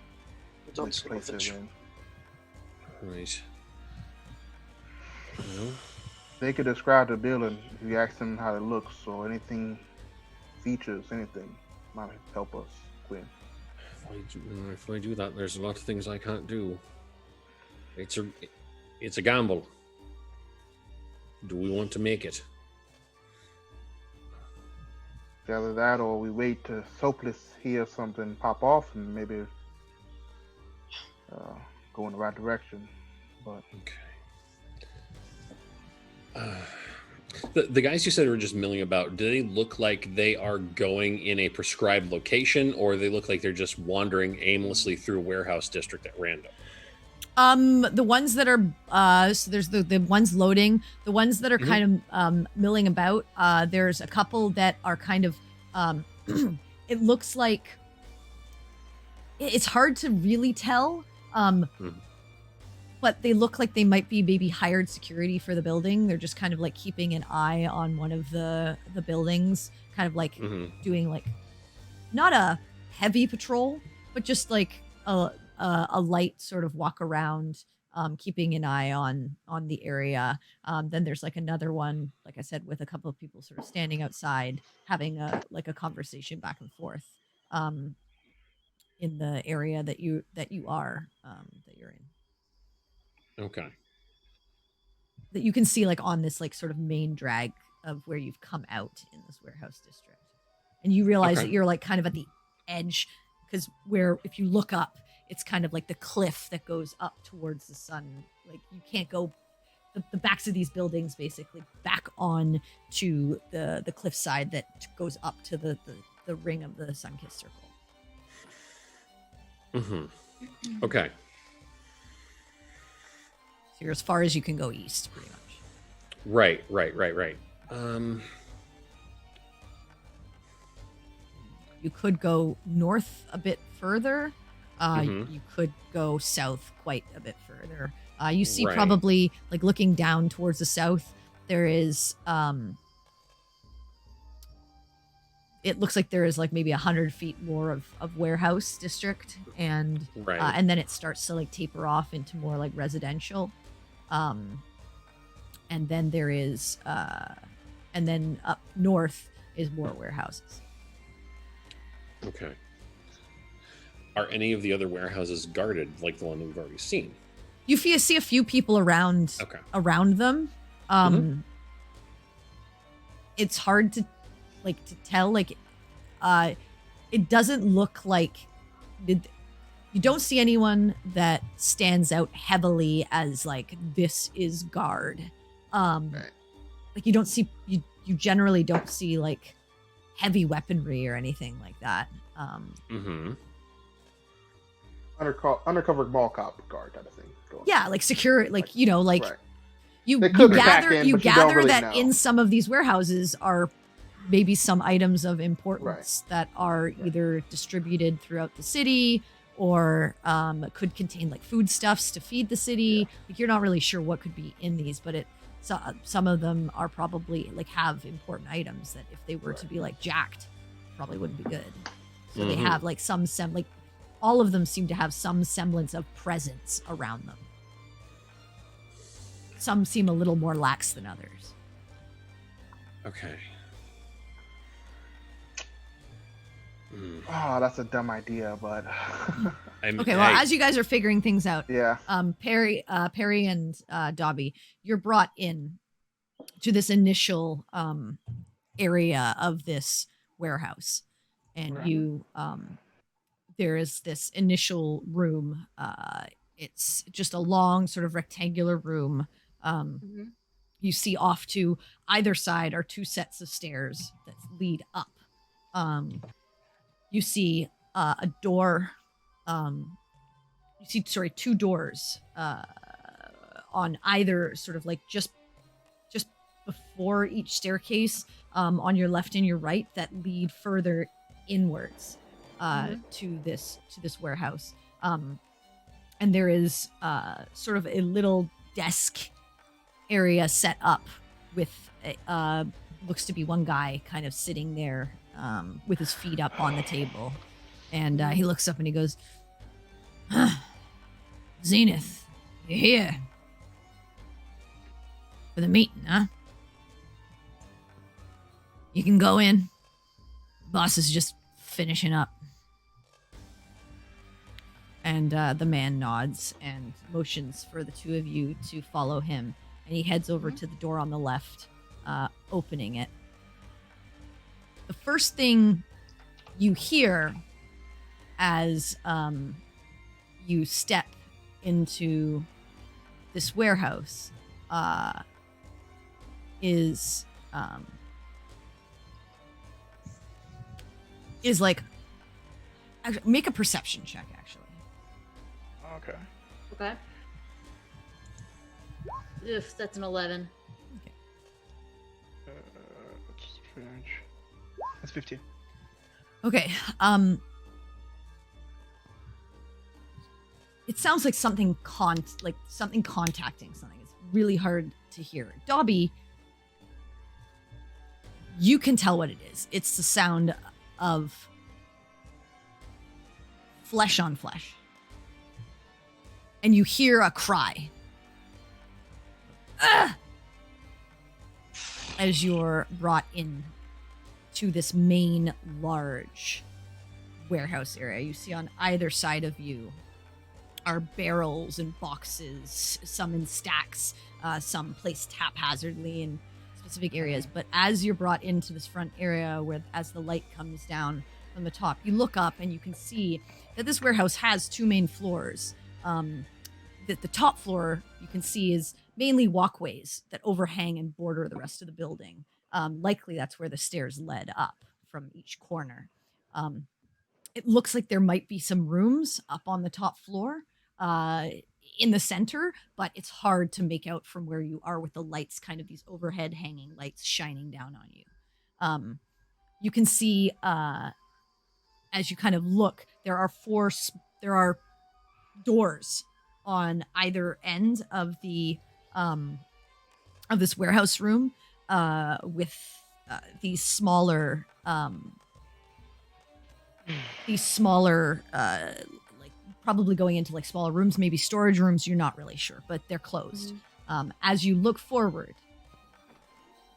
which place it's in. Right. Well, They could describe the building if you ask them how it looks or anything, features, anything might help us, Quinn. if I do that, there's a lot of things I can't do. It's a gamble. Do we want to make it? Either that or we wait to hopeless hear something pop off and maybe go in the right direction. But okay. The guys you said were just milling about, do they look like they are going in a prescribed location, or they look like they're just wandering aimlessly through a warehouse district at random? The ones that are so there's the ones loading, the ones that are kind of milling about. There's a couple that are kind of it looks like it's hard to really tell. But they look like they might be maybe hired security for the building. They're just kind of like keeping an eye on one of the buildings, kind of like doing like not a heavy patrol, but just like a light sort of walk around, keeping an eye on the area. Then there's like another one, like I said, with a couple of people sort of standing outside having a conversation back and forth in the area that you're in. Okay. That you can see like on this like sort of main drag of where you've come out in this warehouse district. And you realize that you're like kind of at the edge, because where if you look up, it's kind of like the cliff that goes up towards the sun. Like you can't go the backs of these buildings basically back on to the cliff side that goes up to the ring of the sun-kissed circle. Okay. So you're as far as you can go east, pretty much. Right. You could go north a bit further. You could go south quite a bit further. You see probably, like looking down towards the south, there is, it looks like there is like maybe 100 feet more of warehouse district. And then it starts to like taper off into more like residential. And then there is, and then up north is more warehouses. Okay. Are any of the other warehouses guarded like the one that we've already seen? You see a few people around them. It's hard to tell. Like, it doesn't look like you don't see anyone that stands out heavily as like this is guard. Like you don't see you generally don't see like heavy weaponry or anything like that. Undercover mall cop guard type of thing. Yeah, like secure, like you know, like you really gather that know. in some of these warehouses are maybe some items of importance that are either distributed throughout the city or could contain like foodstuffs to feed the city. Like you're not really sure what could be in these, but some of them are probably like have important items that if they were to be like jacked, probably wouldn't be good. So they have like like all of them seem to have some semblance of presence around them. Some seem a little more lax than others. Okay. Oh, that's a dumb idea, but okay. Well, as you guys are figuring things out, Perry and Dobby, you're brought in to this initial area of this warehouse, and you there is this initial room. It's just a long sort of rectangular room. You see off to either side are two sets of stairs that lead up. you see a door. Two doors on either sort of like just before each staircase, on your left and your right, that lead further inwards to this warehouse. And there is sort of a little desk area set up with looks to be one guy kind of sitting there with his feet up on the table. And he looks up and he goes, Zenith, you're here. For the meeting, huh? You can go in. Boss is just finishing up. And the man nods and motions for the two of you to follow him. And he heads over to the door on the left, opening it. The first thing you hear as you step into this warehouse is like, actually, make a perception check, actually. Okay. Okay. Oof, that's an 11. Okay. Let's finish. That's 15. Okay. It sounds like something contacting something. It's really hard to hear. Dobby, you can tell what it is. It's the sound of flesh on flesh. And you hear a cry. Ah! As you're brought in to this main large warehouse area. You see on either side of you are barrels and boxes, some in stacks, some placed haphazardly in specific areas. But as you're brought into this front area, where as the light comes down from the top, you look up and you can see that this warehouse has two main floors. That the top floor you can see is mainly walkways that overhang and border the rest of the building. Likely that's where the stairs led up from each corner. It looks like there might be some rooms up on the top floor in the center, but it's hard to make out from where you are with the lights, kind of these overhead hanging lights shining down on you. You can see as you kind of look, there are doors on either end of the of this warehouse room with these smaller like probably going into like smaller rooms, maybe storage rooms, you're not really sure, but they're closed. As you look forward,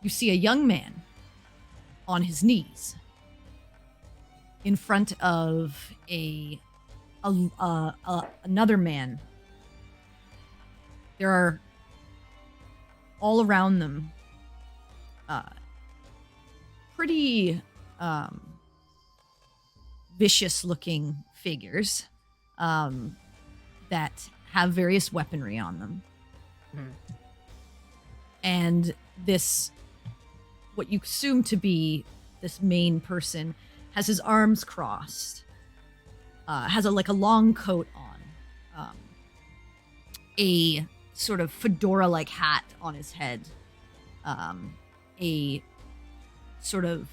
you see a young man on his knees in front of another man. There are all around them pretty vicious looking figures that have various weaponry on them. And this, what you assume to be this main person, has his arms crossed, has a long coat on, a sort of fedora-like hat on his head, a sort of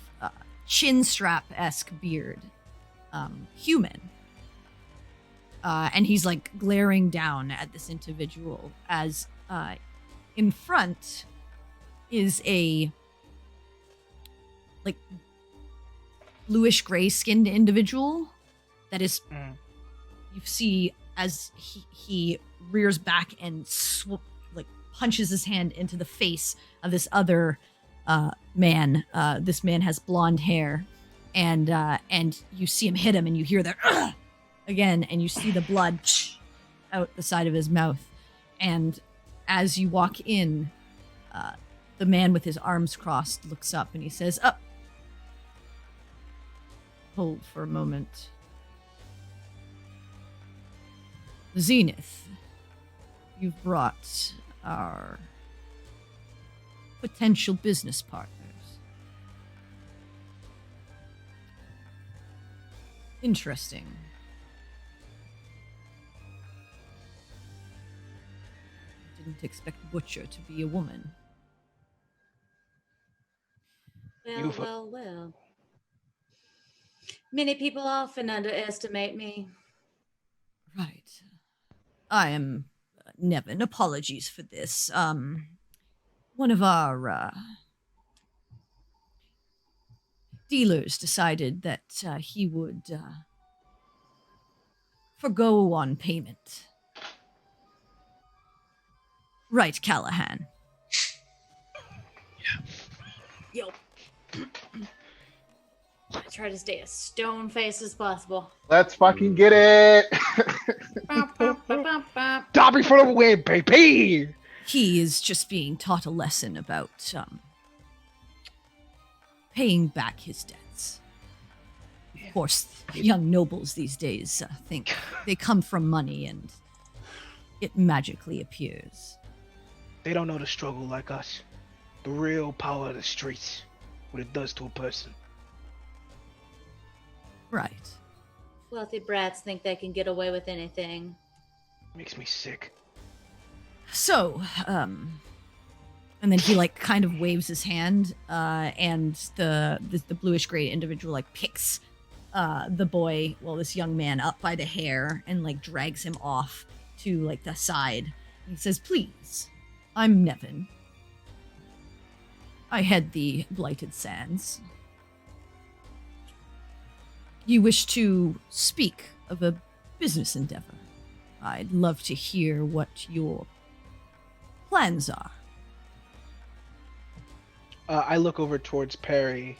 chin strap-esque beard, human. And he's like glaring down at this individual as in front is a like bluish gray skinned individual that is you see as he rears back and punches his hand into the face of this other man. This man has blonde hair, and you see him hit him, and you hear that again, and you see the blood out the side of his mouth. And as you walk in, the man with his arms crossed looks up and he says, "Up, hold for a moment. Zenith, you've brought our potential business partners. Interesting. Didn't expect Butcher to be a woman. Well. Many people often underestimate me. Right. I am Nevin. Apologies for this. One of our dealers decided that he would forgo on payment. Right, Callahan. Yo. I try to stay as stone faced as possible. Let's fucking get it. Dobby for the win, baby. He is just being taught a lesson about paying back his debts. Of course, young nobles these days think they come from money and it magically appears. They don't know the struggle like us. The real power of the streets. What it does to a person. Right. Wealthy brats think they can get away with anything. Makes me sick. So, and then he like kind of waves his hand, and the bluish gray individual like picks the boy, this young man up by the hair and like drags him off to like the side. He says, "Please, I'm Nevin. I head the Blighted Sands. You wish to speak of a business endeavor. I'd love to hear what your plans are." I look over towards Perry,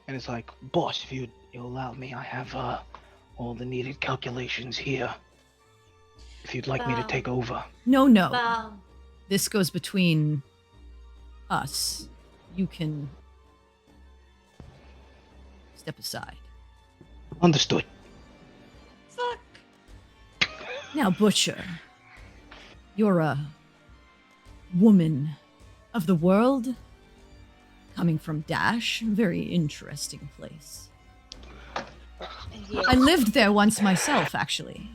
and it's like, "Boss, if you'll allow me, I have all the needed calculations here. If you'd like me to take over." No. This goes between us. You can step aside. Understood. Fuck. Now, Butcher, you're a woman of the world, coming from Dash. Very interesting place. Yeah. I lived there once myself, actually.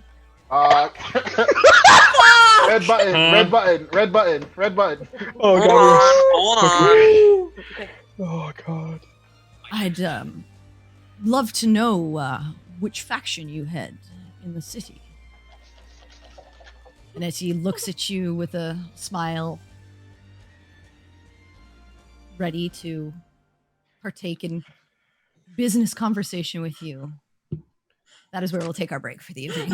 Red button. Oh Hold on. Oh god. I'd love to know which faction you head in the city. And as he looks at you with a smile, ready to partake in business conversation with you, that is where we'll take our break for the evening.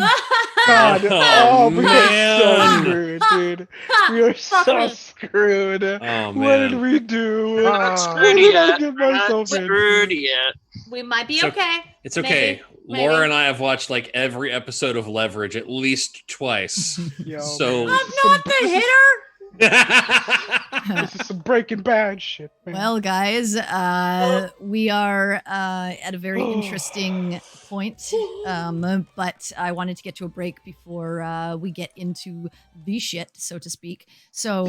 God, we are so man. screwed, dude. We are so screwed. Oh, What did man. we do? I'm not What screwed did I yet. get I'm not myself into? screwed yet. We might be So- okay. It's okay. Maybe. Laura and I have watched like every episode of Leverage at least twice. Yo, So- man, I'm not the hitter. this is some Breaking Bad shit, man. Well, guys, we are at a very interesting point, but I wanted to get to a break before we get into the shit, so to speak. So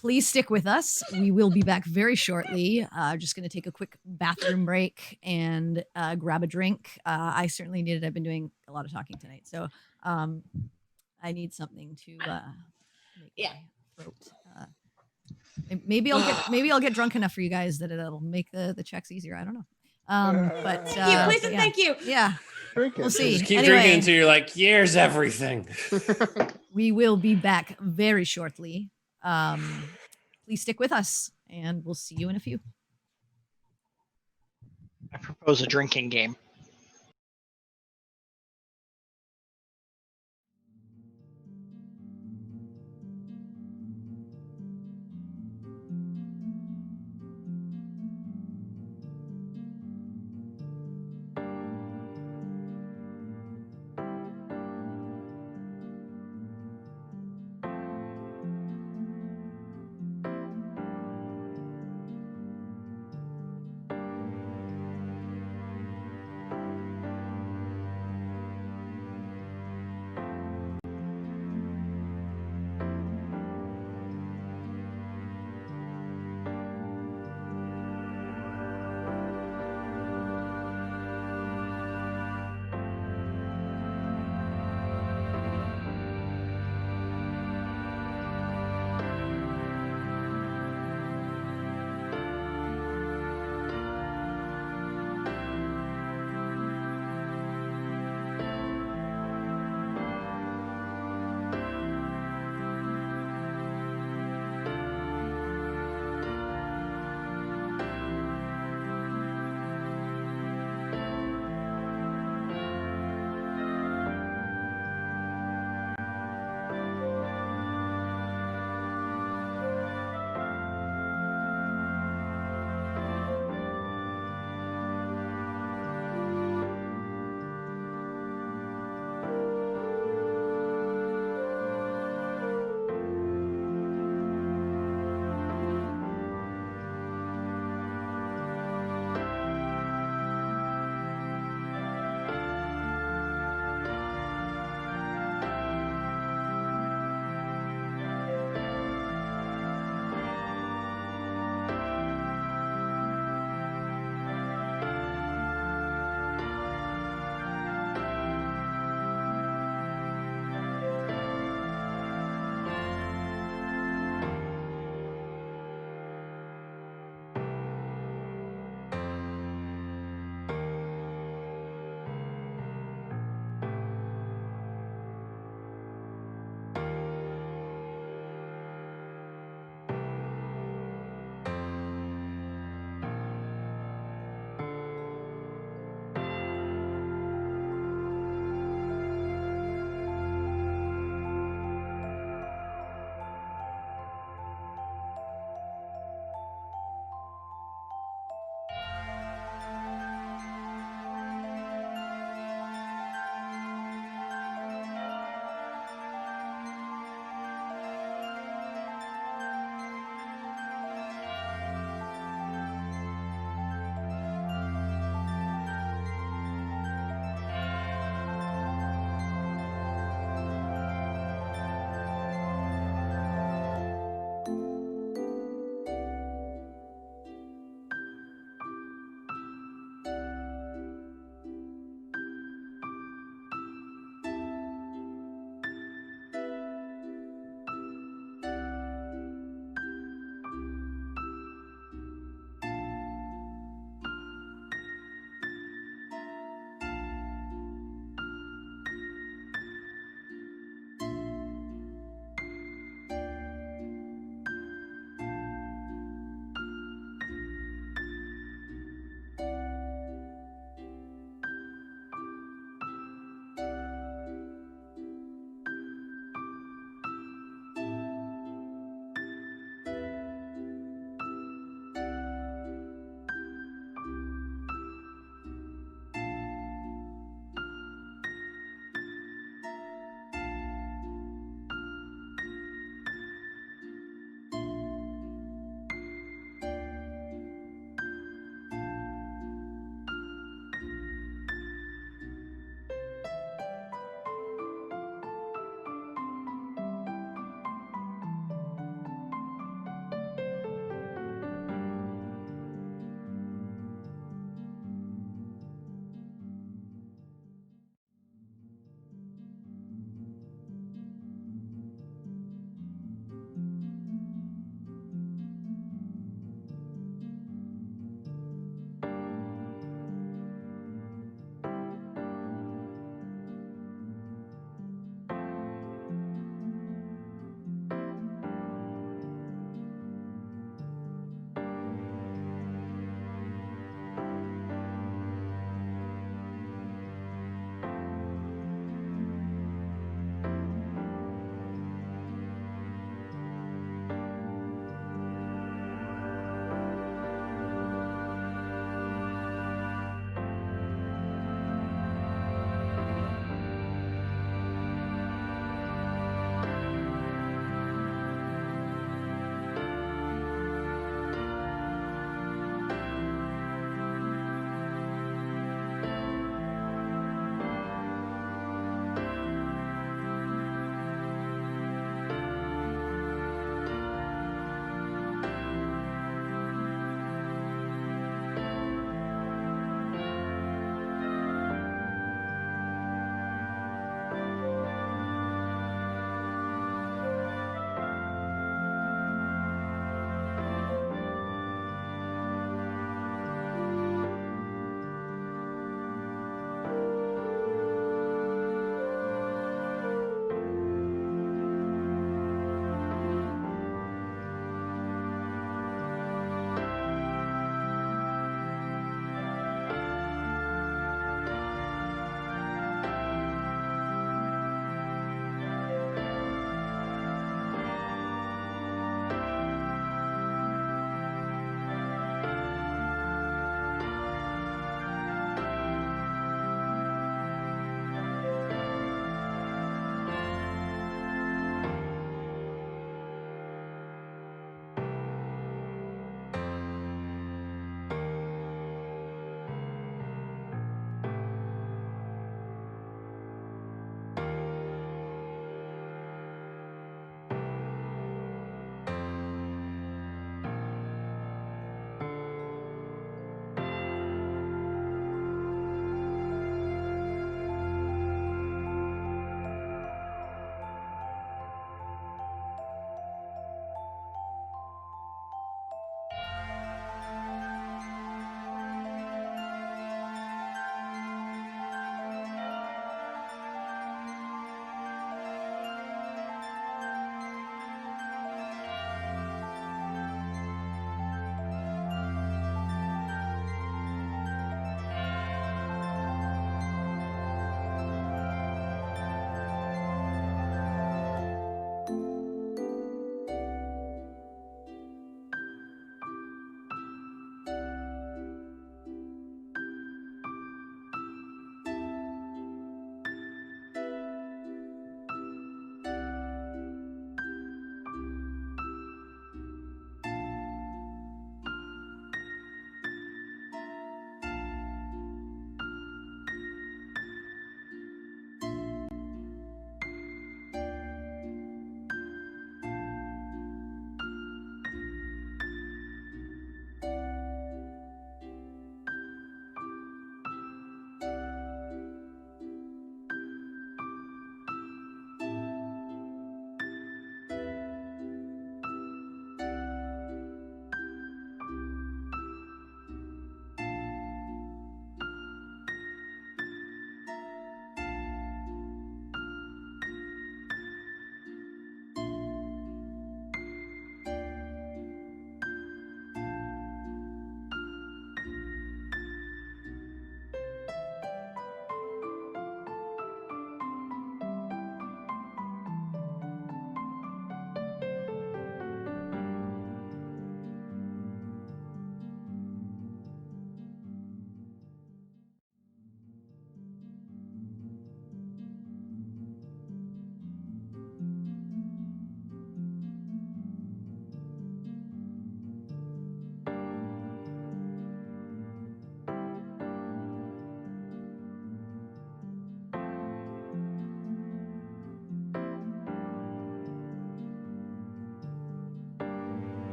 please stick with us. We will be back very shortly. Just going to take a quick bathroom break and grab a drink. I certainly need it. I've been doing a lot of talking tonight, so I need something to make my throat. Maybe I'll get drunk enough for you guys that it'll make the checks easier. I don't know. Please and thank you. Yeah, we'll see. Just keep Anyway, drinking until you're like, here's everything. we will be back very shortly. Please stick with us, and we'll see you in a few. I propose a drinking game.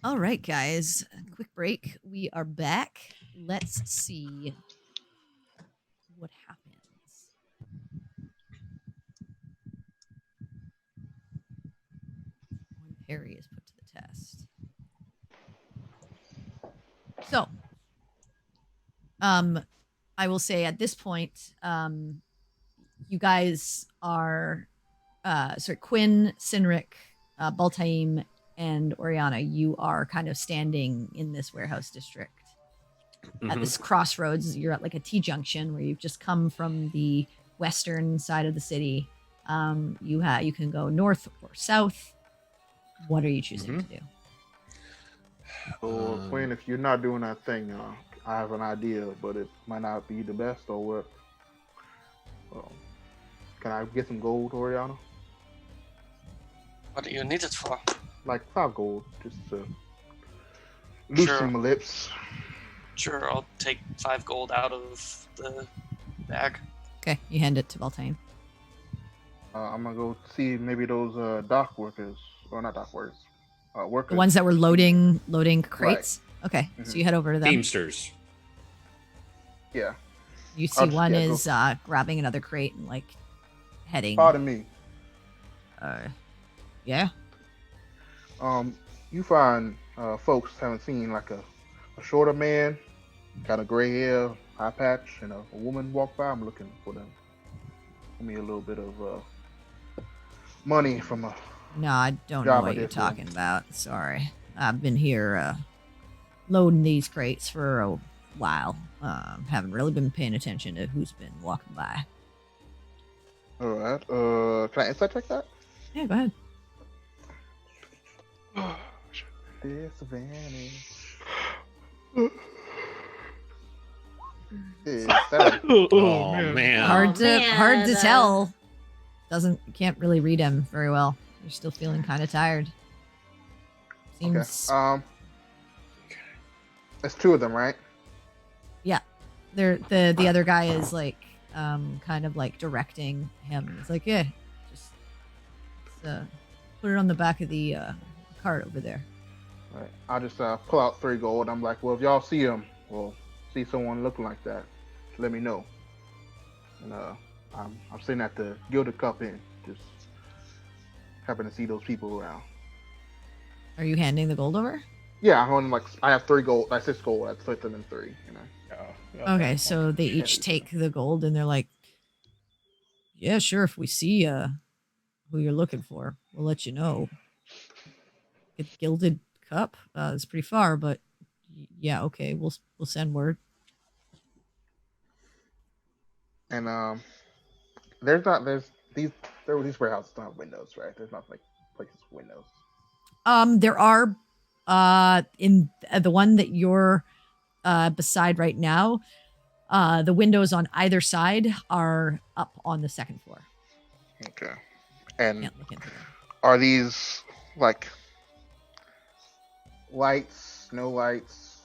All right, guys. Quick break. We are back. Let's see what happens. When Perry is put to the test. So, I will say at this point, you guys are, Quinn, Sinric, Baltaim, and Oriana, you are kind of standing in this warehouse district. At this crossroads, you're at like a T-junction where you've just come from the western side of the city. You can go north or south. What are you choosing to do? So, Quinn, if you're not doing that thing, I have an idea, but it might not be the best or what. Can I get some gold, Oriana? What do you need it for? Like 5 gold, just to loosen my lips. Sure, I'll take 5 gold out of the bag. Okay, you hand it to Baltaim. I'm gonna go see maybe those dock workers, or not dock workers, workers. The ones that were loading crates? Right. Okay, so you head over to them. Teamsters. Yeah. You see one is grabbing another crate and like heading. Pardon me. Yeah. You find folks haven't seen like a shorter man, kind of gray hair, eye patch, and a woman walk by. I'm looking for them. Give me a little bit of money from a. No, I don't know what you're talking about. Sorry, I've been here loading these crates for a while. Haven't really been paying attention to who's been walking by. All right. Can I insight check that? Yeah, go ahead. Disadvantage. Oh man. Hard to tell. Can't really read him very well. You're still feeling kind of tired. Seems. Okay. There's 2 of them, right? Yeah. The other guy is like kind of like directing him. He's like, yeah, just put it on the back of the cart over there. All right. I'll just pull out 3 gold. I'm like, well, if y'all see him or see someone looking like that, let me know. And I'm sitting at the Gilded Cup Inn, just happen to see those people around. Are you handing the gold over? Yeah, I have 3 gold. 6 gold. I split them in 3. You know. Okay, so they each take the gold and they're like, yeah, sure. If we see who you're looking for, we'll let you know. It's Gilded Cup. It's pretty far, but yeah, okay, we'll send word. And these warehouses don't have windows, right? There's not like places with windows. There are in the one that you're beside right now. The windows on either side are up on the 2nd floor. Okay. And Can't look into them. are these like lights, no lights?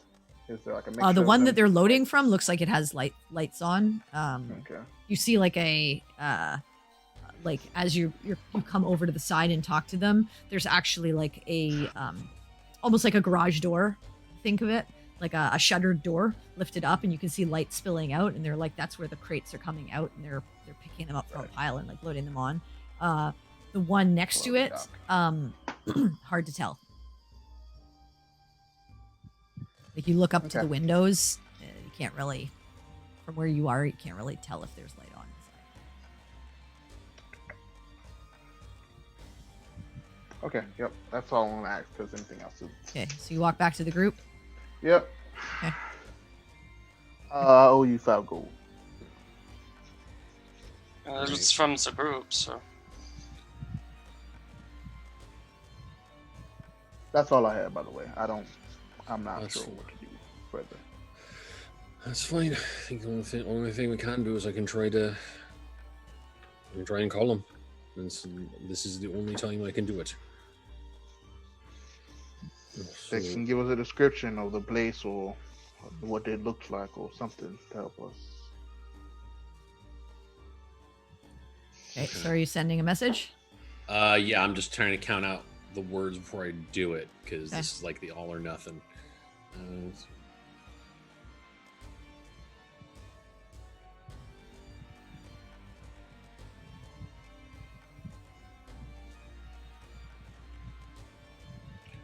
Is there like a mixture the of one them? that they're loading from looks like it has lights on. Okay. You see like a like as you come over to the side and talk to them, there's actually like a almost like a garage door. Think of it like a shuttered door lifted up, and you can see light spilling out, and they're like that's where the crates are coming out, and they're picking them up from a pile and like loading them on. The one next to it, hard to tell. Like you look up to the windows, you can't really, from where you are, you can't really tell if there's light on inside. Okay, yep. That's all I'm gonna ask because anything else is. Okay, so you walk back to the group. Yep. Okay. I owe you 5 gold. It's from the group, so. That's all I have, by the way. I'm not That's sure fine. what to do further. That's fine. I think the only thing we can do is I can try and call him. And this is the only time I can do it. They can give us a description of the place or what it looks like or something to help us. Okay, so are you sending a message? Yeah, I'm just trying to count out the words before I do it, because Okay. this is like the all or nothing.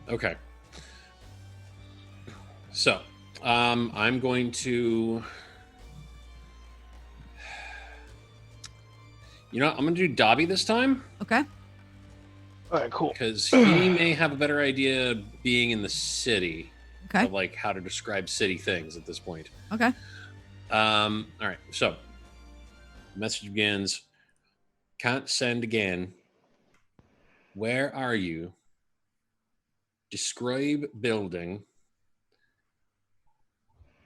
Okay. So, I'm going to... You know what? I'm going to do Dobby this time. Okay. All right, cool. Because he may have a better idea being in the city Okay. of like how to describe city things at this point. Okay. All right. So, message begins. Can't send again. Where are you? Describe building.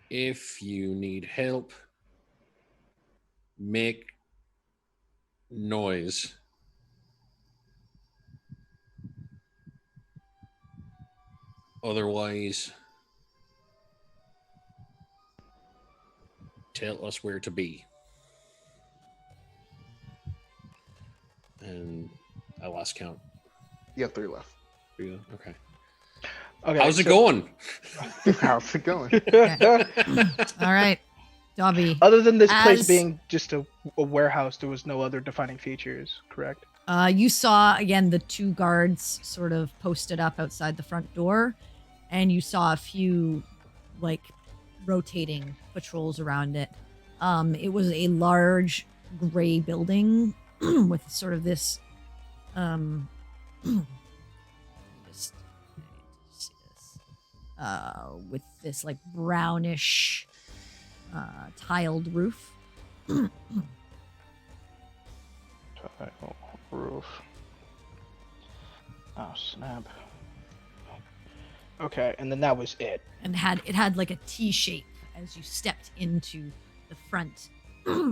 If you need help, make noise. Otherwise, tell us where to be. And I lost count. You have 3 left. Okay. Okay, How's it going? How's it going? All right. Dobby. Other than this place As- being just a warehouse, there was no other defining features, correct? You saw, again, the 2 guards sort of posted up outside the front door, and you saw a few, like, rotating patrols around it. It was a large gray building with sort of this, just see this, with this, like, brownish, tiled roof. Tile roof. Oh snap. Okay, and then that was it. And it had like a T shape as you stepped into the front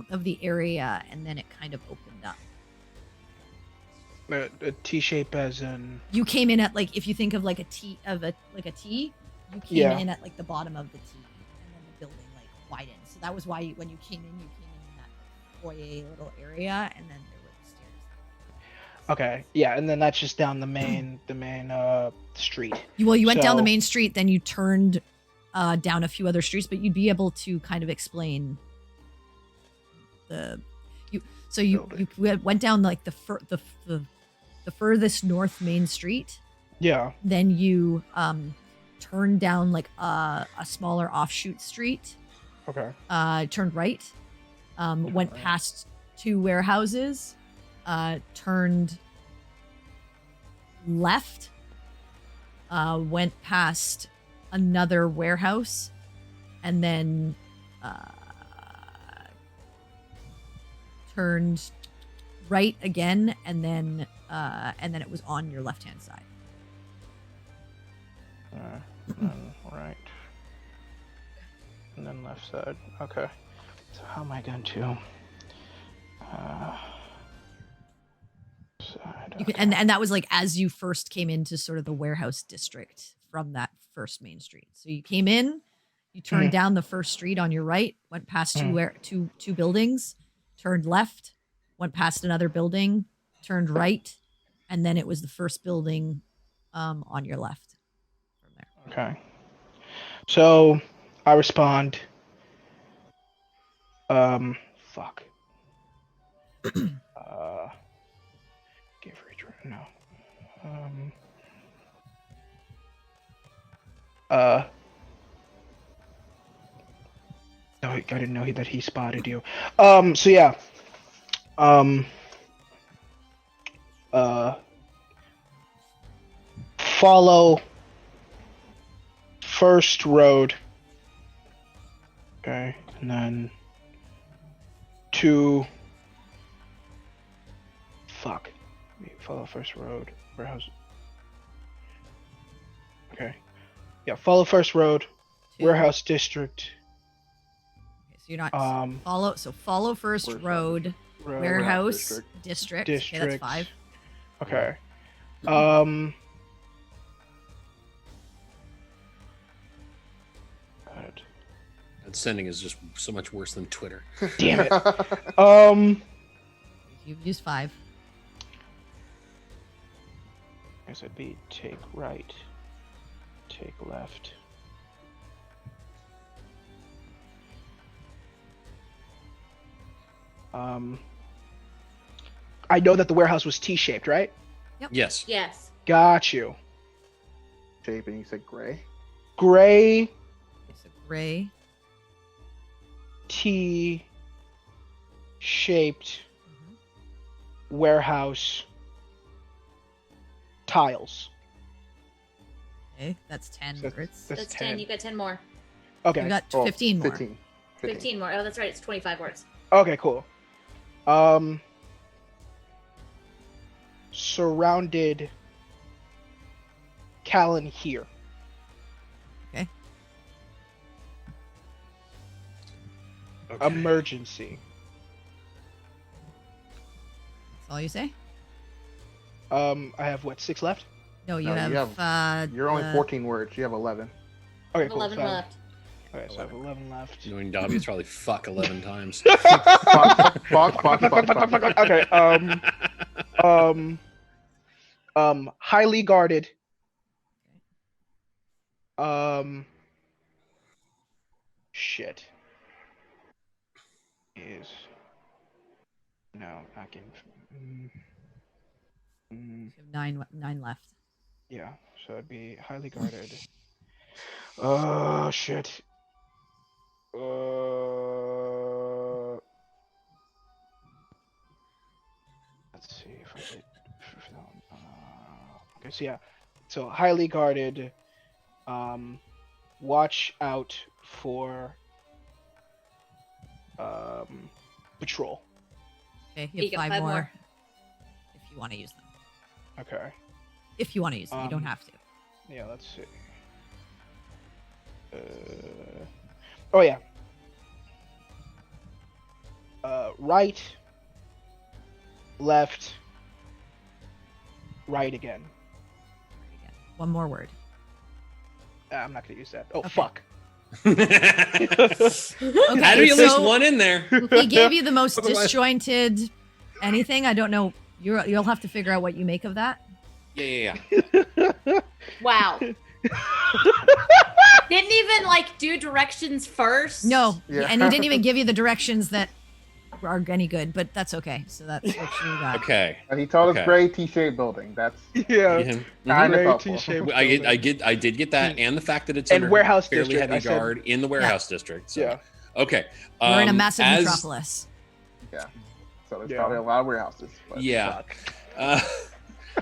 of the area, and then it kind of opened up. A T shape as in. You came in at, like, if you think of like a T, you came Yeah. in at like the bottom of the T, and then the building like widened. So that was why when you came in that foyer little area, and then there were the stairs. Okay, yeah, and then that's just down the main street. You went down the So- main street, then you turned down a few other streets, but you'd be able to kind of explain you went down like the furthest north main street. Yeah. Then you turned down like a smaller offshoot street. Okay. Turned right. Went past 2 warehouses. Turned left. Went past another warehouse, and then turned right again, and then it was on your left hand side. Right. And then left side. Okay. So how am I going to? Side. You can, and that was like as you first came into sort of the warehouse district from that first main street. So you came in, you turned down the first street on your right, went past two buildings, turned left, went past another building, turned right, and then it was the first building on your left from there. Okay. So I respond. Fuck. Give reach. No. No, I didn't know that he spotted you. So yeah. Follow first road. Okay, and then follow first road. Warehouse. Okay. Yeah, follow first road. Two. Warehouse district. Okay, so you're not follow first Where's road, Road, warehouse district. Okay, that's District. 5. Okay. God. And sending is just so much worse than Twitter. Damn it. You've used 5. guess it'd be take right, take left. I know that the warehouse was T-shaped, right? Yes. Yes. Got you. Shape, and you said gray. Gray It's a gray. T-shaped warehouse tiles. Okay, that's 10 That's- words. That's That's 10. You got 10 more. Okay. You got Oh, 15 more. 15. 15 more. Oh, that's right. It's 25 words. Okay, cool. Surrounded Callan here. Okay. Emergency. That's all you say? I have what, 6 left? No, you No, have. you You're only the- 14 words. You have 11. Okay, cool. 11 so I have- left. Okay, so I have 11 left. Knowing Dobby, it's probably fuck 11 times. Fuck. Okay, highly guarded. Shit. Is no, not getting. You have nine left. Yeah, so it'd be highly guarded. Oh shit. Let's see if I did. Okay, so yeah, so highly guarded. Watch out for patrol. Okay, You you have got 5 5 more. more. If you want to use them. Okay. If you want to use them, you don't have to. Yeah, let's see. Oh yeah. Right, left, right again. One more word. I'm not gonna use that. Oh Okay. fuck. Okay, How do you list so- one in there? He gave you the most Otherwise- disjointed anything. I don't know. You'll have to figure out what you make of that. Yeah. Wow. Didn't even like do directions first. No, Yeah. and he didn't even give you the directions that are any good, but that's okay. So that's what you got. Okay. And he told Okay. us gray T-shaped building. That's Yeah. Yeah. kind of Gray helpful. T-shaped. I did get that, and the fact that it's And under warehouse fairly district, heavy I said- guard in the warehouse district. So. Yeah. Okay. We're in a um, massive as- metropolis. So there's Yeah. probably a lot of warehouses. But Yeah. Fuck.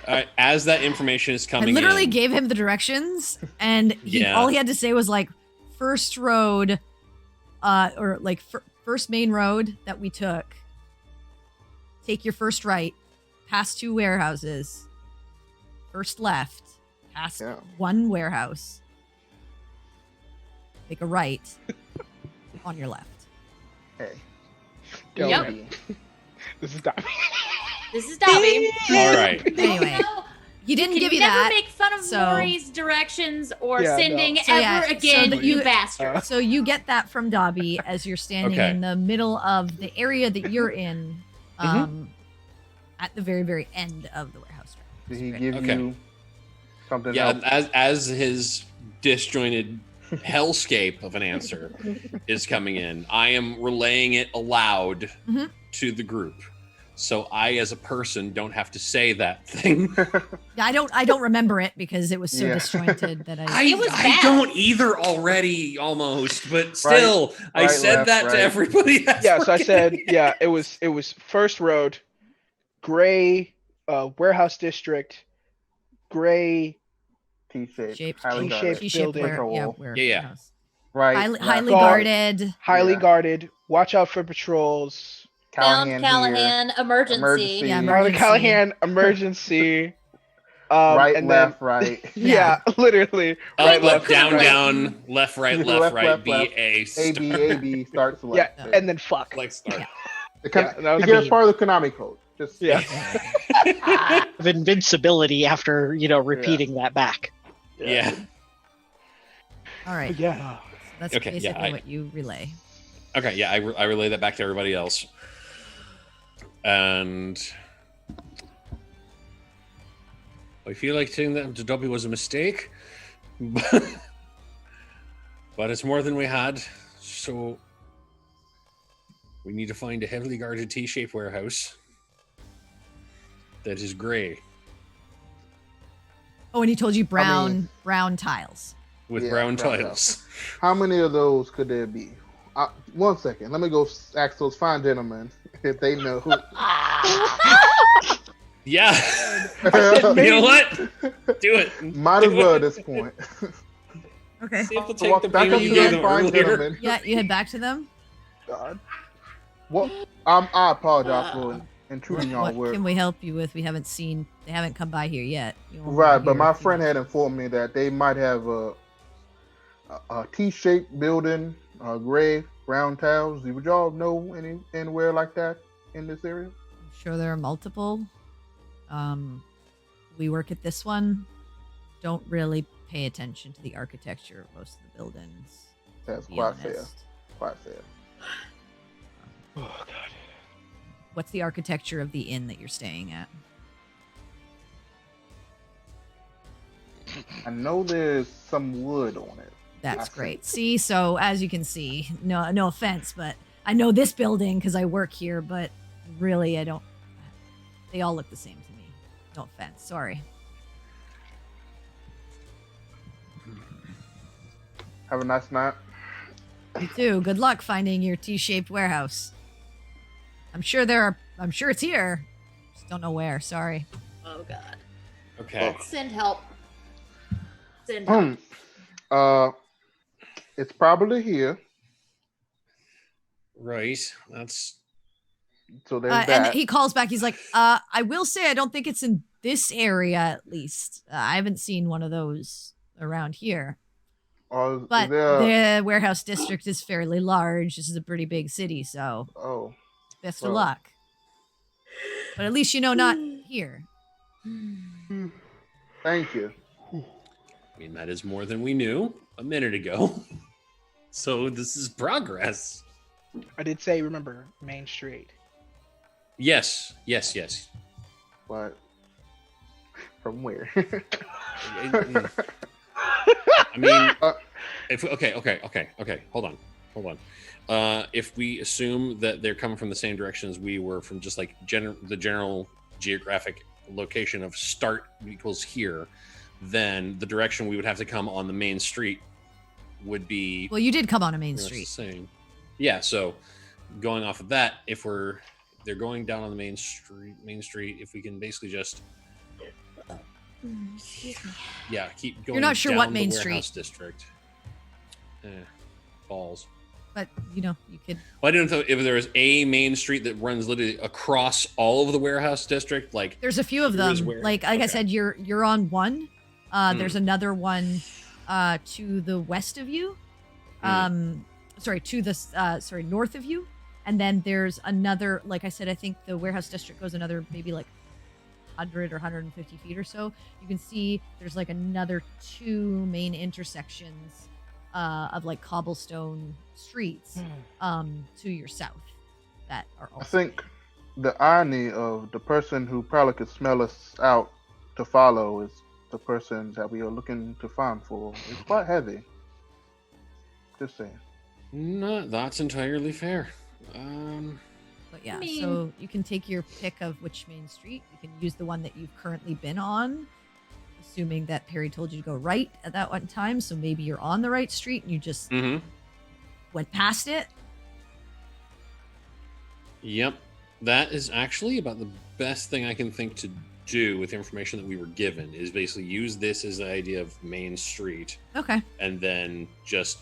All right, as that information is I coming literally in, gave him the directions, and Yeah. all he had to say was like, first road, or like first main road that we took. Take your first right, past 2 warehouses, first left, past Yeah. 1 warehouse, take a right on your left. hey. Yep. Dobby. This is Dobby. This is Dobby. all right. Anyway, No, he didn't can give you never that. make fun of so- Maury's directions or Yeah, no. sending So, yeah, ever so again, that you you- bastard. So you get that from Dobby as you're standing Okay. in the middle of the area that you're in, at the very, very end of the warehouse. Did he give Okay. you something Yeah, else? as his disjointed hellscape of an answer is coming in, I am relaying it aloud Mhm. to the group. So I, as a person, don't have to say that thing. I don't remember it because it was so Yeah. disjointed that I. It was I bad. don't either already, almost, but still, I right, said left, that right. to everybody. That's Yeah, so I working. said, yeah, it was first road, gray, warehouse district, gray, T-shaped. Shaped, Highly T-shaped guarded. T-shaped building. where, Yeah. warehouse. Right. Highly, left. highly Guard. guarded. highly Yeah. guarded. Watch out for patrols. Found Callahan Callahan, emergency. Emergency. Yeah, Marlon Emergency. Callahan, emergency. Right, and left, then, right. yeah, literally. Up, right, up, left, down, right. down, left, right, left, right, B, left. A, A, start. B, A, B, starts Yeah, left. and then fuck. Like start. Yeah, no, you I get as mean- part of the Konami code. Just Yeah. Of invincibility after, repeating that back. Yeah. All right. Yeah. That's Okay, yeah, basically what you relay. Okay, yeah, I relay that back to everybody else. And I feel like saying that to Dubby was a mistake, but it's more than we had. So we need to find a heavily guarded T-shaped warehouse that is gray Oh, and he told you brown tiles. with brown tiles. How many of those could there be? 1 second. Let me go ask those fine gentlemen if they know who. Yeah. You know what? Do it. Might as well at this point. Okay. See if they'll So take walk the back baby up you to gave them them fine earlier. gentlemen. Yeah, you head back to them. God. Well, I apologize for intruding What on work. can we help you with? They haven't come by here yet. You won't Right, be but here my if you friend want. had informed me that they might have a T-shaped building, gray, brown tiles. Would y'all know anywhere like that in this area? I'm sure there are multiple. We work at this one. Don't really pay attention to the architecture of most of the buildings. That's To be quite fair. honest. Quite fair. Oh god. What's the architecture of the inn that you're staying at? I know there's some wood on it. That's I great. See, so as you can see, no offense, but I know this building because I work here, but really I don't. They all look the same to me. No offense. Sorry. Have a nice night. You too. Good luck finding your T-shaped warehouse. I'm sure it's here. Just don't know where. Sorry. Oh God. Okay. Send help. Send help. It's probably here. Right. That's So there's And that. he calls back. He's like, I will say I don't think it's in this area at least. I haven't seen one of those around here. Or is But there? the warehouse district is fairly large. This is a pretty big city, so Oh, best Well. of luck. But at least you know not here. thank you. I mean, that is more than we knew a minute ago. So this is progress. I did say, remember, Main Street. Yes. But from where? I mean, if okay. Hold on. If we assume that they're coming from the same direction as we were from, just like the general geographic location of start equals here, then the direction we would have to come on the main street would be Well, you did come on a main pretty much street. the same. Yeah, so going off of that, if they're going down on the main street, if we can basically just Excuse me. keep going. You're not sure down what the main warehouse street. district. Balls. But you could. Well, I didn't know if there was a main street that runs literally across all of the warehouse district. Like, There's a few of Here is them. where- Like I okay. said, you're on one. There's another one to the west of you. North of you. And then there's another, like I said, I think the warehouse district goes another maybe like 100 or 150 feet or so. You can see there's like another two main intersections of like cobblestone streets to your south that are I also. think the irony of the person who probably could smell us out to follow is the person that we are looking to find for. It's quite heavy. Just saying. no, that's entirely fair. But yeah, I mean- so you can take your pick of which main street. You can use the one that you've currently been on, assuming that Perry told you to go right at that one time. So maybe you're on the right street and you just went past it. Yep, that is actually about the best thing I can think to do with information that we were given. Is basically use this as the idea of main street, Okay. and then just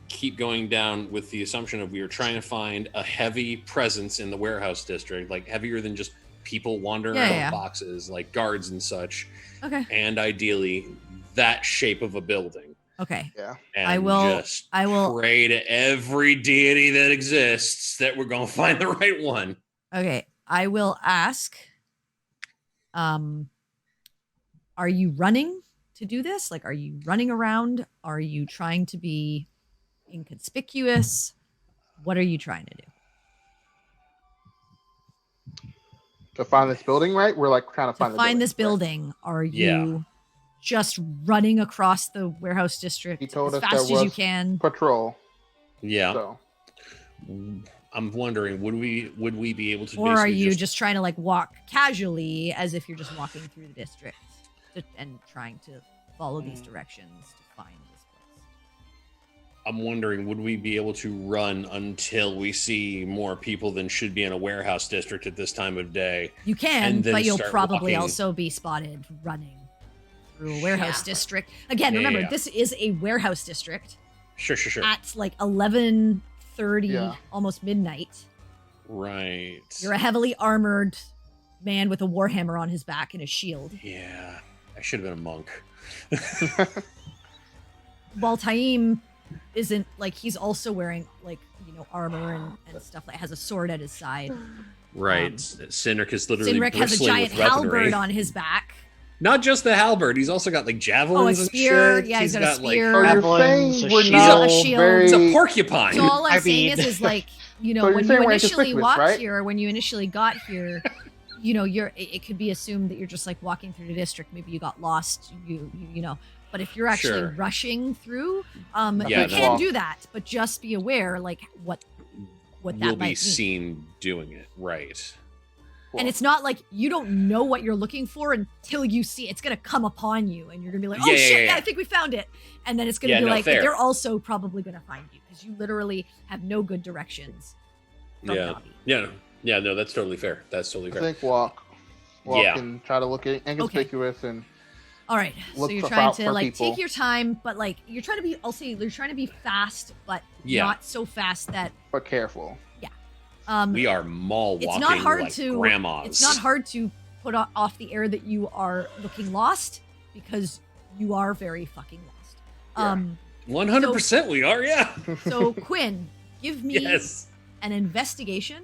keep going down with the assumption of we are trying to find a heavy presence in the warehouse district, like heavier than just people wandering around Yeah. boxes, like guards and such, Okay. and ideally that shape of a building. Okay. Yeah. And I will pray to every deity that exists that we're gonna find the right one. Okay. I will ask. Are you running to do this? Like, are you running around? Are you trying to be inconspicuous? What are you trying to do? To find this building, right? We're like trying to find this building. Are you just running across the warehouse district He told as us fast there as you was can? patrol. Yeah. So I'm wondering, would we be able to? Or are you just trying to like walk casually as if you're just walking through the district and trying to follow these directions to find this place? I'm wondering, would we be able to run until we see more people than should be in a warehouse district at this time of day? You can, but you'll probably walking. also be spotted running through a warehouse district. Again, remember, this is a warehouse district. Sure. At like 11:30, almost midnight. Right. You're a heavily armored man with a warhammer on his back and a shield. Yeah, I should have been a monk. While Taim isn't, like, he's also wearing, like, armor and stuff, like has a sword at his side. Right. Cynric is literally Cynric has a giant halberd on his back. Not just the halberd, he's also got like javelins a spear. and shit. Yeah, he's got a spear. So you're saying we're not a shield. very... He's a porcupine. So all I'm saying is like, so when you initially walked right? here, when you initially got here, it could be assumed that you're just like walking through the district. Maybe you got lost, you know. But if you're actually rushing through, you can do that. But just be aware, like what that will might be mean. seen doing it, right? And it's not like you don't know what you're looking for until you see it. It's gonna come upon you, and you're gonna be like, "Oh shit, I think we found it." And then it's gonna be they're also probably gonna find you because you literally have no good directions. From Dobby. No, that's totally fair. That's totally fair. I think walk and try to look inconspicuous and. All right, so you're trying to like take your time, but like you're trying to be. I'll say you're trying to be fast, but not so fast that. But careful. We are mall walking. It's not hard like to. grandmas. It's not hard to put off the air that you are looking lost because you are very fucking lost. 100% we are. Yeah. So Quinn, give me an investigation,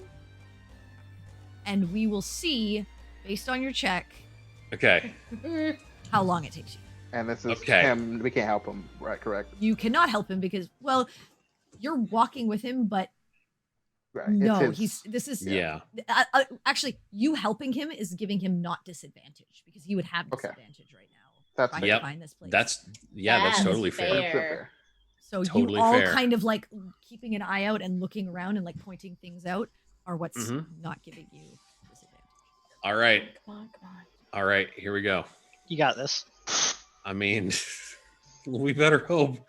and we will see based on your check. Okay. How long it takes you. And this is him. We can't help him, right? Correct. You cannot help him because, well, you're walking with him, but no, actually, you helping him is giving him not disadvantage because he would have disadvantage right now. That's to find this place. That's totally fair. So totally you all kind of like keeping an eye out and looking around and like pointing things out are what's not giving you disadvantage. All right. Come on. All right, here we go. You got this. I mean, we better hope.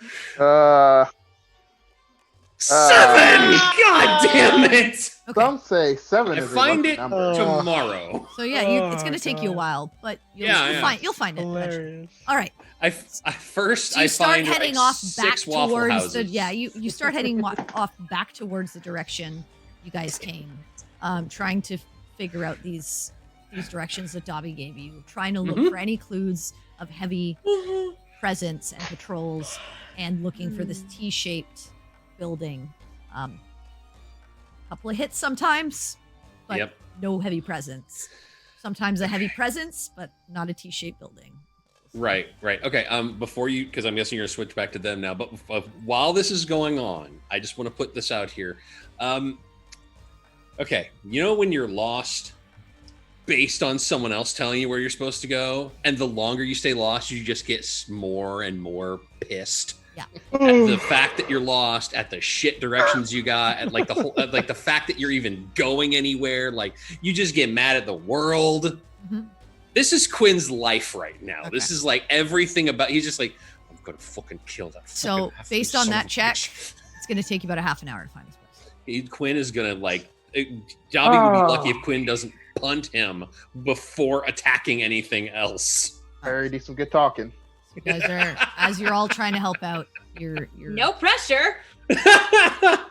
7! God damn it! Okay. Some say 7. I find it tomorrow. So yeah, it's gonna take you a while, but you'll find it. Hilarious. All right. I start heading off back towards the you start heading off back towards the direction you guys came, trying to figure out these directions that Dobby gave you, trying to look for any clues of heavy presence and patrols, and looking for this T-shaped building. Couple of hits sometimes, but no heavy presence. Sometimes a heavy presence, but not a T-shaped building. Right. Okay. Before you, because I'm guessing you're gonna switch back to them now. But while this is going on, I just want to put this out here. Okay, you know when you're lost based on someone else telling you where you're supposed to go, and the longer you stay lost, you just get more and more pissed. Yeah. At the fact that you're lost, at the shit directions you got, at like the whole, like the fact that you're even going anywhere, like you just get mad at the world. Mm-hmm. This is Quinn's life right now. Okay. This is like everything about. He's just like, I'm gonna fucking kill that. So based on that check, it's gonna take you about a half an hour to find this place. Quinn is gonna like. Dobby would be lucky if Quinn doesn't punt him before attacking anything else. Very decent, good talking. So you guys are, as you're all trying to help out, you're no pressure.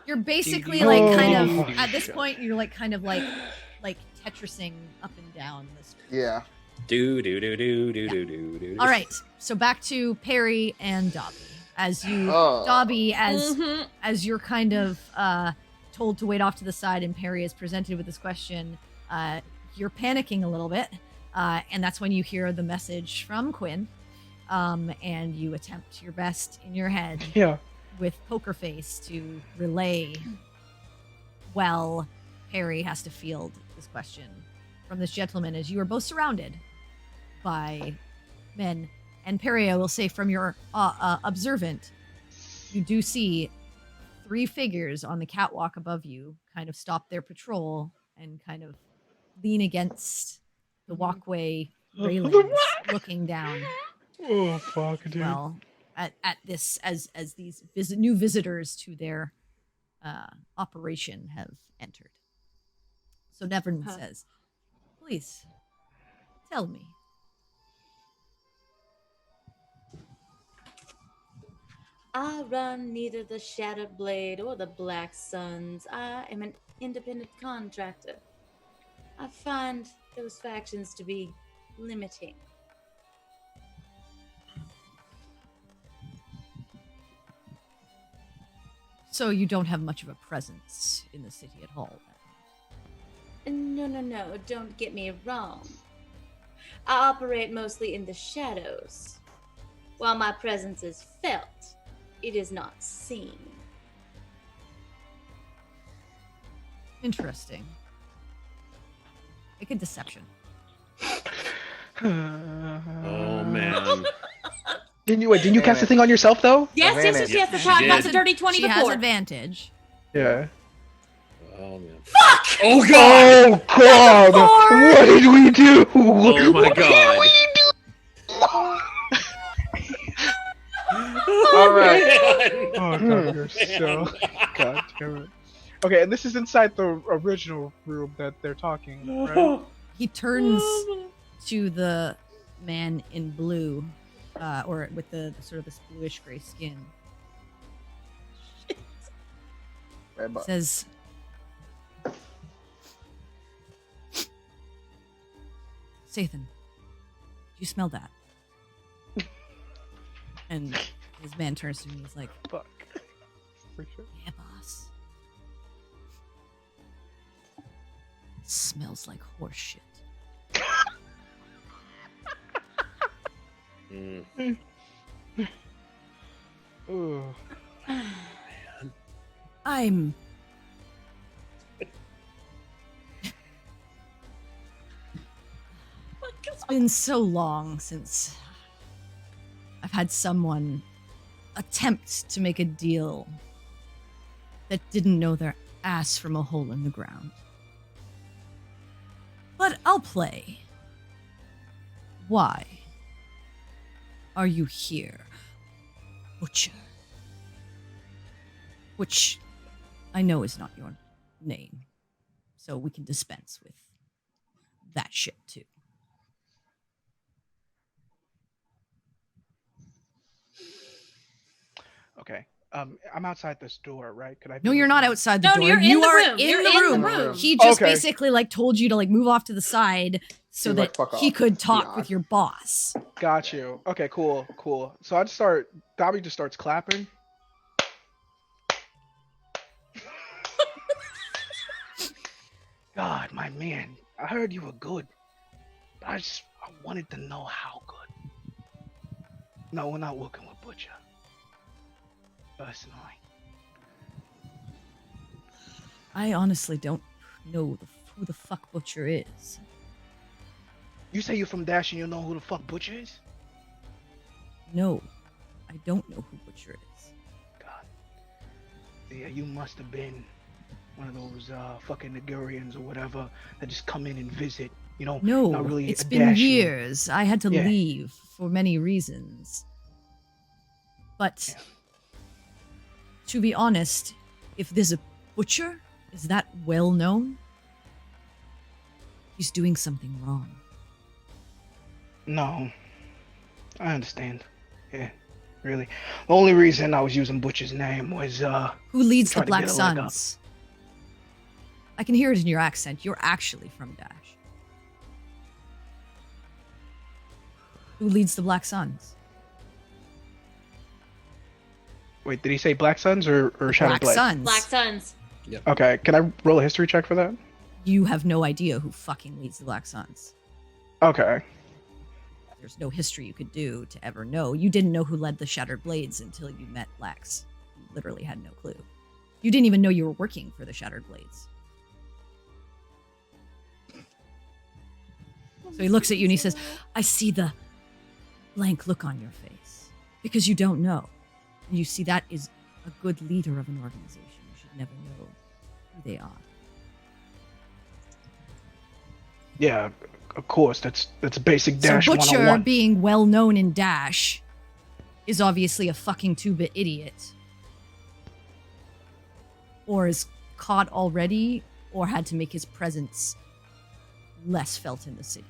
You're basically like kind of at this point. You're like kind of like Tetrising up and down the street. Yeah. Do. All right. So back to Perry and Dobby. As you, Dobby, as you're kind of told to wait off to the side, and Perry is presented with this question. You're panicking a little bit, and that's when you hear the message from Quinn. And you attempt your best in your head with Poker Face to relay. Well, Perry has to field this question from this gentleman as you are both surrounded by men. And Perry, I will say from your observant, you do see 3 figures on the catwalk above you kind of stop their patrol and kind of lean against the walkway railings, looking down. Oh fuck, dude. Well, at this as these new visitors to their operation have entered. So Nevern says, "Please tell me." I run neither the Shattered Blade or the Black Suns. I am an independent contractor. I find those factions to be limiting. So you don't have much of a presence in the city at all, then? No, don't get me wrong. I operate mostly in the shadows. While my presence is felt, it is not seen. Interesting. Make a deception. Oh man. Didn't you cast the thing on yourself though? Yes. That's how I got the dirty 20 She before. has advantage. Yeah. Oh man. Fuck! Oh god! Oh god! What did we do? Oh my What god! did we do? All right. Oh god, you're so god damn it. Okay, and this is inside the original room that they're talking, right? He turns to the man in blue, or with the sort of this bluish gray skin. Says, "Sathan, do you smell that?" And his man turns to me. He's like, Fuck. For sure. "Yeah, boss. Smells like horse shit." Ooh. I'm It's been so long since I've had someone attempt to make a deal that didn't know their ass from a hole in the ground. But I'll play. Why are you here, Butcher? Which I know is not your name, so we can dispense with that shit too. Okay. I'm outside this door, right? Could I? No, you're not outside the No, door. you're in You the are room. in You're the in room. the room. He just Okay. basically like told you to like move off to the side so He's like, that "Fuck he off." could talk Yeah. with your boss. Got you. Okay, cool. So I'd start. Dobby just starts clapping. God, my man, I heard you were good. But I wanted to know how good. No, we're not working with Butcher. Personally. I honestly don't know who the fuck Butcher is. You say you're from Dash and you know who the fuck Butcher is? No, I don't know who Butcher is. God. Yeah, you must have been one of those fucking Nigerians or whatever that just come in and visit. You know, No, not really it's a been Dash and- years. I had to Yeah. leave for many reasons. But Yeah. to be honest, if there's a Butcher, is that well known? He's doing something wrong. No, I understand. Yeah, really. The only reason I was using Butcher's name was Who leads Try the to Black get a leg up. Suns? I can hear it in your accent. You're actually from Dash. Who leads the Black Suns? wait, did he say Black Suns or Shattered Black Blade? Suns. Black Suns. Okay, can I roll a history check for that? You have no idea who fucking leads the Black Suns. Okay. There's no history you could do to ever know. You didn't know who led the Shattered Blades until you met Lex. You literally had no clue. You didn't even know you were working for the Shattered Blades. So he looks at you and he says, I see the blank look on your face because you don't know. And you see that is a good leader of an organization. You should never know who they are. Yeah, of course. That's basic So Dash Butcher, 101. being well known in Dash, is obviously a fucking 2-bit idiot. Or is caught already, or had to make his presence less felt in the city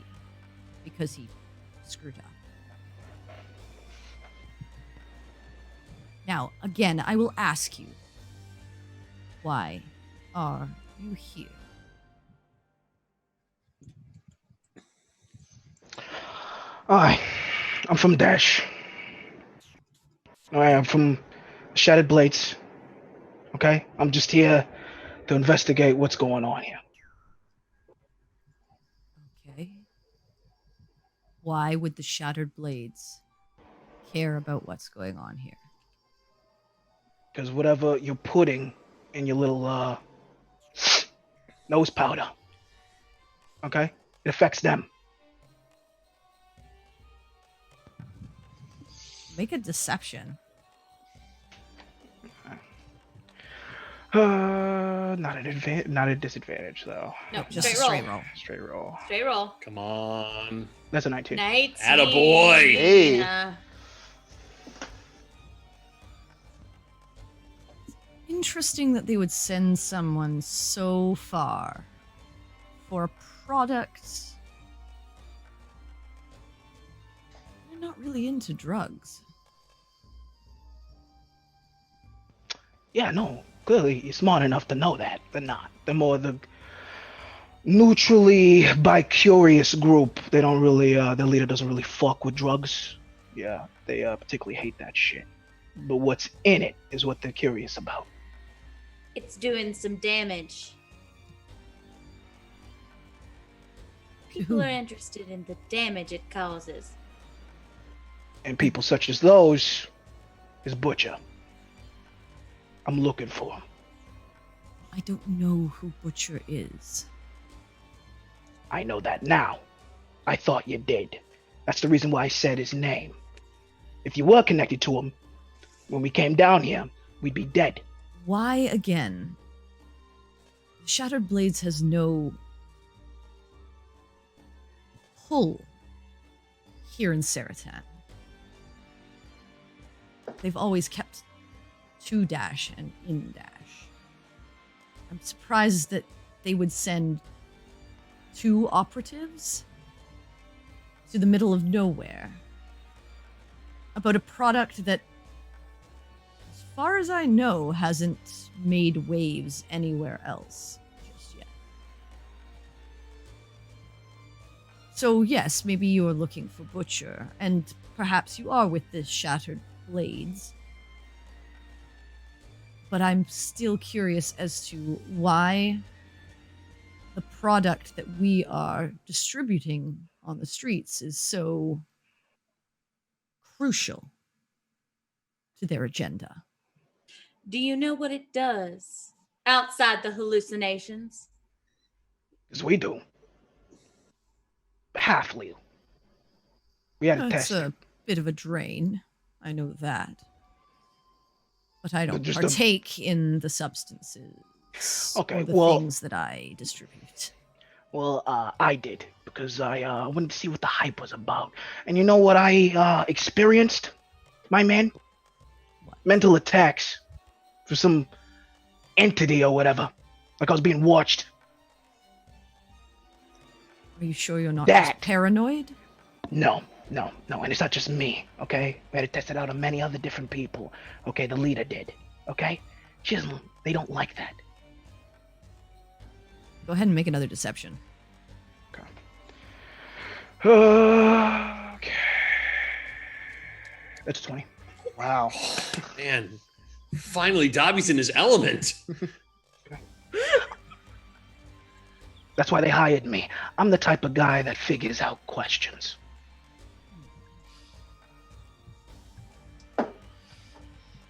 because he screwed up. Now, again, I will ask you, why are you here? I'm from Dash. I'm from Shattered Blades. Okay? I'm just here to investigate what's going on here. Okay. Why would the Shattered Blades care about what's going on here? Because whatever you're putting in your little nose powder, okay? It affects them. Make a deception. Not a disadvantage though. No, Just a straight roll. straight roll. Straight roll. Straight roll. Come on. That's a 19. 19. Attaboy. Hey. Interesting that they would send someone so far for a product. They're not really into drugs. Yeah, no. Clearly, you're smart enough to know that. They're not. They're more the neutrally bi-curious group. They don't really, their leader doesn't really fuck with drugs. Yeah, they particularly hate that shit. But what's in it is what they're curious about. It's doing some damage. People are interested in the damage it causes. And people such as those is Butcher. I'm looking for him. I don't know who Butcher is. I know that now. I thought you did. That's the reason why I said his name. If you were connected to him, when we came down here, we'd be dead. Why again? Shattered Blades has no pull here in Saratan. They've always kept to Dash and in Dash. I'm surprised that they would send 2 operatives to the middle of nowhere about a product that, as far as I know, hasn't made waves anywhere else just yet. So yes, maybe you're looking for Butcher, and perhaps you are with the Shattered Blades. But I'm still curious as to why the product that we are distributing on the streets is so crucial to their agenda. Do you know what it does outside the hallucinations? As we do. Halfly. We had to It's test it. a bit of a drain. I know that. But I don't Just partake in the substances Okay, or the well- things that I distribute. Well, I did, because I wanted to see what the hype was about. And you know what I experienced, my man? What? Mental attacks for some entity or whatever. Like I was being watched. Are you sure you're not That. just paranoid? No. And it's not just me, okay? We had to test it out on many other different people. Okay, the leader did, okay? They don't like that. Go ahead and make another deception. Okay. That's a 20. Wow. Man, finally, Dobby's in his element. That's why they hired me. I'm the type of guy that figures out questions.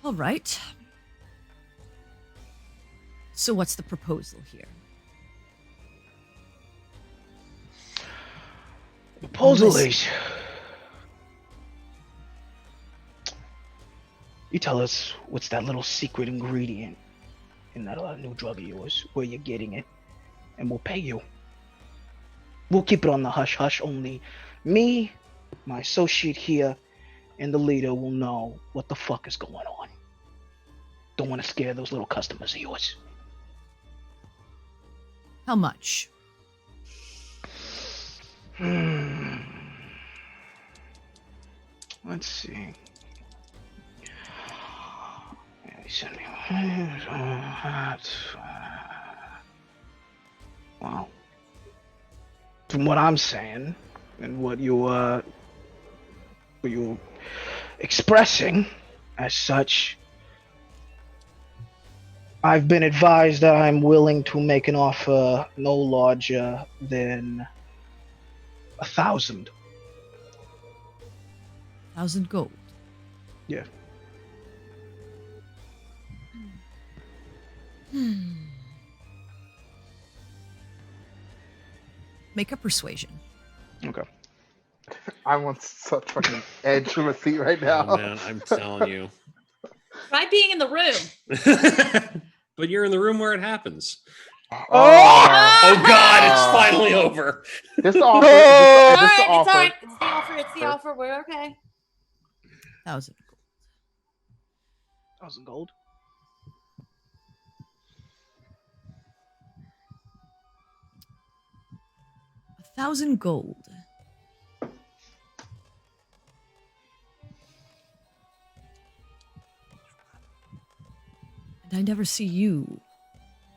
All right. So what's the proposal here? proposal is, you tell us what's that little secret ingredient in that new drug of yours, where you're getting it, and we'll pay you. We'll keep it on the hush-hush, only me, my associate here, and the leader will know what the fuck is going on. Don't want to scare those little customers of yours. How much? Let's see. Wow. From what I'm saying and what you're expressing as such, I've been advised that I'm willing to make an offer no larger than 1,000. 1,000 gold. Yeah. Make a persuasion. Okay. I'm on such fucking edge from a seat right now. Oh, man, I'm telling you. Try being in the room. But you're in the room where it happens. Oh, Oh God, it's finally over. This offer. All This right, it's all offer. right. It's the offer. It's the offer. We're okay. 1,000 gold. 1,000 gold. 1,000 gold. And I never see you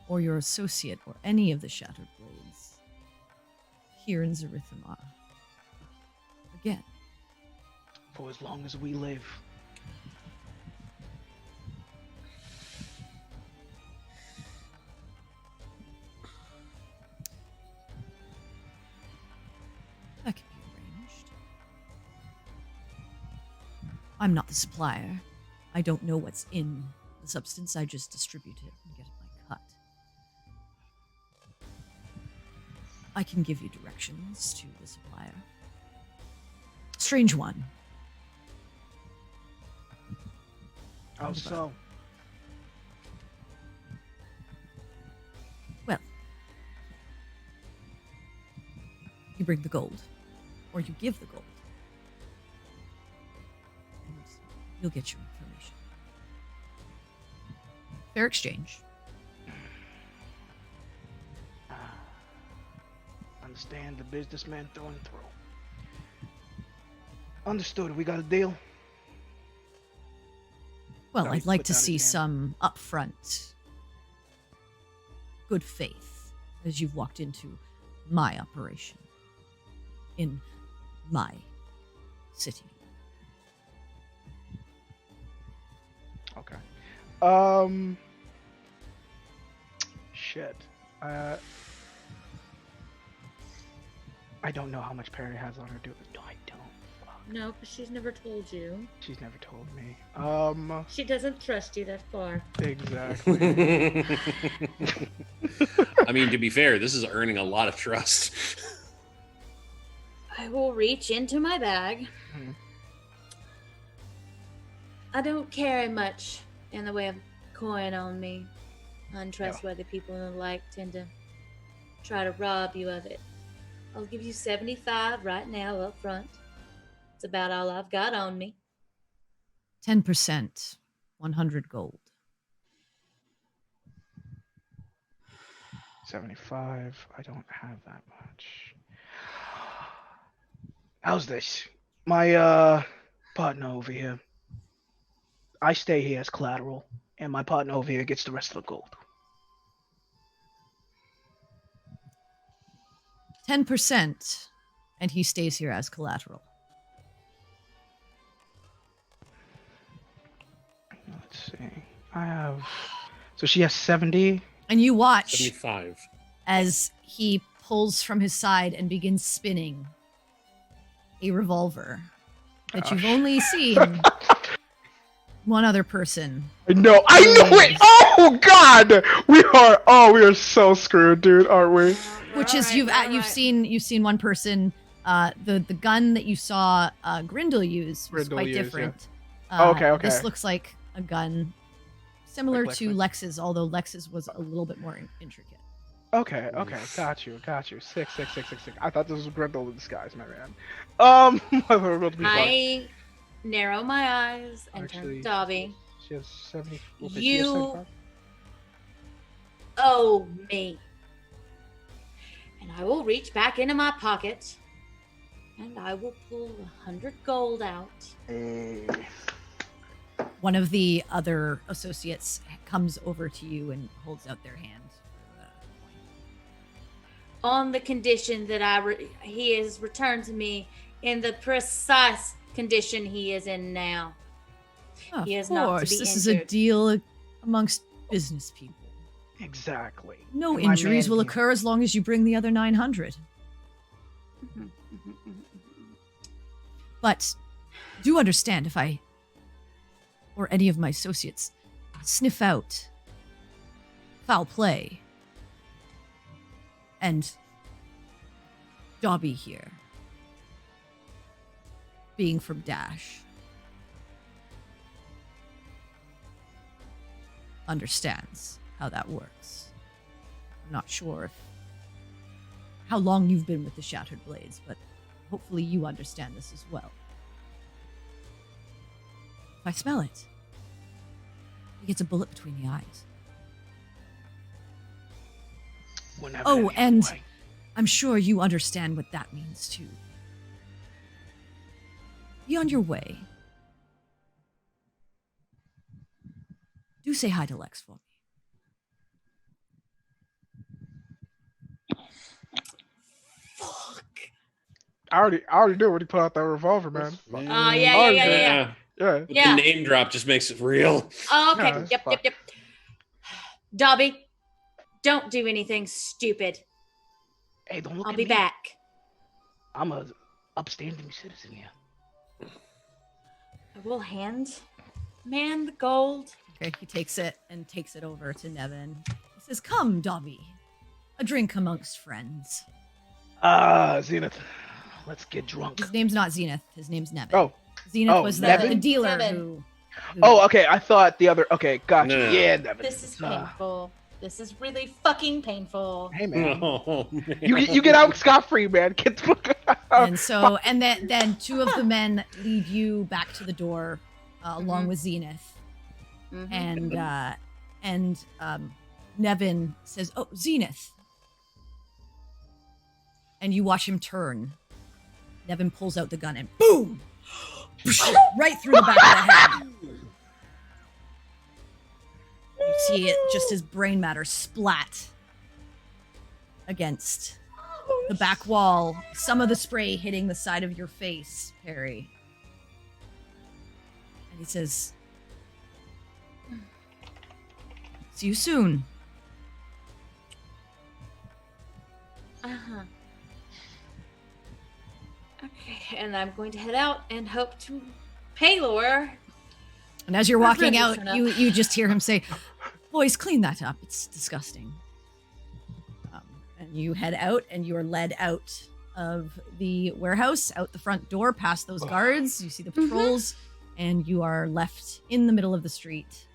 or your associate or any of the Shattered Blades here in Zarithima again. For as long as we live. That can be arranged. I'm not the supplier. I don't know what's in the substance. I just distribute it and get my cut. I can give you directions to the supplier. Strange one. How so? Well, you bring the gold, or you give the gold, and you'll get your information. Fair exchange. Understand the businessman through and through. Understood. We got a deal? Well, Sorry, I'd like put to that see again. some upfront good faith as you've walked into my operation in my city. Okay. Shit. I don't know how much Perry has on her. No, I don't. Fuck. No, but she's never told you. She's never told me. She doesn't trust you that far. Exactly. I mean, to be fair, this is earning a lot of trust. I will reach into my bag. Mhm. I don't carry much in the way of coin on me. Untrustworthy people and the like tend to try to rob you of it. I'll give you 75 right now up front. It's about all I've got on me. 10%, 100 gold. 75. I don't have that much. How's this? My partner over here. I stay here as collateral, and my partner over here gets the rest of the gold. 10%, and he stays here as collateral. Let's see. I have. So she has 70. And you watch 75. as he pulls from his side and begins spinning a revolver that you've Gosh. only seen one other person. I know it. Oh God, we are so screwed, dude, aren't we? Which is Alright, you've seen one person The gun that you saw Grindel use was quite different. Oh, okay. This looks like a gun similar Like to Lex's? Lex's, although Lex's was a little bit more intricate. Okay. Got you. Sick. I thought this was Grendel in disguise, my man. I narrow my eyes and turn Actually, to Dobby. She has 70. You owe me. And I will reach back into my pocket and I will pull 100 gold out. Hey. One of the other associates comes over to you and holds out their hand. On the condition that he is returned to me in the precise condition he is in now. Of He is not to course, be this is a injured. deal amongst business people. Exactly. No And my injuries man will here- occur as long as you bring the other 900. But do understand if I or any of my associates sniff out foul play and Dobby here being from Dash understands how that works. I'm not sure how long you've been with the Shattered Blades, but hopefully you understand this as well. If I smell it, he gets a bullet between the eyes. We'll never Oh, have you and away. I'm sure you understand what that means too. Be on your way. Do say hi to Lex for me. I already knew when he put out that revolver, man. Yeah. Yeah. But Yeah. the name drop just makes it real. Oh, okay. Yeah, Yep. Dobby, don't do anything stupid. Hey, don't look I'll at be me. back. I'm a upstanding citizen here. I will hand man the gold. Okay, he takes it and takes it over to Nevin. He says, "Come, Dobby. A drink amongst friends." Zenith. Let's get drunk. His name's not Zenith. His name's Nevin. Oh. Zenith Oh, was the Nevin? dealer Nevin. who Oh, okay. I thought the other. Okay, gotcha. No. Yeah, Nevin. This is painful. This is really fucking painful. Hey, man. Oh, man. You get out scot free, man. Get the fuck out. And so, and then two of the men lead you back to the door, along with Zenith. Mhm. And Nevin says, "Oh, Zenith." And you watch him turn. Nevin pulls out the gun and boom! Right through the back of the head. You see it, just his brain matter splat against the back wall. Some of the spray hitting the side of your face, Perry. And he says, "See you soon." Uh-huh. Okay, and I'm going to head out and hope to pay Laura. And as you're Not walking ready out, for that. you just hear him say, "Boys, clean that up. It's disgusting." And you head out, and you are led out of the warehouse, out the front door, past those guards. You see the patrols, and you are left in the middle of the street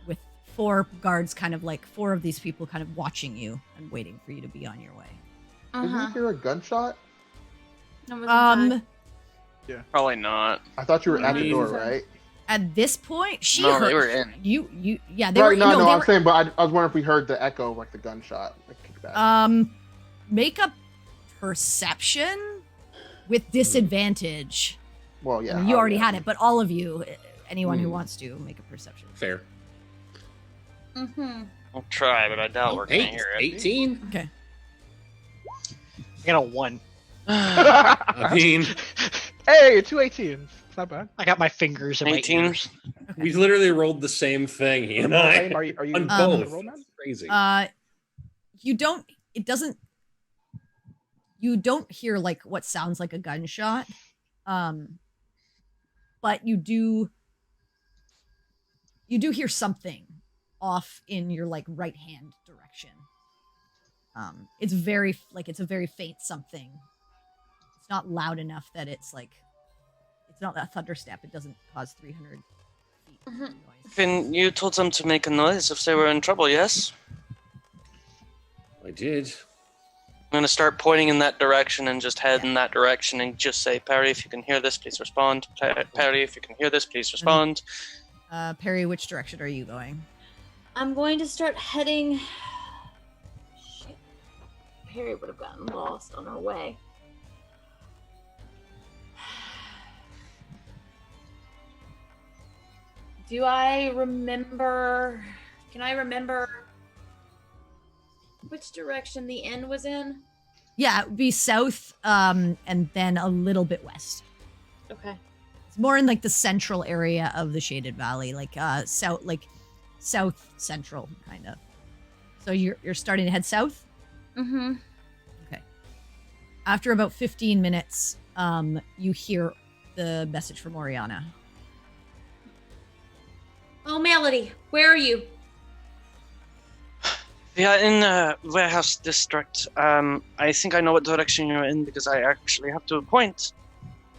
with four guards, kind of like four of these people kind of watching you and waiting for you to be on your way. Did you hear a gunshot? Probably not. I thought you were at the Me door, either. right? At this point, she No, heard they were in. yeah, they Right, were no, no, they I'm were, saying, but I was wondering if we heard the echo of like the gunshot, like kickback. Make a perception with disadvantage. Well, I yeah. mean, you already had it, but all of you, anyone who Mm. wants to, make a perception. Fair. I'll try, but I doubt we're gonna hear it. 18? Okay. I got a 1. I mean, Hey, 218s. It's not bad. I got my fingers in my 18. ears. we literally rolled the same thing, he and I. Are you On on the both. roll, man? Crazy. You don't. It doesn't. You don't hear like what sounds like a gunshot, but you do. You do hear something off in your like right hand direction. It's very it's a very faint something. It's not loud enough that it's like it's not a thunderstep. It doesn't cause 300 feet of noise. Finn, you told them to make a noise if they were in trouble, yes? I did. I'm gonna start pointing in that direction and just head in that direction and just say, Perry, if you can hear this, please respond. Perry, if you can hear this, please respond. Perry, which direction are you going? I'm going to start heading. Shit. Perry would have gotten lost on our way. Do I remember? Can I remember which direction the inn was in? Yeah, it would be south, and then a little bit west. Okay. It's more in like the central area of the Shaded Valley, south central kind of. So you're starting to head south? Mm-hmm. Okay. After about 15 minutes, you hear the message from Oriana. Oh, Melody, where are you? We are in the warehouse district. I think I know what direction you're in because I actually have to point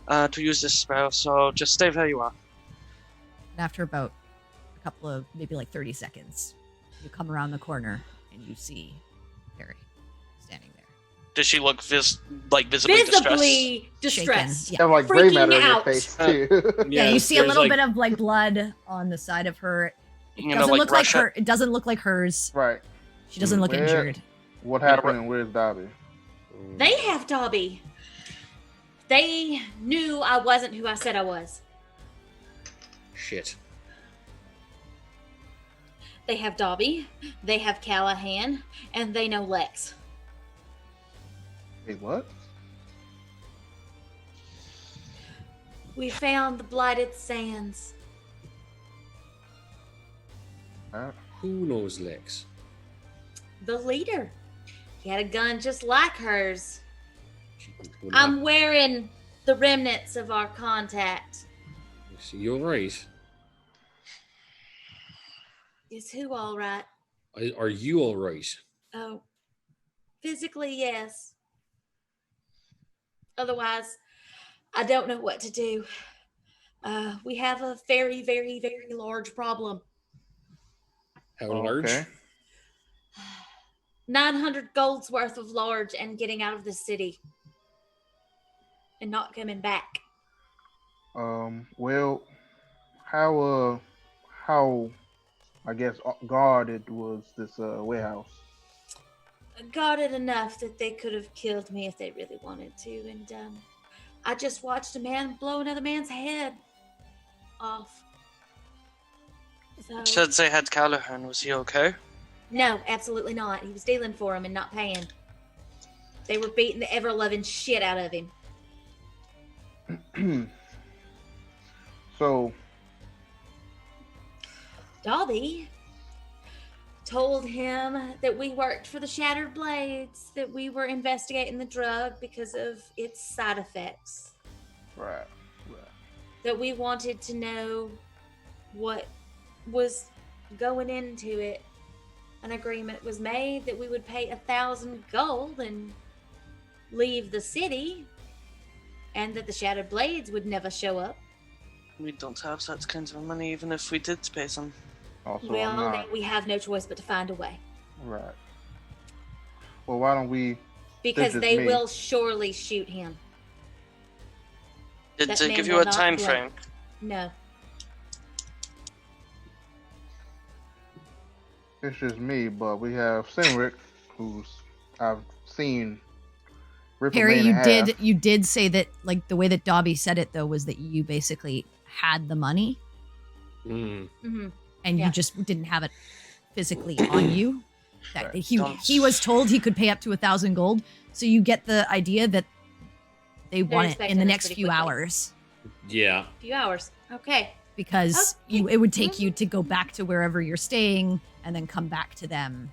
to use this spell, so just stay where you are. And after about a couple of, maybe like 30 seconds, you come around the corner and you see Perry standing there. Does she look visibly distressed? Shaken, Have like gray Freaking matter in your out. face too. Yeah, you see a there's, little like- bit of like blood on the side of her. It You know, doesn't like look like Russia- her. It doesn't look like hers. Right. She doesn't look Where- injured. What happened and where's Dobby? They have Dobby. They knew I wasn't who I said I was. Shit. They have Dobby, they have Callahan, and they know Lex. Wait, what? We found the Blighted Sands. Who knows Lex? The leader. He had a gun just like hers. Well, I'm wearing the remnants of our contact. You're right. Is who all right? Are you all right? Oh, physically, yes. Otherwise, I don't know what to do. We have a very, very, very large problem. How large? Okay. 900 gold's worth of large and getting out of the city. And not coming back. Well, how I guess guarded was this warehouse? Guarded enough that they could have killed me if they really wanted to. And I just watched a man blow another man's head off. So, Said they had Callahan. Was he okay? no, absolutely not. He was stealing for him and not paying. They were beating the ever-loving shit out of him. So, Dobby told him that we worked for the Shattered Blades, that we were investigating the drug because of its side effects, right. that we wanted to know what was going into it. An agreement was made that we would pay 1,000 gold and leave the city, and that the Shattered Blades would never show up. We don't have such kinds of money, even if we did pay some. Also, Well, I'm then not. we have no choice but to find a way. Right. Well, why don't we? Because This is they me. will surely shoot him. Did That they man give will you a not time blink. frame? No. It's just me, but we have Sinric, who's I've seen. Rip a Perry, man in half. you did say that like the way that Dobby said it though was that you basically had the money Mm. Mm-hmm. and Yeah. you just didn't have it physically on you. That Right. he was told he could pay up to 1,000 gold, so you get the idea that they want it expecting in the this next pretty few quickly. hours Yeah. A few hours. Okay. because Okay. it would take you to go back to wherever you're staying and then come back to them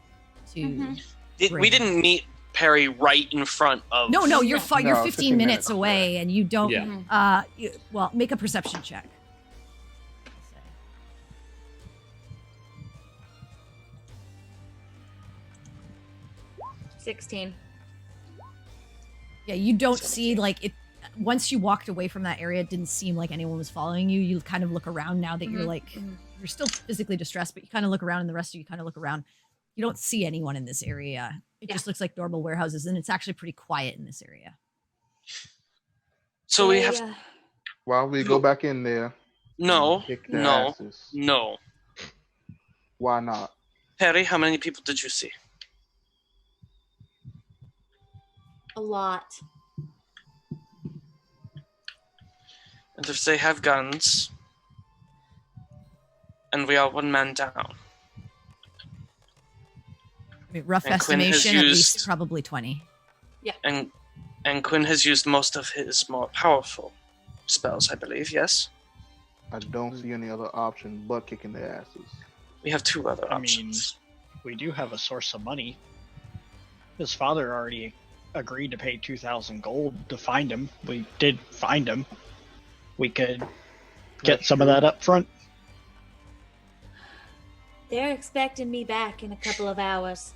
to. Mhm. We Great. didn't meet Perry right in front of. No, you're No. you're No, 15 minutes 15 minutes, away, and you don't. Yeah. Mhm. Well, make a perception check. 16. Yeah, you don't see like it. Once you walked away from that area, it didn't seem like anyone was following you. You kind of look around now that you're like, you're still physically distressed, but you kind of look around and the rest of you kind of look around. You don't see anyone in this area. It just looks like normal warehouses, and it's actually pretty quiet in this area. So we have. While we go back in there. No. Asses. No. Why not? Perry, how many people did you see? A lot. And if they have guns, and we are one man down. I mean, rough estimation, at least probably 20. Yeah. And Quinn has used most of his more powerful spells, I believe, yes? I don't see any other option but kicking their asses. We have two other options. We do have a source of money. His father already agreed to pay 2,000 gold to find him. We did find him. We could get some of that up front. They're expecting me back in a couple of hours.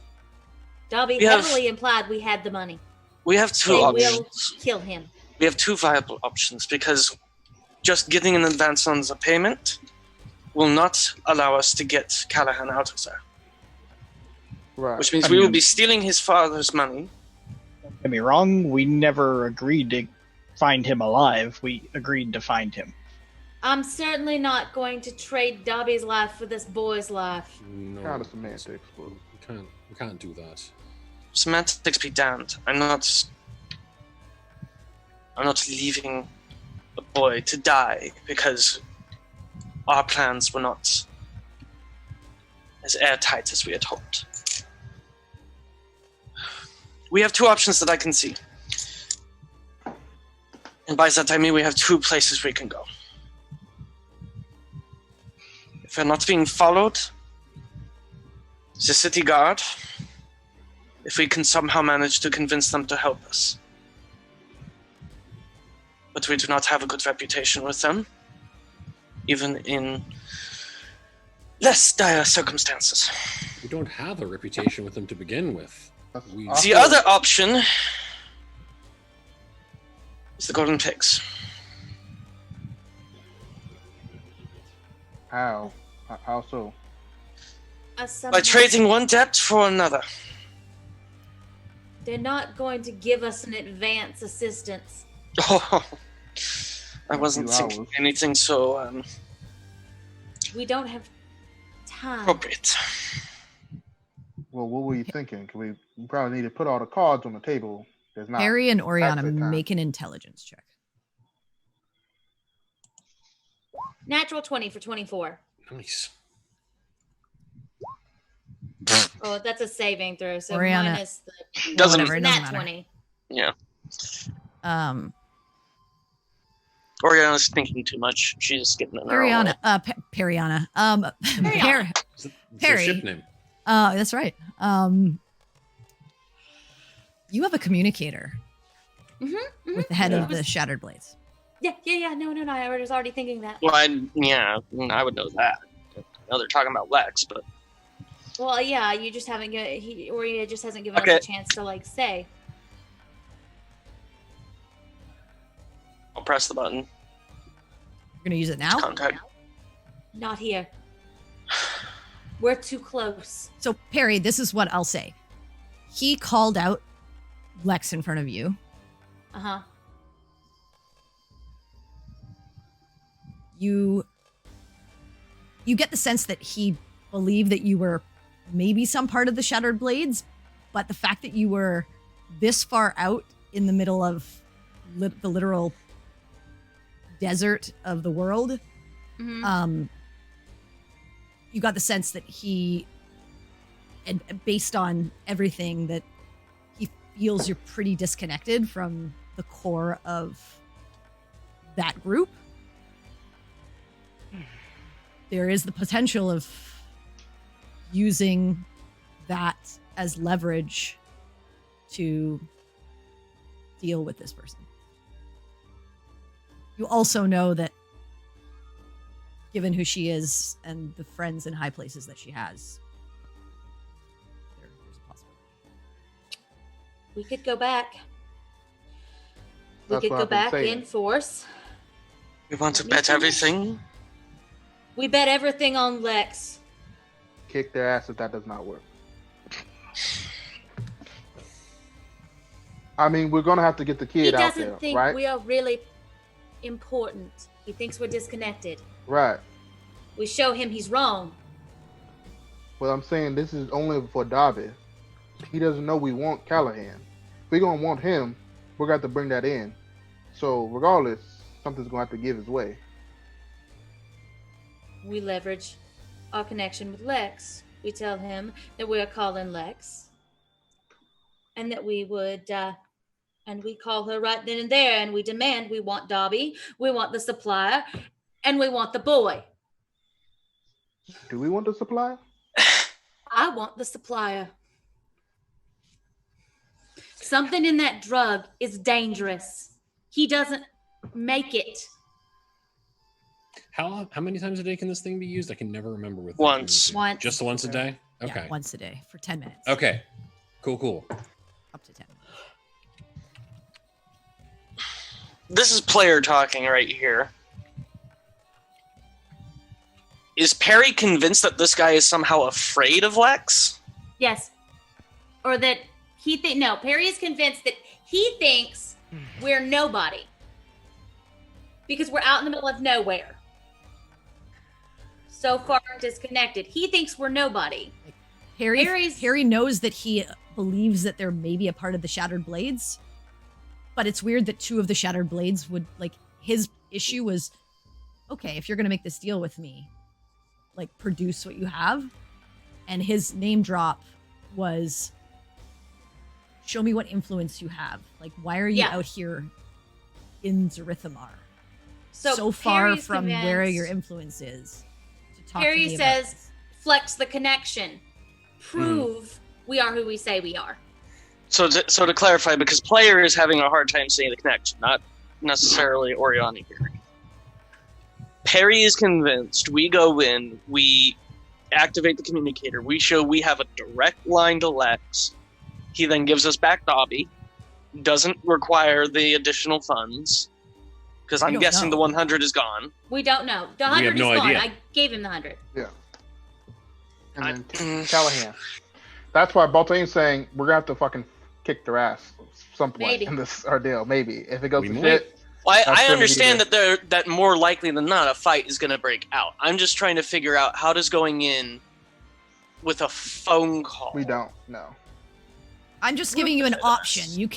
Darby heavily implied we had the money. We have two options. Will kill him. We have two viable options because just getting an advance on the payment will not allow us to get Callahan out of there. Right. Which means we will be stealing his father's money. Don't get me wrong, we never agreed to find him alive. We agreed to find him. I'm certainly not going to trade Darby's life for this boy's life. No, kind of semantics, but we can't do that. Semantics be damned. I'm not leaving a boy to die because our plans were not as airtight as we had hoped. We have two options that I can see. And by that I mean we have two places we can go. If we're not being followed, the city guard, if we can somehow manage to convince them to help us. But we do not have a good reputation with them, even in less dire circumstances. We don't have a reputation with them to begin with. The other option is the Golden Pigs. How? How so? By trading one debt for another. They're not going to give us an advance assistance. Oh, I wasn't thinking anything so We don't have time. appropriate. Well, what were you thinking? We probably need to put all the cards on the table. There's not. Harry and Oriana make an intelligence check. Natural 20 for 24. Nice. Oh, that's a saving throw. So Oriana, minus the doesn't nat 20. Yeah. Um, Oriana's thinking too much. She's getting in her own way. Periana. Perry. Ship name. That's right. You have a communicator with the head of the Shattered Blades. Yeah. No. I was already thinking that. Well, I would know that. I know they're talking about Lex, but Well, yeah, you just haven't given Oriana just hasn't given us a chance to say. I'll press the button. You're gonna use it now? Contact. Not here. We're too close. So Perry, this is what I'll say. He called out Lex in front of you. Uh-huh. You get the sense that he believed that you were maybe some part of the Shattered Blades, but the fact that you were this far out in the middle of the literal desert of the world, you got the sense that he, and based on everything, that he feels you're pretty disconnected from the core of that group. There is the potential of using that as leverage to deal with this person. You also know that given who she is and the friends in high places that she has, there's a possibility. We could go back. We That's could what go I've been back saying. in force. We want to Let me bet finish. everything. We bet everything on Lex. Kick their ass if that does not work. I mean, we're gonna have to get the He kid out doesn't there, think right? we are really important. He thinks we're disconnected. Right. We show him he's wrong. But I'm saying this is only for Darby. He doesn't know we want Callahan. If we're gonna want him, we're gonna have to bring that in. So regardless, something's gonna have to give his way. We leverage our connection with Lex. We tell him that we are calling Lex. And that we would, and we call her right then and there, and we demand we want Darby, we want the supplier, and we want the boy. Do we want the supplier? I want the supplier. Something in that drug is dangerous. He doesn't make it. How many times a day can this thing be used? I can never remember with Once. Once. Just once a day? Okay. Yeah, once a day for 10 minutes. Okay. Cool. Up to 10. This is player talking right here. Is Perry convinced that this guy is somehow afraid of Lex? Yes. Or that no, Perry is convinced that he thinks we're nobody. Because we're out in the middle of nowhere. So far disconnected. He thinks we're nobody. Harry knows that he believes that they're maybe a part of the Shattered Blades, but it's weird that two of the Shattered Blades would, like, his issue was, okay, if you're going to make this deal with me, like, produce what you have. And his name drop was, show me what influence you have. Like, why are you out here in Zarithamar? So far Perry's from where convinced- your influence is. To talk Perry to me about says, this. flex the connection. Prove we are who we say we are. So to clarify, because player is having a hard time seeing the connection, not necessarily Oriana here. Perry is convinced. We go in, we activate the communicator, we show we have a direct line to Lex. He then gives us back Dobby. Doesn't require the additional funds. Because I'm guessing the 100 is gone. We don't know. The 100 have no is gone. idea. I gave him the 100. Yeah. And then Callahan. That's why Baltane's saying we're gonna have to fucking kick their ass some point Maybe. in this ordeal. Maybe if it goes We to might. shit. Well, That's I gonna understand be that more likely than not a fight is going to break out. I'm just trying to figure out how does going in with a phone call. We don't know. I'm just giving you an option. You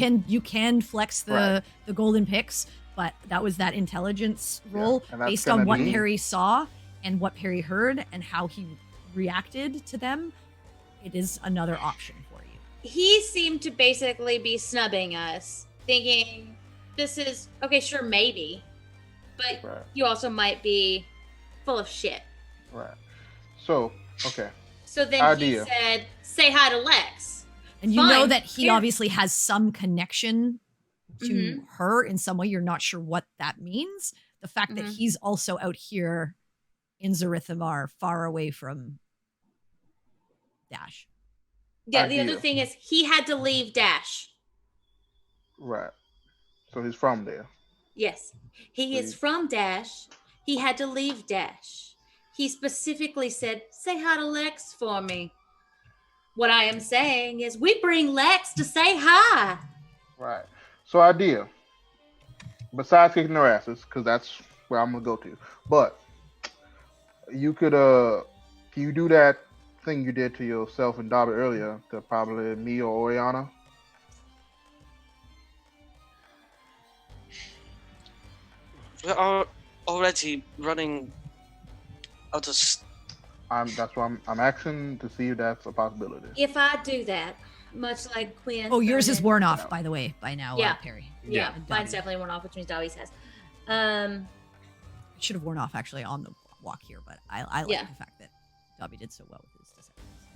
can flex the golden picks, but that was that intelligence roll and that's based on gonna what be- Perry saw and what Perry heard and how he reacted to them. It is another option for you. He seemed to basically be snubbing us, thinking this is okay, sure, maybe, but Right. you also might be full of shit. Right. So, okay. So then Idea. he said, say hi to Lex. And you know Fine. that he Fair. obviously has some connection to Mhm. her in some way. You're not sure what that means. The fact that Mhm. he's also out here in Zarithamar, far away from Dash. Yeah, the Idea. other thing is he had to leave Dash. Right. So he's from there. Yes. He is from Dash. He had to leave Dash. He specifically said, say hi to Lex for me. What I am saying is we bring Lex to say hi. Right. So idea. Besides kicking their asses, because that's where I'm gonna go to. But you could can you do that thing you did to yourself and Darby earlier to probably me or Oriana? We're already running out of... That's why I'm asking to see if that's a possibility. If I do that, much like Quinn. Oh, yours is Vernon- worn off, by the way, by now, Yeah. Perry. Yeah, And mine's Dobby. definitely worn off, which means Dobby's has. It should have worn off actually on the walk here, but I like Yeah. the fact that Dobby did so well with his deceptions.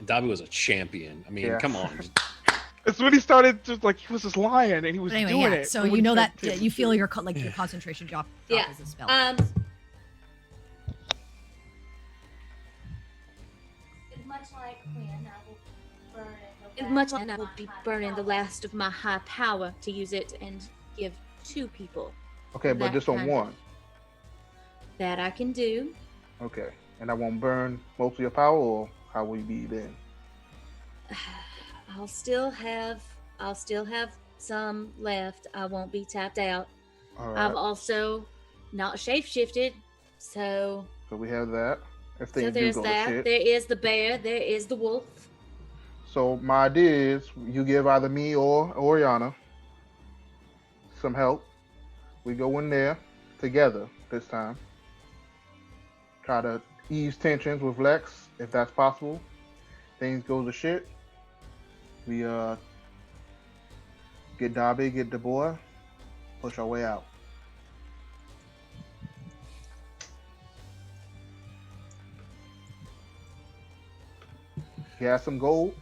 Dobby was a champion. I mean, Yeah. come on. It's when he started just like he was just lying and he was But anyway, doing yeah. it. So And when you he know that started- you feel your your concentration drop Yeah. as a spell. Much like Quinn, I will much and I will be burning the last of my high power to use it and give to people. Okay, but just on one. That I can do. Okay, and I won't burn most of your power, or how will you be then? I'll still have some left. I won't be tapped out. All right. I've also not shape-shifted, so we have that. If things there's do go that. to shit. There is the bear. There is the wolf. So my idea is you give either me or Oriana some help. We go in there together this time. Try to ease tensions with Lex, if that's possible. Things go to shit. We get Darby, get the boy, push our way out. He has some gold.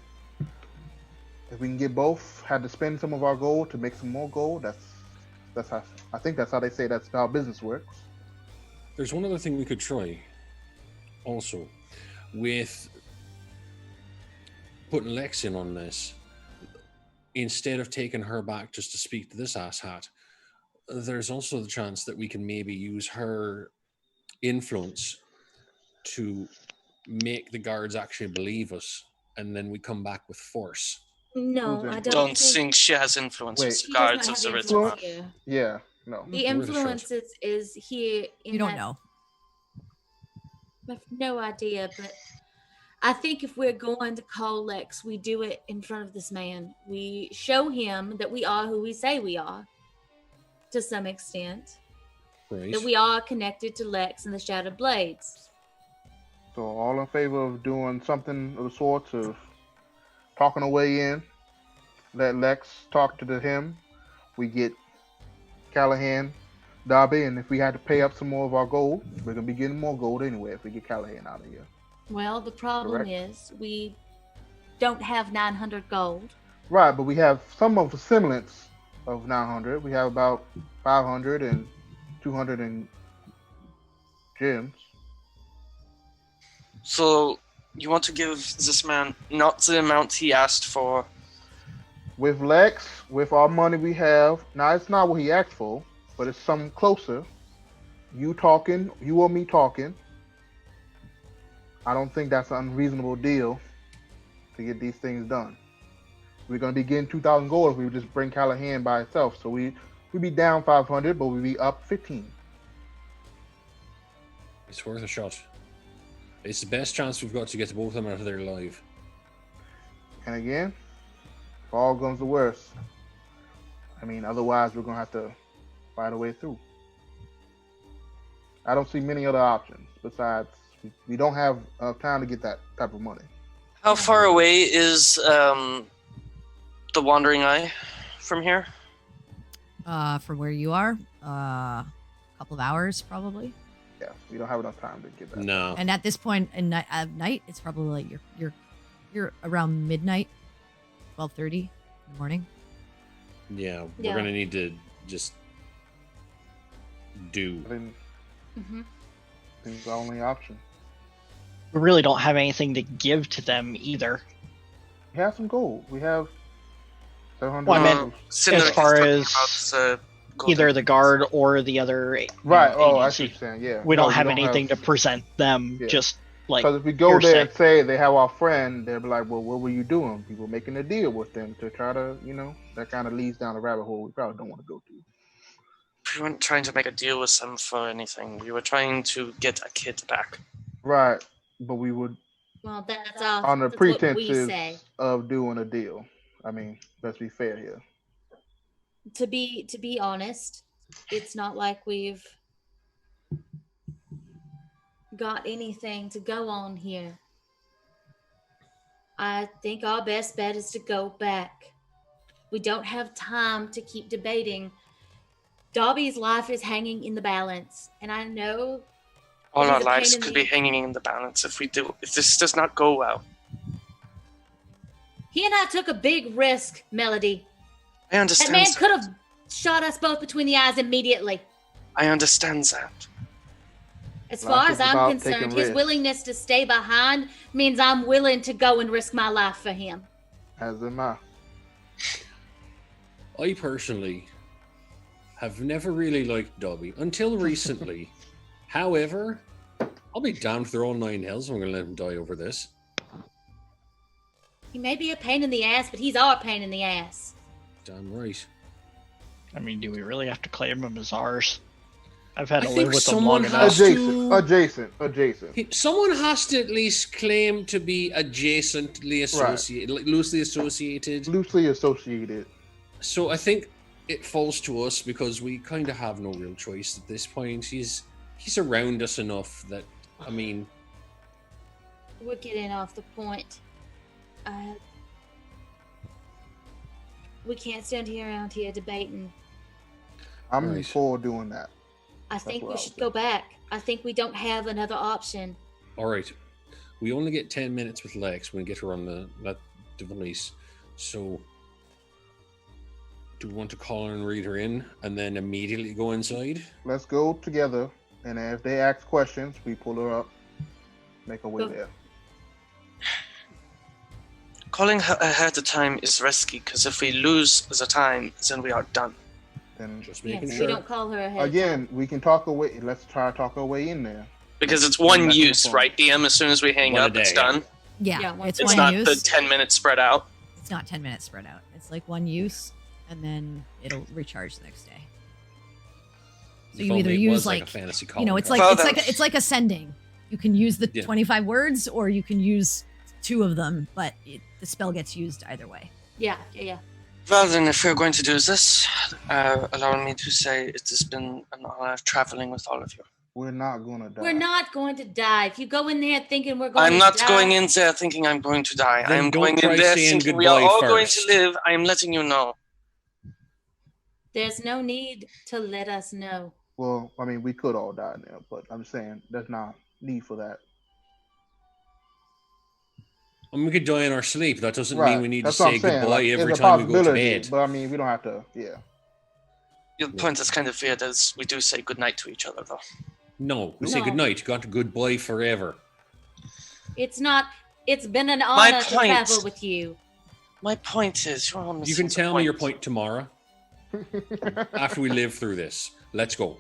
If we can get both, had to spend some of our gold to make some more gold. That's how I think that's how they say that's how business works. There's one other thing we could try. Also, with putting Lex in on this, instead of taking her back just to speak to this asshat, there's also the chance that we can maybe use her influence to make the guards actually believe us, and then we come back with force. No, I don't think she has influence with She guards does of not the have ritual. influence here. Yeah, no. The influence is here. You don't know. I have no idea, but I think if we're going to call Lex, we do it in front of this man. We show him that we are who we say we are, to some extent. Right. That we are connected to Lex and the Shattered Blades. So all in favor of doing something of the sort of talking our way in. Let Lex talk to him. We get Callahan, Darby, and if we had to pay up some more of our gold, we're gonna be getting more gold anyway if we get Callahan out of here. Well, the problem is we don't have 900 gold. Right, but we have some of the semblance of 900. We have about 500 and 200 in gems. So you want to give this man not the amount he asked for? With Lex, with our money we have, now it's not what he asked for, but it's something closer. You talking, you or me talking. I don't think that's an unreasonable deal to get these things done. We're going to be getting 2,000 gold if we just bring Callahan by itself. So we'd be down 500, but we'd be up 15. It's worth a shot. It's the best chance we've got to get both of them out of there alive. And again, if all comes to worst, I mean, otherwise we're going to have to fight our way through. I don't see many other options besides we don't have time to get that type of money. How far away is the Wandering Eye from here? From where you are, a couple of hours probably. Yeah, we don't have enough time to get that. No. And at this point at night, it's probably like you're around midnight, 12:30 in the morning. Yeah, we're gonna need to just do. I mean, it's the only option. We really don't have anything to give to them either. We have some gold. We have 700. Well, I meant as far as either the guard or the other right. Oh, I agency. see what you're saying. Yeah. We don't have anything to present them. Yeah. Just like because if we go there and say they have our friend, they'll be like, "Well, what were you doing?" People making a deal with them to try to, that kind of leads down a rabbit hole we probably don't want to go to. We weren't trying to make a deal with them for anything. We were trying to get a kid back. Right, but we would. Well, that's on the that's what we pretenses say. of doing a deal. I mean, let's be fair here. To be honest, it's not like we've got anything to go on here. I think our best bet is to go back. We don't have time to keep debating. Darby's life is hanging in the balance, and I know all our lives could be hanging in the balance if this does not go well. He and I took a big risk, Melody. I understand. That man could have shot us both between the eyes immediately. I understand that. As far as I'm concerned, his willingness to stay behind means I'm willing to go and risk my life for him. As am I. I personally have never really liked Dobby until recently. However, I'll be down for all 9 hells. I'm going to let him die over this. He may be a pain in the ass, but he's our pain in the ass. Damn right. I mean, do we really have to claim him as ours? I've had to I live think with them someone long has enough. Adjacent. Someone has to at least claim to be adjacently associated, like loosely associated. Loosely associated. So I think it falls to us because we kind of have no real choice at this point. He's around us enough that, I mean... We're getting off the point. We can't stand here around here debating. I'm for doing that. I think we should go back. I think we don't have another option. All right. We only get 10 minutes with Lex when we get her on that device. So, do we want to call her and read her in and then immediately go inside? Let's go together, and if they ask questions, we pull her up, make our way there. Calling her ahead of time is risky because if we lose the time, then we are done. Then just making Yes, sure. we don't call her ahead. Again, we can talk away. Let's try to talk our way in there. Because it's one use, right, DM? As soon as we hang up, it's done. Yeah, it's It's one not use. the 10 minutes spread out. It's not 10 minutes spread out. It's like one use, and then it'll recharge the next day. So If you only either it use was like a like, fantasy you know, calling it's card. like it's like ascending. You can use the Yeah. 25 words, or you can use 2 of them, but the spell gets used either way. Yeah. Well, then, if we're going to do this, allow me to say it has been an honor traveling with all of you. We're not gonna die. We're not going to die. If you go in there thinking we're going I'm to not die, going in there thinking I'm going to die. I Then am don't going try in there saying thinking we are goodbye all going first. to live. I am letting you know. there's no need to let us know. Well, I mean, we could all die now, but I'm saying there's not need for that. I mean, we could die in our sleep. That doesn't Right. mean we need to That's what say I'm saying. goodbye Like, every it's a time we go to possibility, bed. But I mean, we don't have to. Yeah. The point is kind of weird as we do say goodnight to each other, though. No, we say No. goodnight. Got to goodbye forever. It's not. It's been an My honor to point- travel with you. My point is, you're almost You can tell me your point tomorrow after we live through this. Let's go.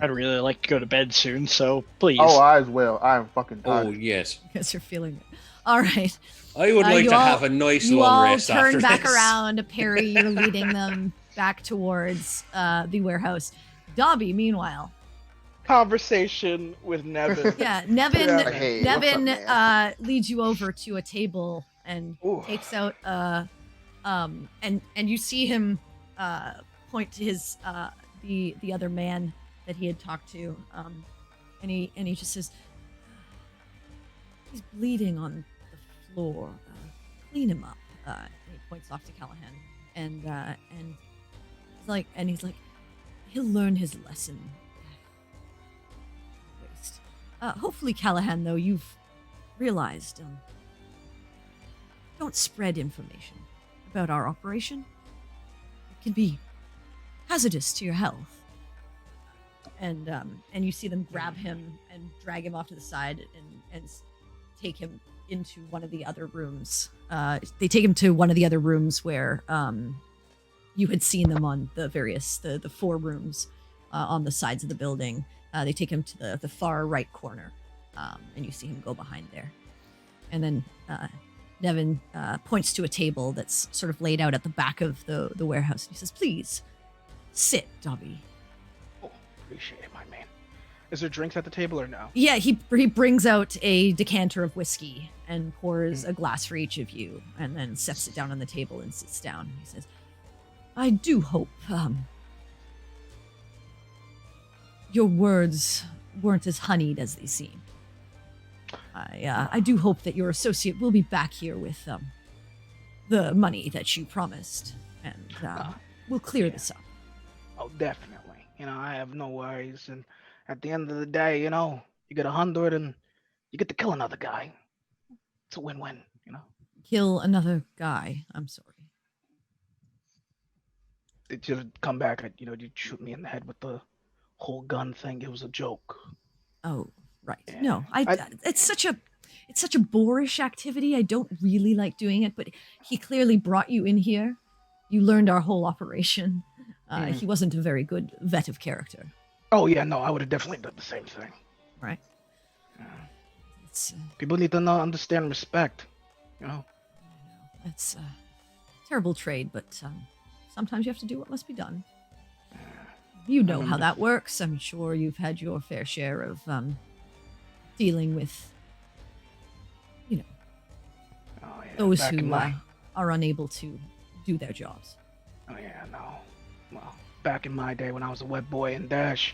I'd really like to go to bed soon, so please. Oh, I as well. I am fucking tired. Oh, yes. Because you're feeling it. All right. I would like you to all- have a nice You long all rest turn after back this. around. Perry, you're leading them back towards the warehouse. Dobby, meanwhile. Conversation with Nevin. Yeah, Nevin. Yeah. Hey, what's up, Nevin man? leads you over to a table and Ooh. takes out and you see him point to his the other man that he had talked to, and he just says, he's bleeding on the floor. Clean him up. And he points off to Callahan, and he's like, he'll learn his lesson. Waste. Hopefully, Callahan, though, you've realized, don't spread information about our operation. It can be hazardous to your health. And you see them grab him and drag him off to the side and take him into one of the other rooms. They take him to one of the other rooms where you had seen them on the 4 rooms on the sides of the building. They take him to the far right corner, and you see him go behind there. And then Nevin points to a table that's sort of laid out at the back of the warehouse. He says, "Please sit, Dobby." Oh, appreciate it, my man. Is there drinks at the table or no? Yeah, he brings out a decanter of whiskey and pours a glass for each of you, and then sets it down on the table and sits down. He says, "I do hope your words weren't as honeyed as they seem. I do hope that your associate will be back here with the money that you promised, and we'll clear this up." Oh, definitely. I have no worries. And at the end of the day, you get 100 and you get to kill another guy. It's a win-win, Kill another guy. I'm sorry. It just come back, you'd shoot me in the head with the whole gun thing. It was a joke. Oh, right. Yeah. No, it's it's such a boorish activity. I don't really like doing it, but he clearly brought you in here. You learned our whole operation. He wasn't a very good vet of character. Oh yeah, no, I would have definitely done the same thing. Right. People need to understand respect. You know. It's a terrible trade, but sometimes you have to do what must be done. You know how that works. I'm sure you've had your fair share of dealing with, those who are unable to do their jobs. Oh yeah, no. Well, back in my day when I was a wet boy in Dash,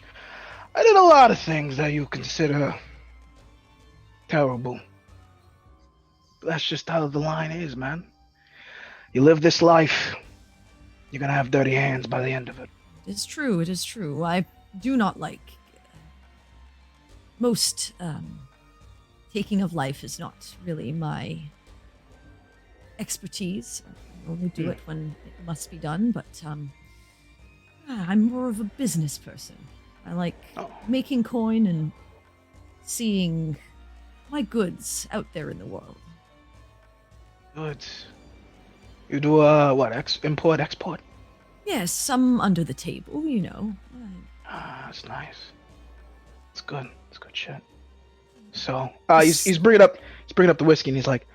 I did a lot of things that you consider terrible. But that's just how the line is, man. You live this life, you're gonna have dirty hands by the end of it. It is true, it is true. I do not like most taking of life is not really my expertise. I only do it when it must be done, but I'm more of a business person. I like making coin and seeing my goods out there in the world. Goods. You do import, export? Yes, some under the table, you know. That's nice. It's good. It's good shit. So, he's bringing up the whiskey, and he's like,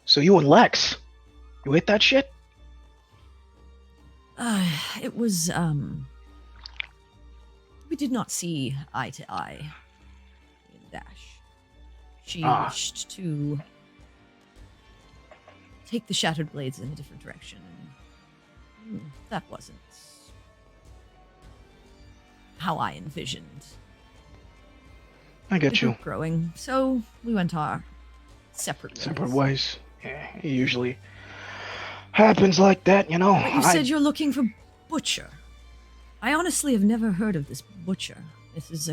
"So you and Lex, you ate that shit?" It was we did not see eye to eye in Dash. She wished to take the Shattered Blades in a different direction, and that wasn't how I envisioned. I get you. Growing, so we went our separate ways. Yeah, it usually happens like that, you know. But you said you're looking for Butcher. I honestly have never heard of this Butcher. This is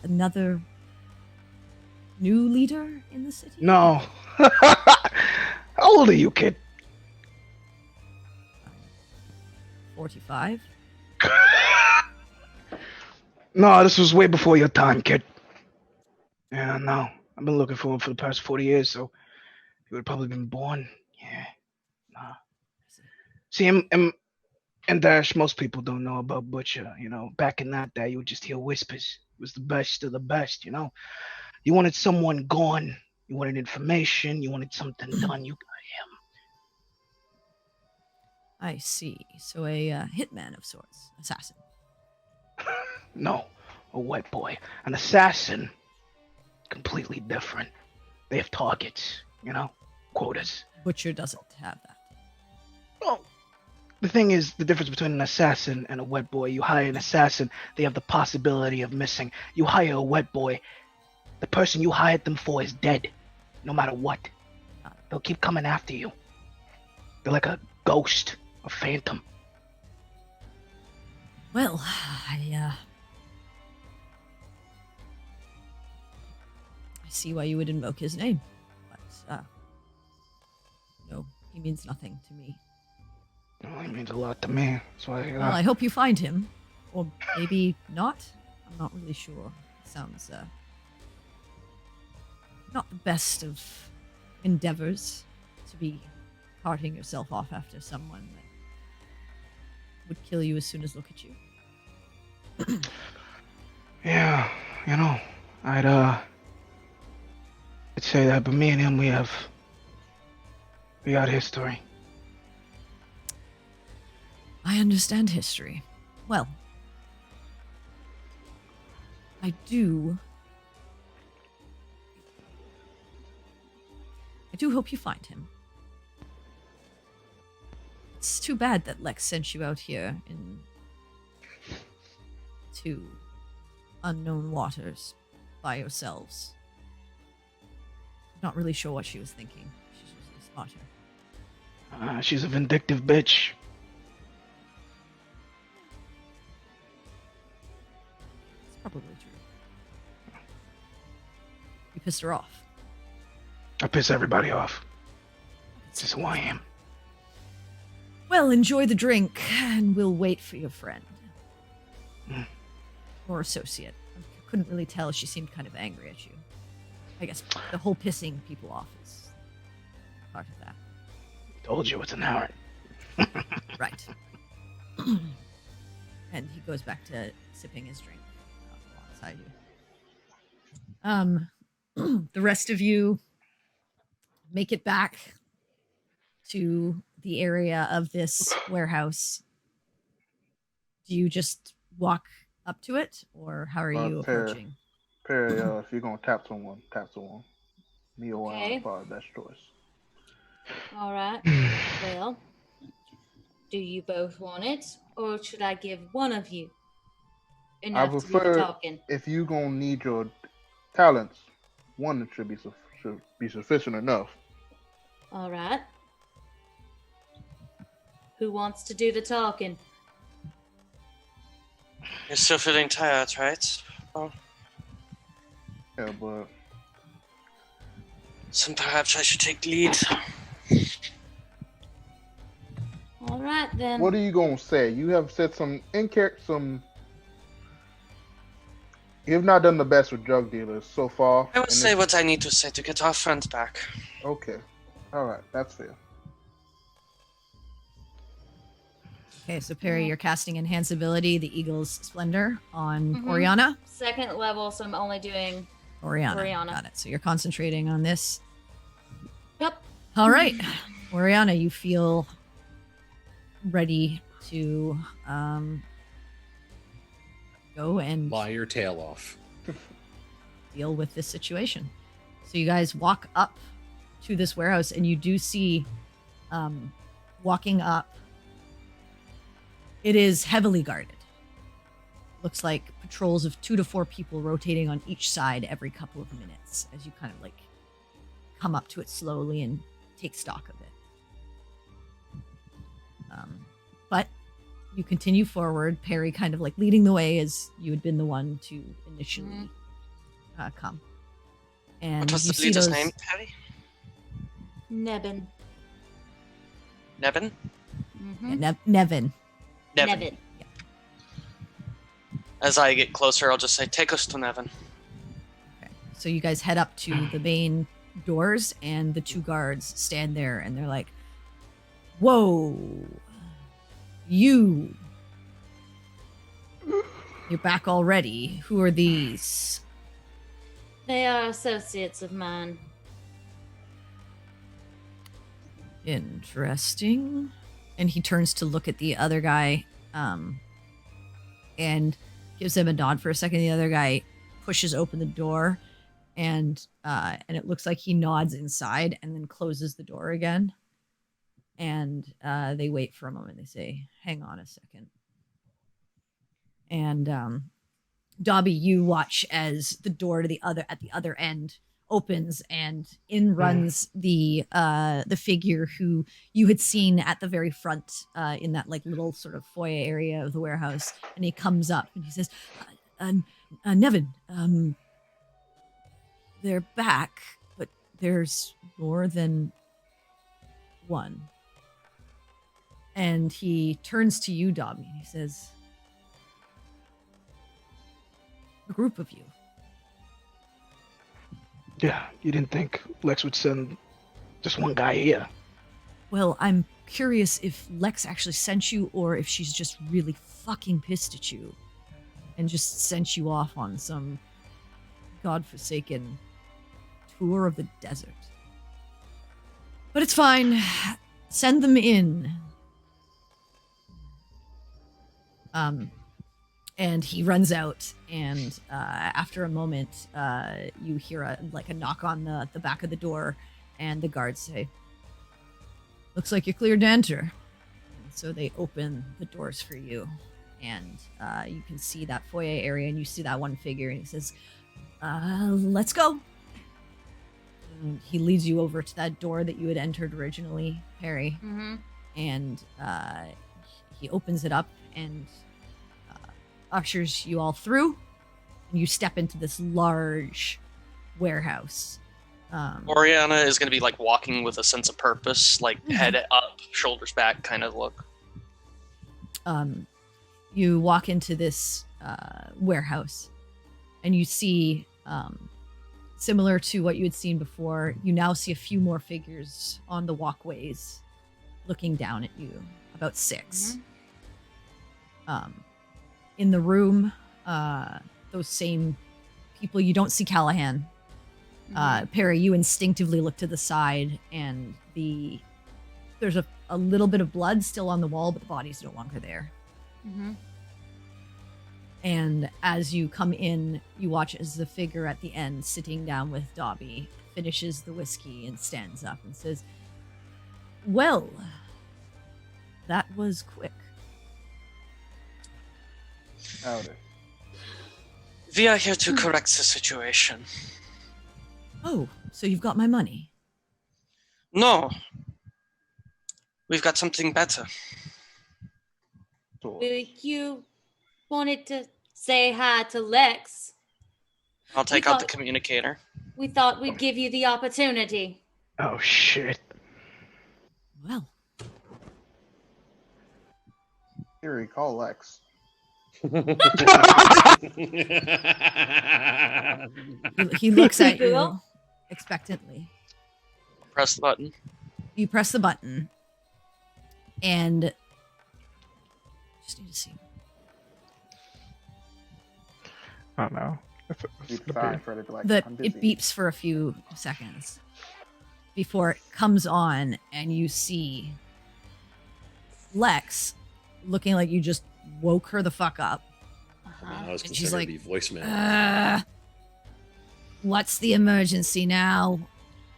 another new leader in the city? No. How old are you, kid? 45. No, this was way before your time, kid. Yeah, no. I've been looking for him for the past 40 years, so he would have probably been born. Yeah. Nah. See, in Dash, most people don't know about Butcher, you know. Back in that day, you would just hear whispers. It was the best of the best, you know. You wanted someone gone. You wanted information. You wanted something done. You got him. I see. So a hitman of sorts. Assassin. No, a white boy. An assassin. Completely different. They have targets, you know, quotas. Butcher doesn't have that. Well, the thing is, the difference between an assassin and a wet boy, you hire an assassin, they have the possibility of missing. You hire a wet boy, the person you hired them for is dead, no matter what. They'll keep coming after you. They're like a ghost, a phantom. Well, I see why you would invoke his name, but no, he means nothing to me. Well, he means a lot to me. That's why. Well, I hope you find him, or maybe not. I'm not really sure. Sounds not the best of endeavors to be carting yourself off after someone that would kill you as soon as look at you. Yeah, you know, I'd say that, but me and him, we got history. I understand history. Well, I do hope you find him. It's too bad that Lex sent you out here to unknown waters by yourselves. Not really sure what she was thinking. She's usually smarter. She's a vindictive bitch. It's probably true. You pissed her off. I piss everybody off. This is who I am. Well, enjoy the drink, and we'll wait for your friend. Or associate. I couldn't really tell. She seemed kind of angry at you. I guess the whole pissing people off is part of that. Told you it's an hour. Right. And he goes back to sipping his drink alongside you. The rest of you make it back to the area of this warehouse. Do you just walk up to it, or how are you approaching? Perry, if you're gonna tap someone, tap someone. Me or Okay. part of that choice. All right. Well, do you both want it, or should I give one of you I enough to do the prefer talking? if you gonna need your talents, one should be sufficient enough. All right. Who wants to do the talking? You're still feeling tired, right? Oh. Yeah, but So perhaps I should take the lead. All right then. what are you gonna say? You have said some You have not done the best with drug dealers so far. I will say what I need to say to get our friends back. Okay. All right, that's fair. Okay, so Perry, you're casting Enhance Ability, the Eagle's Splendor, on Oriana. Second level, so I'm only doing Oriana. Got it. So you're concentrating on this. Yep. All right. Oriana, you feel ready to go and Lie your tail off. deal with this situation. So you guys walk up to this warehouse, and you do see walking up, it is heavily guarded. Looks like patrols of 2 to 4 people rotating on each side every couple of minutes as you kind of like come up to it slowly and take stock of it. But you continue forward, Perry kind of like leading the way as you had been the one to initially come. And What was you the see leader's those, name, Perry? Nebin. Nevin? yeah, Nevin. Nevin. As I get closer, I'll just say, take us to Nevin. Okay. So you guys head up to the main doors, and the 2 guards stand there, and they're like, "Whoa, you're back already. Who are these?" They are associates of mine. Interesting. And he turns to look at the other guy, and gives him a nod for a second. The other guy pushes open the door, and it looks like he nods inside and then closes the door again. And they wait for a moment. They say, "Hang on a second." And Dobby, you watch as the door to at the other end opens, and in runs the figure who you had seen at the very front in that like little sort of foyer area of the warehouse. And he comes up and he says, "Nevin, they're back, but there's more than one." And he turns to you, Dobby, and he says, "A group of you." Yeah, you didn't think Lex would send just one guy here. Well, I'm curious if Lex actually sent you, or if she's just really fucking pissed at you and just sent you off on some godforsaken tour of the desert. But it's fine. Send them in. And he runs out, and after a moment, you hear a knock on the back of the door, and the guards say, "Looks like you're cleared to enter." And so they open the doors for you, and you can see that foyer area, and you see that one figure, and he says, "Let's go." And he leads you over to that door that you had entered originally, Harry, and he opens it up and ushers you all through, and you step into this large warehouse. Oriana is going to be like walking with a sense of purpose, like head up, shoulders back kind of look. You walk into this warehouse, and you see similar to what you had seen before, you now see a few more figures on the walkways looking down at you, about 6. In the room, those same people, you don't see Callahan. Perry, you instinctively look to the side, and there's a little bit of blood still on the wall, but the body's no longer there. And as you come in, you watch as the figure at the end, sitting down with Dobby, finishes the whiskey and stands up and says, "Well, that was quick." Howdy. We are here to correct the situation. Oh, so you've got my money? No. We've got something better. You wanted to say hi to Lex. I'll take out the communicator. We thought we'd give you the opportunity. Oh, shit. Well. Siri, call Lex. He looks at you expectantly. Press the button. You press the button, and just need to see. Oh no. It beeps for a few seconds before it comes on, and you see Lex looking like you just woke her the fuck up. I was and she's like, be voicemail. "What's the emergency now?"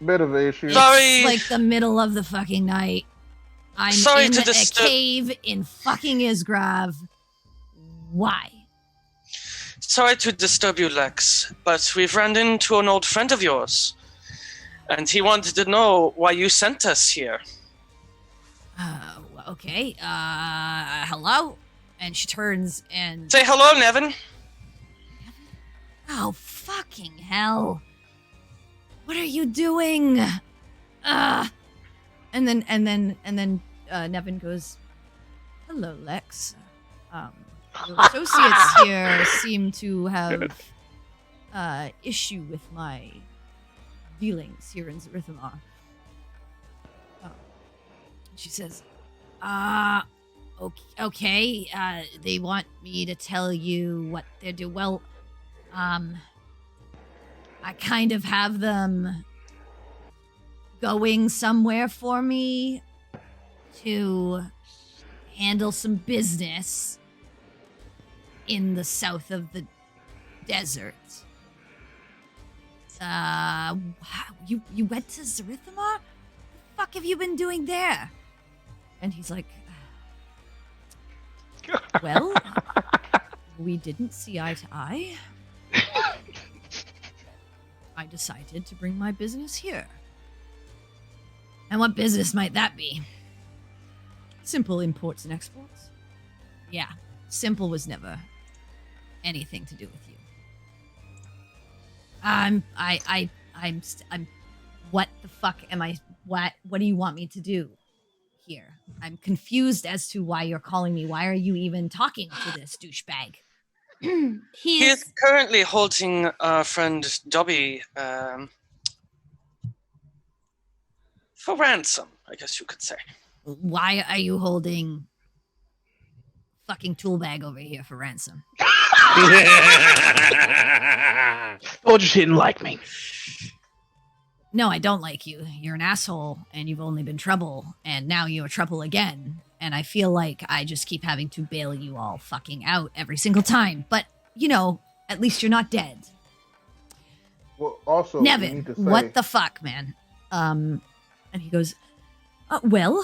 Bit of an issue. Sorry. It's like the middle of the fucking night. I'm Sorry in to a cave in fucking Isgrav. Why? Sorry to disturb you, Lex, but we've run into an old friend of yours, and he wanted to know why you sent us here. Okay. Hello? And she turns and... Say hello, Nevin. Oh, fucking hell. What are you doing? And then Nevin goes, "Hello, Lex. Your associates here seem to have issue with my dealings here in Zarithimar." She says, okay, they want me to tell you what they're doing. Well, I kind of have them going somewhere for me to handle some business in the south of the desert. You went to Zarithimar? What the fuck have you been doing there? And he's like, well, we didn't see eye to eye. I decided to bring my business here. And what business might that be? Simple imports and exports. Yeah, Simple was never anything to do with you. I'm what the fuck am I, what do you want me to do here? I'm confused as to why you're calling me. Why are you even talking to this douchebag? He is currently holding our friend Dobby for ransom, I guess you could say. Why are you holding fucking tool bag over here for ransom? Told you she didn't like me. No, I don't like you. You're an asshole, and you've only been trouble, and now you're trouble again. And I feel like I just keep having to bail you all fucking out every single time. But, you know, at least you're not dead. Well, also, Nevin, what the fuck, man? And he goes, well,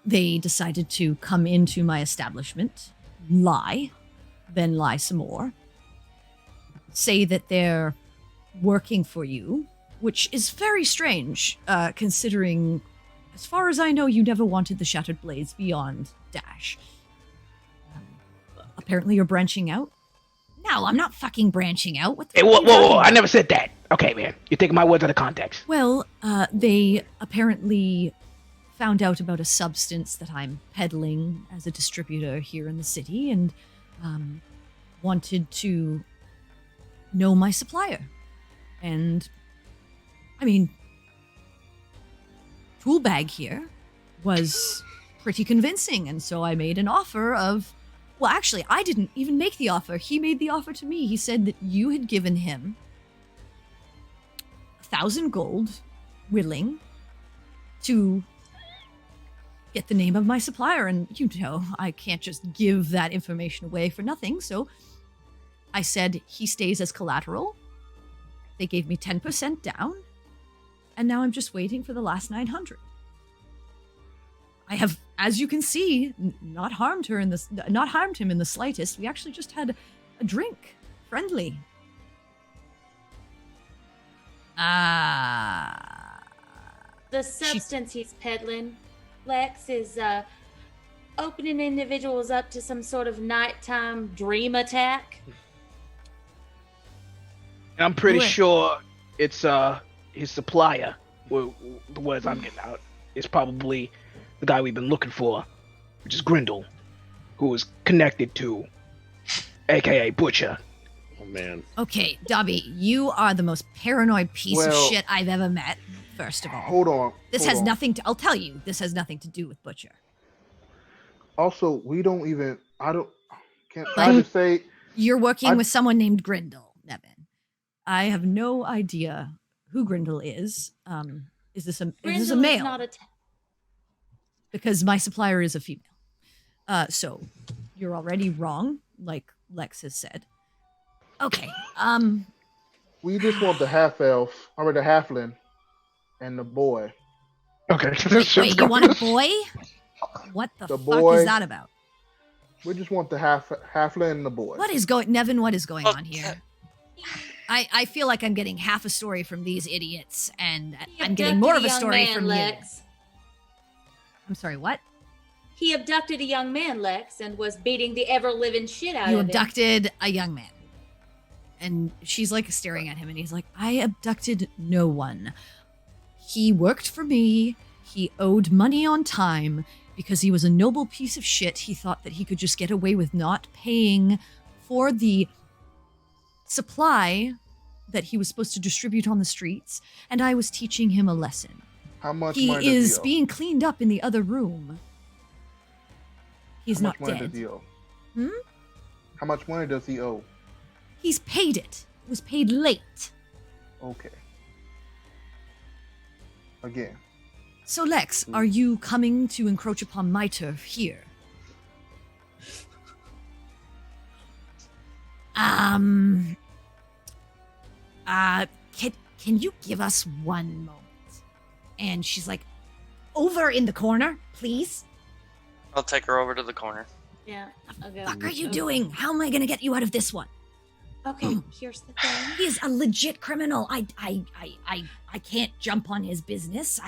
they decided to come into my establishment, lie, then lie some more, say that they're working for you, which is very strange, considering, as far as I know, you never wanted the Shattered Blades beyond Dash. Apparently you're branching out. No, I'm not fucking branching out. What the Hey, whoa, I never said that. Okay, man. You're taking my words out of context. Well, they apparently found out about a substance that I'm peddling as a distributor here in the city and wanted to know my supplier. And I mean, tool bag here was pretty convincing, and so I made an offer of... Well, actually, I didn't even make the offer. He made the offer to me. He said that you had given him 1,000 gold, willing to get the name of my supplier. And, you know, I can't just give that information away for nothing. So I said he stays as collateral. They gave me 10% down. And now I'm just waiting for the last 900. I have, as you can see, not harmed him in the slightest. We actually just had a drink, friendly. The substance he's peddling, Lex, is opening individuals up to some sort of nighttime dream attack. And I'm pretty sure it's his supplier. Well, the words I'm getting out is probably the guy we've been looking for, which is Grindel, who is connected to, aka Butcher. Oh man. Okay, Dobby, you are the most paranoid piece of shit I've ever met. First of all, hold on. This has nothing to. I'll tell you, this has nothing to do with Butcher. Also, we don't even. Can't I just say you're working with someone named Grindel, Nevin. I have no idea who Grindel is. Is this a male? Is not because my supplier is a female. So you're already wrong, like Lex has said. Okay. We just want the half elf, or the halfling, and the boy. Okay. Wait, you want a boy? What the fuck is that about? We just want the halfling and the boy. Nevin, what is going on here? I feel like I'm getting half a story from these idiots, and I'm getting more of a story from Lex. you. I'm sorry, what? He abducted a young man, Lex, and was beating the ever-living shit out of him. You abducted a young man. And she's like staring at him, and he's like, I abducted no one. He worked for me. He owed money on time. Because he was a noble piece of shit, he thought that he could just get away with not paying for the supply that he was supposed to distribute on the streets, and I was teaching him a lesson. How much he money is does he owe? being cleaned up in the other room. He's How not much money dead. Does he owe? Hmm? How much money does he owe? He's paid it. It was paid late. Okay. Again. So Lex, are you coming to encroach upon my turf here? Can you give us one moment? And she's like, over in the corner, please. I'll take her over to the corner. Yeah. What the fuck are you doing? How am I gonna get you out of this one? Okay, here's the thing. He's a legit criminal. I can't jump on his business.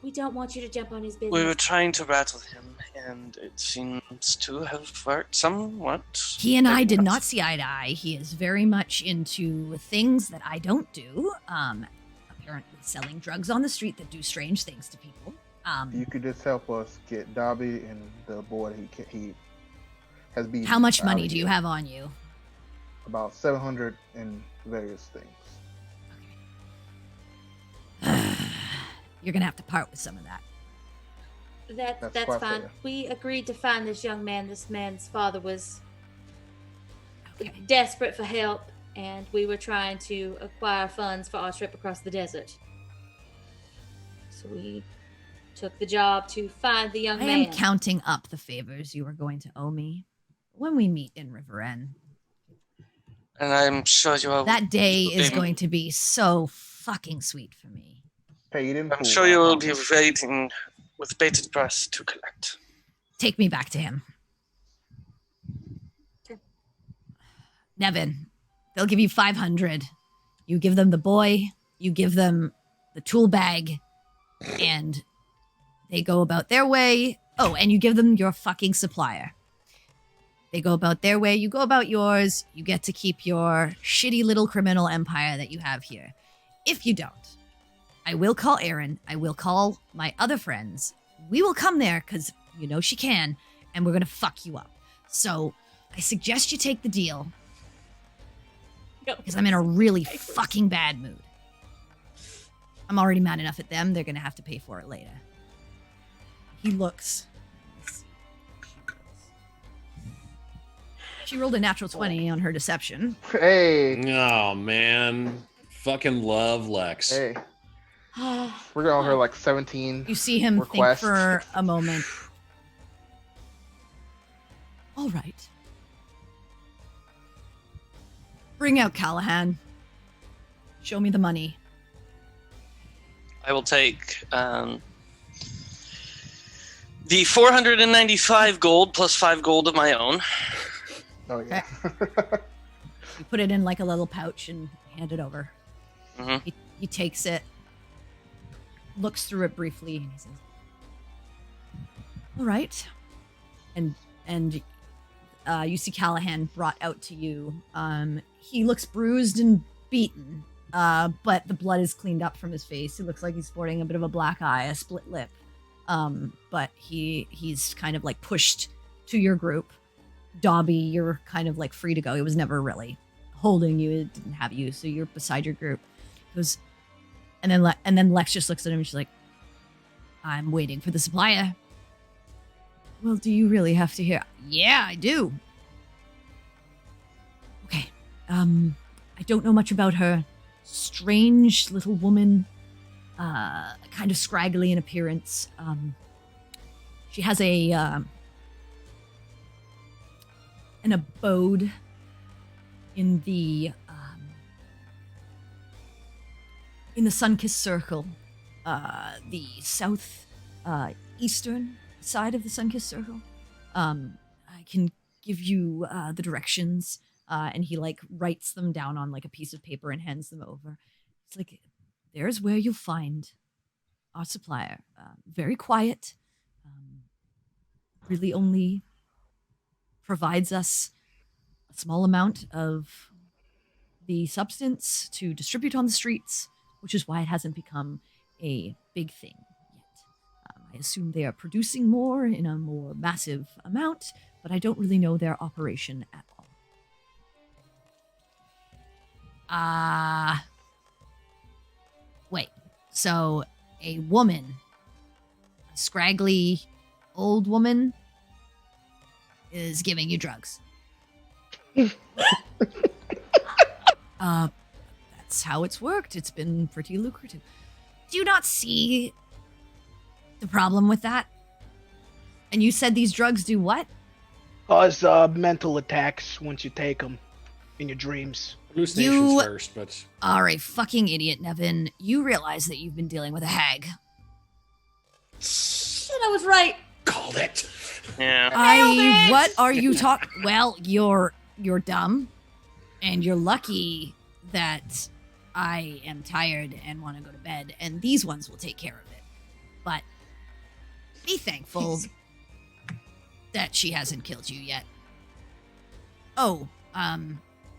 We don't want you to jump on his business. We were trying to rattle him, and it seems to have worked somewhat. He and I did not see eye to eye. He is very much into things that I don't do. Apparently selling drugs on the street that do strange things to people. You could just help us get Dobby and the boy he has beaten. How much money do you have on you? About 700 and various things. You're gonna have to part with some of that. That's fine. Fair. We agreed to find this young man. This man's father was desperate for help, and we were trying to acquire funds for our trip across the desert. So we took the job to find the young man. I am counting up the favors you are going to owe me when we meet in Riverend. And I'm sure you will. That day is going to be so fucking sweet for me. Paid in I'm full. sure you will be waiting with bated breath to collect. Take me back to him. Sure. Nevin, they'll give you 500. You give them the boy, you give them the tool bag, and they go about their way. Oh, and you give them your fucking supplier. They go about their way, you go about yours. You get to keep your shitty little criminal empire that you have here. If you don't, I will call Erin. I will call my other friends. We will come there because you know she can, and we're going to fuck you up. So I suggest you take the deal because I'm in a really fucking bad mood. I'm already mad enough at them. They're going to have to pay for it later. He looks. She rolled a natural 20 on her deception. Hey. Oh, man. Fucking love Lex. Hey. We're going her like 17. You see him requests. think for a moment. All right. Bring out Callahan. Show me the money. I will take the 495 gold plus 5 gold of my own. Oh, yeah. You put it in like a little pouch and hand it over. Mm-hmm. He takes it, looks through it briefly, and he says, all right. And you see Callahan brought out to you. He looks bruised and beaten, but the blood is cleaned up from his face. He looks like he's sporting a bit of a black eye, a split lip. But he's kind of like pushed to your group. Dobby, you're kind of like free to go. He was never really holding you. It didn't have you, so you're beside your group. He goes, and then Lex just looks at him and she's like, I'm waiting for the supplier. Well, do you really have to hear? Yeah, I do. Okay. I don't know much about her. Strange little woman, kind of scraggly in appearance. She has an abode in the sun-kissed circle, the south eastern side of the sun-kissed circle. I can give you the directions, and he like writes them down on like a piece of paper and hands them over. It's like, there's where you'll find our supplier. Very quiet, really only provides us a small amount of the substance to distribute on the streets, which is why it hasn't become a big thing yet. I assume they are producing more in a more massive amount, but I don't really know their operation at all. Wait, so a woman, a scraggly old woman, is giving you drugs. That's how it's worked. It's been pretty lucrative. Do you not see the problem with that? And you said these drugs do what? Cause mental attacks once you take them in your dreams. Hallucinations first, but... are a fucking idiot, Nevin. You realize that you've been dealing with a hag. Shit, I was right. Called it. Yeah. What are you talking? Well, you're dumb, and you're lucky that I am tired and want to go to bed, and these ones will take care of it. But be thankful that she hasn't killed you yet. Oh,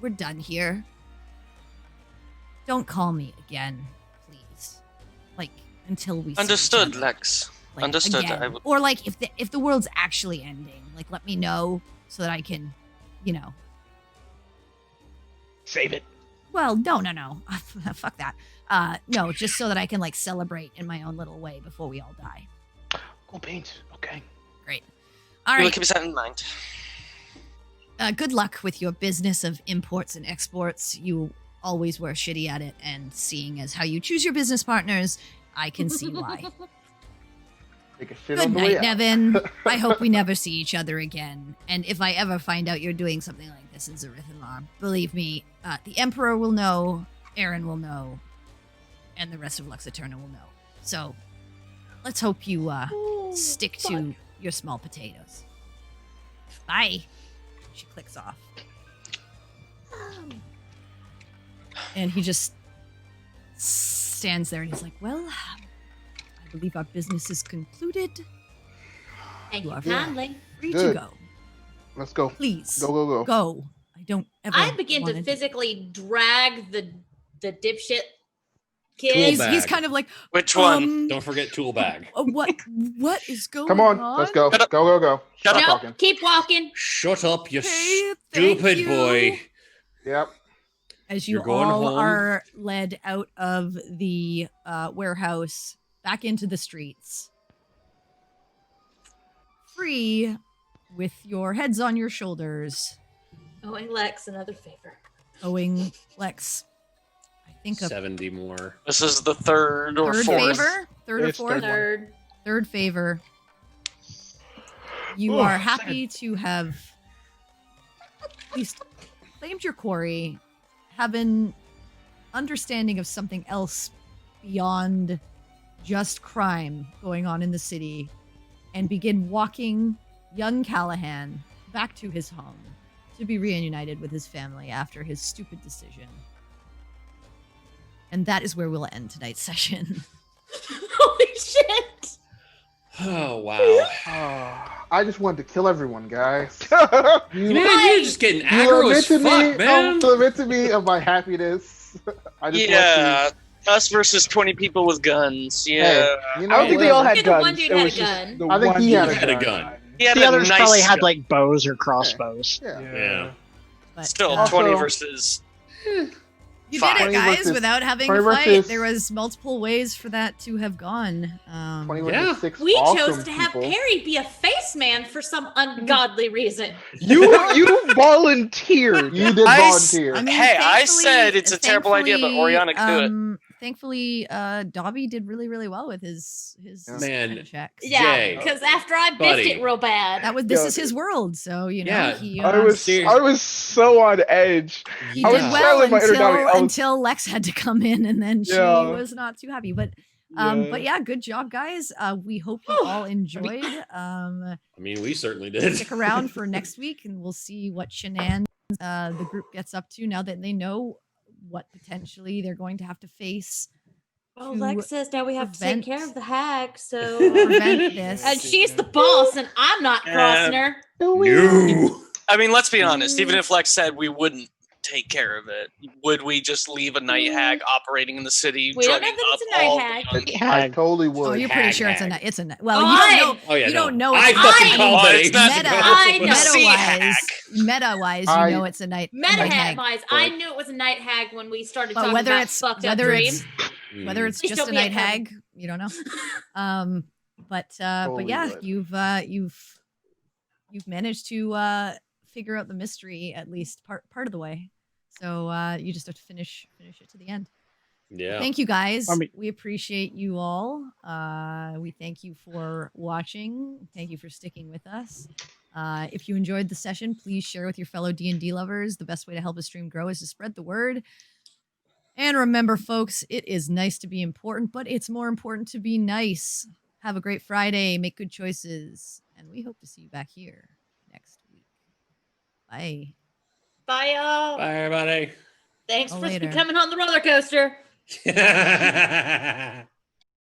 we're done here. Don't call me again, please. Like, until we see Understood, each other. Lex. Like, Understood. again. I will... Or like if the world's actually ending, like let me know so that I can, Save it. Well, no. Fuck that. No, just so that I can like celebrate in my own little way before we all die. Cool beans. Okay. Great. All We will right. keep that in mind. Good luck with your business of imports and exports. You always were shitty at it, and seeing as how you choose your business partners, I can see why. Take a shit Good on the way night, out. Nevin. I hope we never see each other again. And if I ever find out you're doing something like this in Zarithalar, believe me, the Emperor will know, Aaron will know, and the rest of Lux Eterna will know. So, let's hope you stick to your small potatoes. Bye. She clicks off. And he just stands there and he's like, well, I believe our business is concluded. Thank You you are kindly. free to Good. go. Let's go. Please. Go. Go. I don't ever I begin to wanna- physically drag the dipshit Tool kid. bag. He's kind of like, Which one? Don't forget tool bag. what is going Come on. Let's go. Shut up. Go. Shut Stop up. talking. Keep walking. Shut up, you Okay, thank stupid you. boy. Yep. As you You're going all home. are led out of the warehouse back into the streets. Free with your heads on your shoulders. Owing Lex another favor. Owing Lex, I think, a 70 more. This is the third or third fourth. favor? Third or It's fourth? Third. Third favor. You Ooh, are happy to have at least claimed your quarry, have an understanding of something else beyond just crime going on in the city, and begin walking young Callahan back to his home to be reunited with his family after his stupid decision. And that is where we'll end tonight's session. Holy shit! Oh, wow. I just wanted to kill everyone, guys. Man, you're just getting aggro as fuck, man. To me of my happiness. I just Yeah, us versus 20 people with guns. Yeah. Hey, you know I don't think they all had The guns. one dude It had was a just gun. the I think one he dude had a gun. He had The a others nice probably had gun. like bows or crossbows. Yeah. Yeah. But, Still, uh, 20 Also- versus. you Five. did it, 20 guys, versus- without having 20 to fight. versus- There was multiple ways for that to have gone. 20 Yeah. versus 6 We awesome chose to have people. Perry be a face man for some ungodly reason. You volunteered. You did I volunteer. I mean, Hey, I thankfully- said it's a terrible idea, but thankfully, Oriana can do it. Thankfully, Dobby did really, really well with his Man. checks. Yeah, Jay, because after I biffed buddy. it real bad. This Yeah. is his world, so you know Yeah, he. I was so on edge. He I was did trying well to let my inner Dobby out. until Lex had to come in, and then she Yeah. was not too happy. But yeah, good job, guys. We hope you all enjoyed. I mean, we certainly did. Stick around for next week, and we'll see what shenanigans the group gets up to now that they know what potentially they're going to have to face. Well, to Lex says now we have to take care of the hag, so prevent this. and she's the boss, and I'm not crossing her. No. I mean, let's be honest. Even if Lex said we wouldn't take care of it, would we just leave a night hag operating in the city? We don't drugging know that it's up a night all hag. the guns? I totally would. Oh, you're pretty Hag, sure it's a hag. night. It's a night. Well, Oh, you don't know. Oh, yeah, You no. don't know. I it's fucking a night. called Oh, it. it's not- I know. Sea hag. Meta-wise, I- you know it's a night. Meta night hag hag. wise, I knew it was a night hag when we started But talking whether about it's fucked up whether dreams. it's whether it's Please just don't a be night at home. hag, you don't know. But yeah, would. you've managed to figure out the mystery at least part of the way. So you just have to finish it to the end. Yeah. Thank you guys. I mean- We appreciate you all. We thank you for watching. Thank you for sticking with us. If you enjoyed the session, please share with your fellow D&D lovers. The best way to help a stream grow is to spread the word. And remember, folks, it is nice to be important, but it's more important to be nice. Have a great Friday. Make good choices. And we hope to see you back here next week. Bye. Bye, y'all. Bye, everybody. Thanks Till for later. coming on the roller coaster.